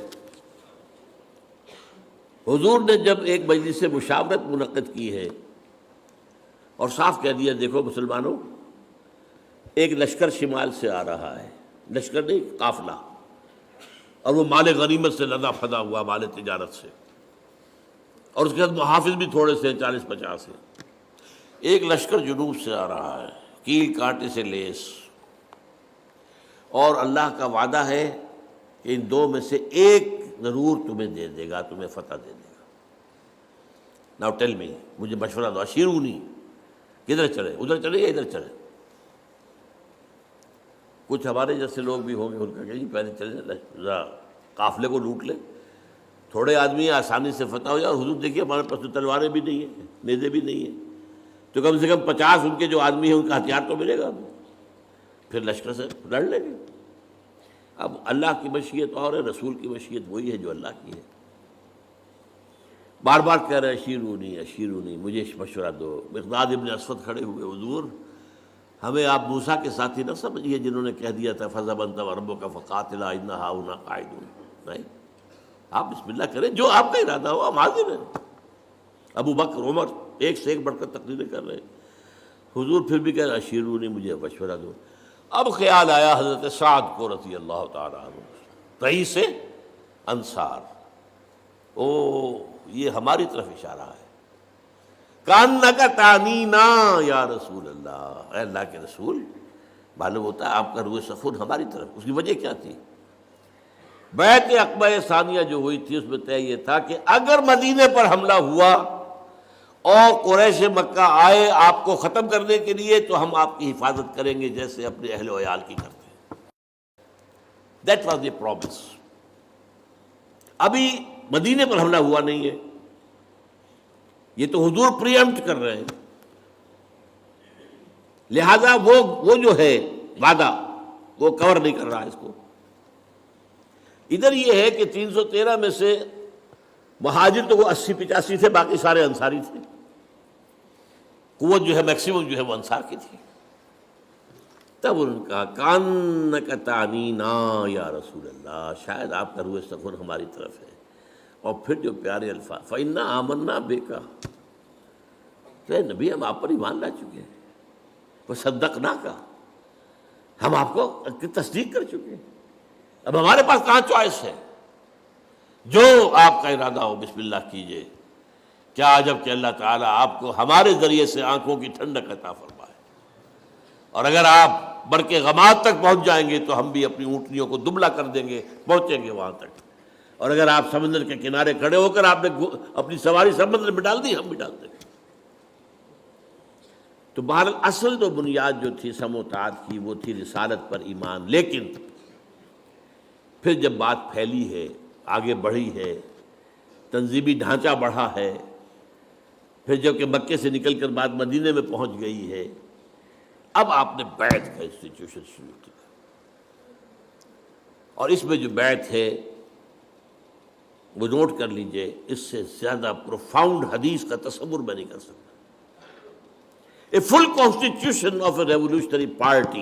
حضور نے جب ایک مجلس سے مشاورت منعقد کی ہے اور صاف کہہ دیا دیکھو مسلمانوں، ایک لشکر شمال سے آ رہا ہے، لشکر نہیں قافلہ، اور وہ مال غنیمت سے لدا پھدا ہوا، مال تجارت سے، اور اس کے بعد محافظ بھی تھوڑے سے 40-50 ہیں. ایک لشکر جنوب سے آ رہا ہے، کیل کانٹے سے لیس، اور اللہ کا وعدہ ہے کہ ان دو میں سے ایک ضرور تمہیں دے دے گا، تمہیں فتح دے دے گا. ناؤ ٹیل می، مجھے مشورہ دو، اشیرونی، کدھر چلے؟ ادھر چلے یا ادھر چلے؟ کچھ ہمارے جیسے لوگ بھی ہوں گے، ان کا کہ جی پہلے چلے قافلے کو لوٹ لیں، تھوڑے آدمی آسانی سے فتح ہو جائے. اور حضور دیکھیے ہمارے پاس تو تلواریں بھی نہیں ہیں، نیزے بھی نہیں ہیں، تو کم سے کم 50 ان کے جو آدمی ہیں ان کا ہتھیار تو ملے گا، پھر لشکر سے لڑ لیں گے. اب اللہ کی مشیت اور ہے، رسول کی مشیت وہی ہے جو اللہ کی ہے. بار بار کہہ رہے اشیرونی اشیرونی، مجھے مشورہ دو. مقداد ابن اسود کھڑے ہوئے، حضور ہمیں آپ موسیٰ کے ساتھی نہ سمجھیے جنہوں نے کہہ دیا تھا فَذَهَبَ أَنْتَ وَرَبُّكَ فَقَاتِلَا إِنَّ هَٰؤُلَاءِ قَاعِدُونَ. نہیں، آپ بسم اللہ کریں، جو آپ کا ارادہ ہو ہم حاضر ہیں. ابو بکر عمر ایک سے ایک بڑھ کر تقریریں کر رہے ہیں. حضور پھر بھی کہہ رہے اشیرونی، مجھے مشورہ دو. اب خیال آیا حضرت سعد کو رضی اللہ تعالیٰ عنہ، رئیس انصار. او یہ ہماری طرف اشارہ ہے. کانک تعنینا یا رسول اللہ، اے اللہ کے رسول، معلوم ہوتا ہے آپ کا روح سخن ہماری طرف. اس کی وجہ کیا تھی؟ بیعت عقبہ ثانیہ جو ہوئی تھی اس میں طے یہ تھا کہ اگر مدینے پر حملہ ہوا اور قریش مکہ آئے آپ کو ختم کرنے کے لیے تو ہم آپ کی حفاظت کریں گے جیسے اپنے اہل و عیال کی کرتے ہیں. That was the promise. ابھی مدینے پر حملہ ہوا نہیں ہے، یہ تو حضور پریمپٹ کر رہے ہیں، لہذا وہ جو ہے وعدہ وہ کور نہیں کر رہا اس کو. ادھر یہ ہے کہ 313 میں سے مہاجر تو وہ 80-85 تھے، باقی سارے انصاری تھے. قوت جو ہے میکسیمم جو ہے وہ انصار کی تھی. تب ان کا کانک تعنینا یا رسول اللہ، شاید آپ کا روح سخن ہماری طرف ہے. اور پھر جو پیارے الفاظ فَإِنَّا آمَنَّا بِكَ، کہ نبی ہم آپ پر ایمان لا چکے ہیں، وَصَدَّقْنَاكَ، ہم آپ کو تصدیق کر چکے ہیں. اب ہمارے پاس کہاں چوائس ہے؟ جو آپ کا ارادہ ہو بسم اللہ کیجئے. کیا عجب کہ اللہ تعالیٰ آپ کو ہمارے ذریعے سے آنکھوں کی ٹھنڈک عطا فرمائے. اور اگر آپ برق غماد تک پہنچ جائیں گے تو ہم بھی اپنی اونٹنیوں کو دبلا کر دیں گے، پہنچیں گے وہاں تک. اور اگر آپ سمندر کے کنارے کھڑے ہو کر آپ نے اپنی سواری سمندر میں ڈال دی، ہم بھی ڈال دیں گے. تو بہرحال اصل تو بنیاد جو تھی سم و طاعت کی وہ تھی رسالت پر ایمان. لیکن پھر جب بات پھیلی ہے، آگے بڑھی ہے، تنظیمی ڈھانچہ بڑھا ہے، پھر جب کہ مکے سے نکل کر بات مدینے میں پہنچ گئی ہے، اب آپ نے بیعت کا انسٹیٹیوشن شروع کیا. اور اس میں جو بیعت ہے وہ نوٹ کر لیجئے، اس سے زیادہ پروفاؤنڈ حدیث کا تصور میں نہیں کر سکتا. A full constitution of a revolutionary party,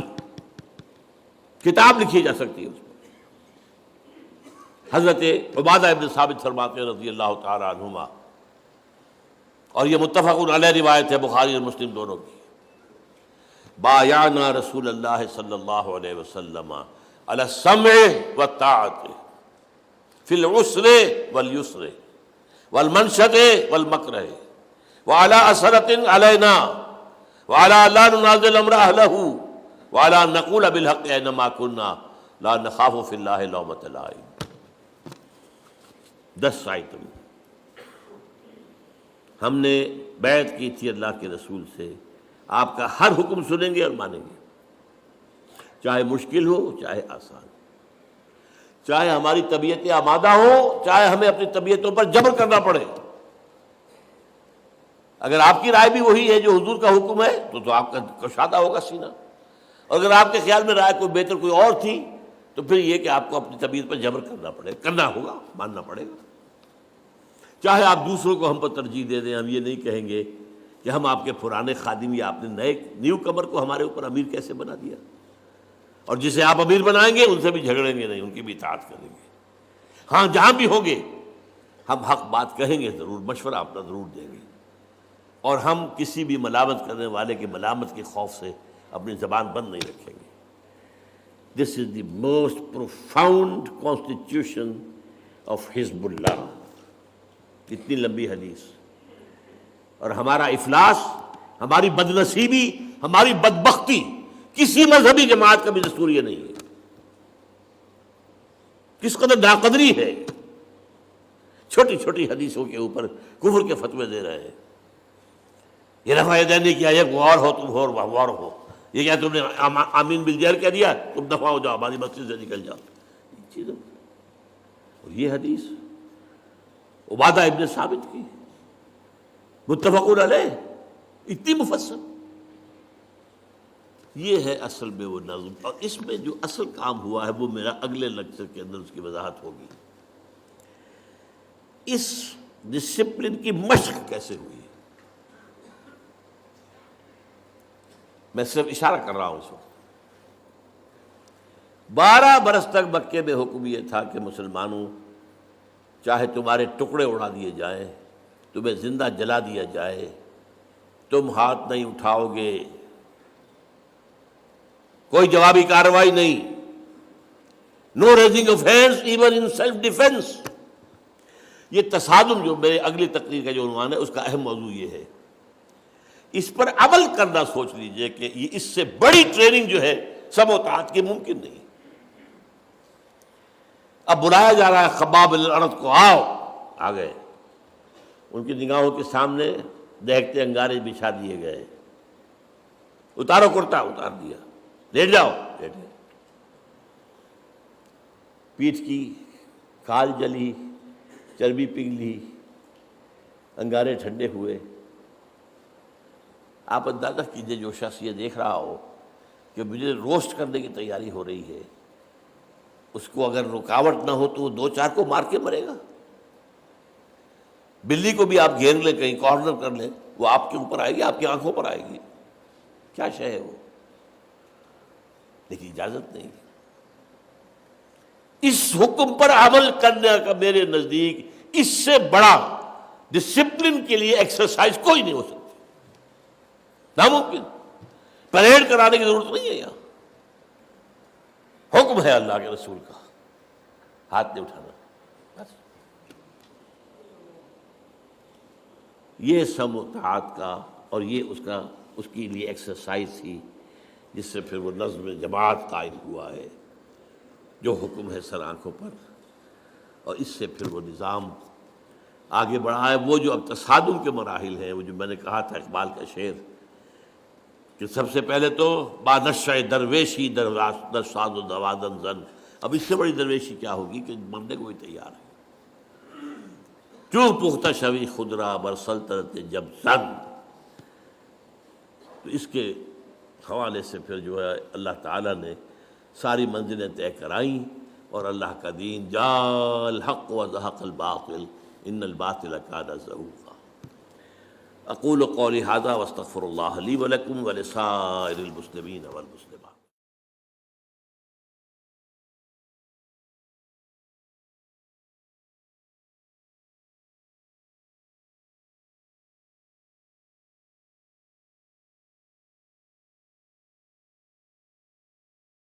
کتاب لکھی جا سکتی ہے اس میں. حضرت عبادہ ابن ثابت فرماتے ہیں رضی اللہ تعالی عنہما، اور یہ متفق علیہ روایت ہے بخاری اور مسلم دونوں کی، بایعنا رسول اللہ صلی اللہ علیہ وسلم علی السمع والطاعت فی العسر والیسر والمنشط والمکرہ وعلی اثرۃ علینا وعلی لا ننازل امر اہلہ وعلی نقول بالحق اینما کنا لا نخاف فی اللہ لومۃ لائم. 10 آیتم ہم نے بیعت کی تھی اللہ کے رسول سے، آپ کا ہر حکم سنیں گے اور مانیں گے، چاہے مشکل ہو چاہے آسان، چاہے ہماری طبیعتیں آمادہ ہوں چاہے ہمیں اپنی طبیعتوں پر جبر کرنا پڑے. اگر آپ کی رائے بھی وہی ہے جو حضور کا حکم ہے تو آپ کا کشادہ ہوگا سینہ. اور اگر آپ کے خیال میں رائے کوئی بہتر کوئی اور تھی تو پھر یہ کہ آپ کو اپنی طبیعت پر جبر کرنا ہوگا، ماننا پڑے گا۔ چاہے آپ دوسروں کو ہم پر ترجیح دے دیں، ہم یہ نہیں کہیں گے کہ ہم آپ کے پرانے خادم یا آپ نے نیو کمر کو ہمارے اوپر امیر کیسے بنا دیا، اور جسے آپ امیر بنائیں گے ان سے بھی جھگڑیں گے نہیں، ان کی بھی اطاعت کریں گے۔ ہاں جہاں بھی ہوں گے ہم حق بات کہیں گے، ضرور مشورہ اپنا ضرور دیں گے، اور ہم کسی بھی ملامت کرنے والے کی ملامت کے خوف سے اپنی زبان بند نہیں رکھیں گے۔ This is the most profound constitution of حزب اللہ۔ اتنی لمبی حدیث، اور ہمارا افلاس، ہماری بدنصیبی، ہماری بدبختی کسی مذہبی جماعت کا بھی دستور یہ نہیں ہے۔ کس قدر ناقدری ہے، چھوٹی چھوٹی حدیثوں کے اوپر کفر کے فتوے دے رہے ہیں۔ یہ رفع یدین نہیں کیا، یہ غور ہو تم ہو غور ہو، یہ کیا تم نے آمین بالجہر کہہ دیا، تم دفع ہو جاؤ، ہماری مسجد سے نکل جاؤ چیزوں۔ اور یہ حدیث عبادہ ابن ثابت کی، متفق علیہ، اتنی مفصل۔ یہ ہے اصل میں وہ نظم، اور اس میں جو اصل کام ہوا ہے وہ میرا اگلے لیکچر کے اندر اس کی وضاحت ہوگی۔ اس ڈسپلن کی مشق کیسے ہوئی، میں صرف اشارہ کر رہا ہوں اس وقت۔ 12 برس تک مکے میں حکم یہ تھا کہ مسلمانوں، چاہے تمہارے ٹکڑے اڑا دیے جائیں، تمہیں زندہ جلا دیا جائے، تم ہاتھ نہیں اٹھاؤ گے، کوئی جوابی کارروائی نہیں، no raising of hands even in self defence. یہ تصادم جو میرے اگلی تقریر کا جو عنوان ہے اس کا اہم موضوع یہ ہے۔ اس پر عمل کرنا سوچ لیجئے کہ یہ اس سے بڑی ٹریننگ جو ہے سب و طاعت کی ممکن نہیں۔ اب بلایا جا رہا ہے خباب الارض کو، آؤ، آ گئے، ان کی نگاہوں کے سامنے دیکھتے انگارے بچھا دیے گئے، اتارو کرتا، اتار دیا، لیٹ جاؤ، لیٹ گئے، پیٹھ کی کھال جلی، چربی پگھلی، انگارے ٹھنڈے ہوئے۔ آپ اندازہ کیجئے جو شخص یہ دیکھ رہا ہو کہ مجھے روسٹ کرنے کی تیاری ہو رہی ہے، اس کو اگر رکاوٹ نہ ہو تو وہ 2-4 کو مار کے مرے گا۔ بلی کو بھی آپ گھیر لیں، کہیں کارنر کر لیں، وہ آپ کے اوپر آئے گی، آپ کی آنکھوں پر آئے گی، کیا شے ہے وہ، لیکن اجازت نہیں۔ اس حکم پر عمل کرنے کا میرے نزدیک اس سے بڑا ڈسپلن کے لیے ایکسرسائز کوئی نہیں ہو سکتی، ناممکن۔ پریڈ کرانے کی ضرورت نہیں ہے، یہاں حکم ہے اللہ کے رسول کا، ہاتھ نہیں اٹھانا، بس۔ یہ سم و طاعت کا، اور یہ اس کے لیے ایکسرسائز تھی، جس سے پھر وہ نظم جماعت قائم ہوا ہے، جو حکم ہے سر آنکھوں پر، اور اس سے پھر وہ نظام آگے بڑھا ہے۔ وہ جو اب تصادم کے مراحل ہیں، وہ جو میں نے کہا تھا اقبال کا شعر کہ سب سے پہلے تو با نشہ درویشی در ساز و دوادن زن، اب اس سے بڑی درویشی کیا ہوگی کہ مرنے کو ہی تیار ہے۔ کیوں پختہ شوی خود را بر سلطنت جب زن، تو اس کے حوالے سے پھر جو ہے اللہ تعالیٰ نے ساری منزلیں طے کرائیں، اور اللہ کا دین جاء الحق وزهق الباطل ان الباطل کان زہوقا۔ اقول قولی ھذا واستغفر اللہ لی ولکم ولسائر المسلمین والمسلمات۔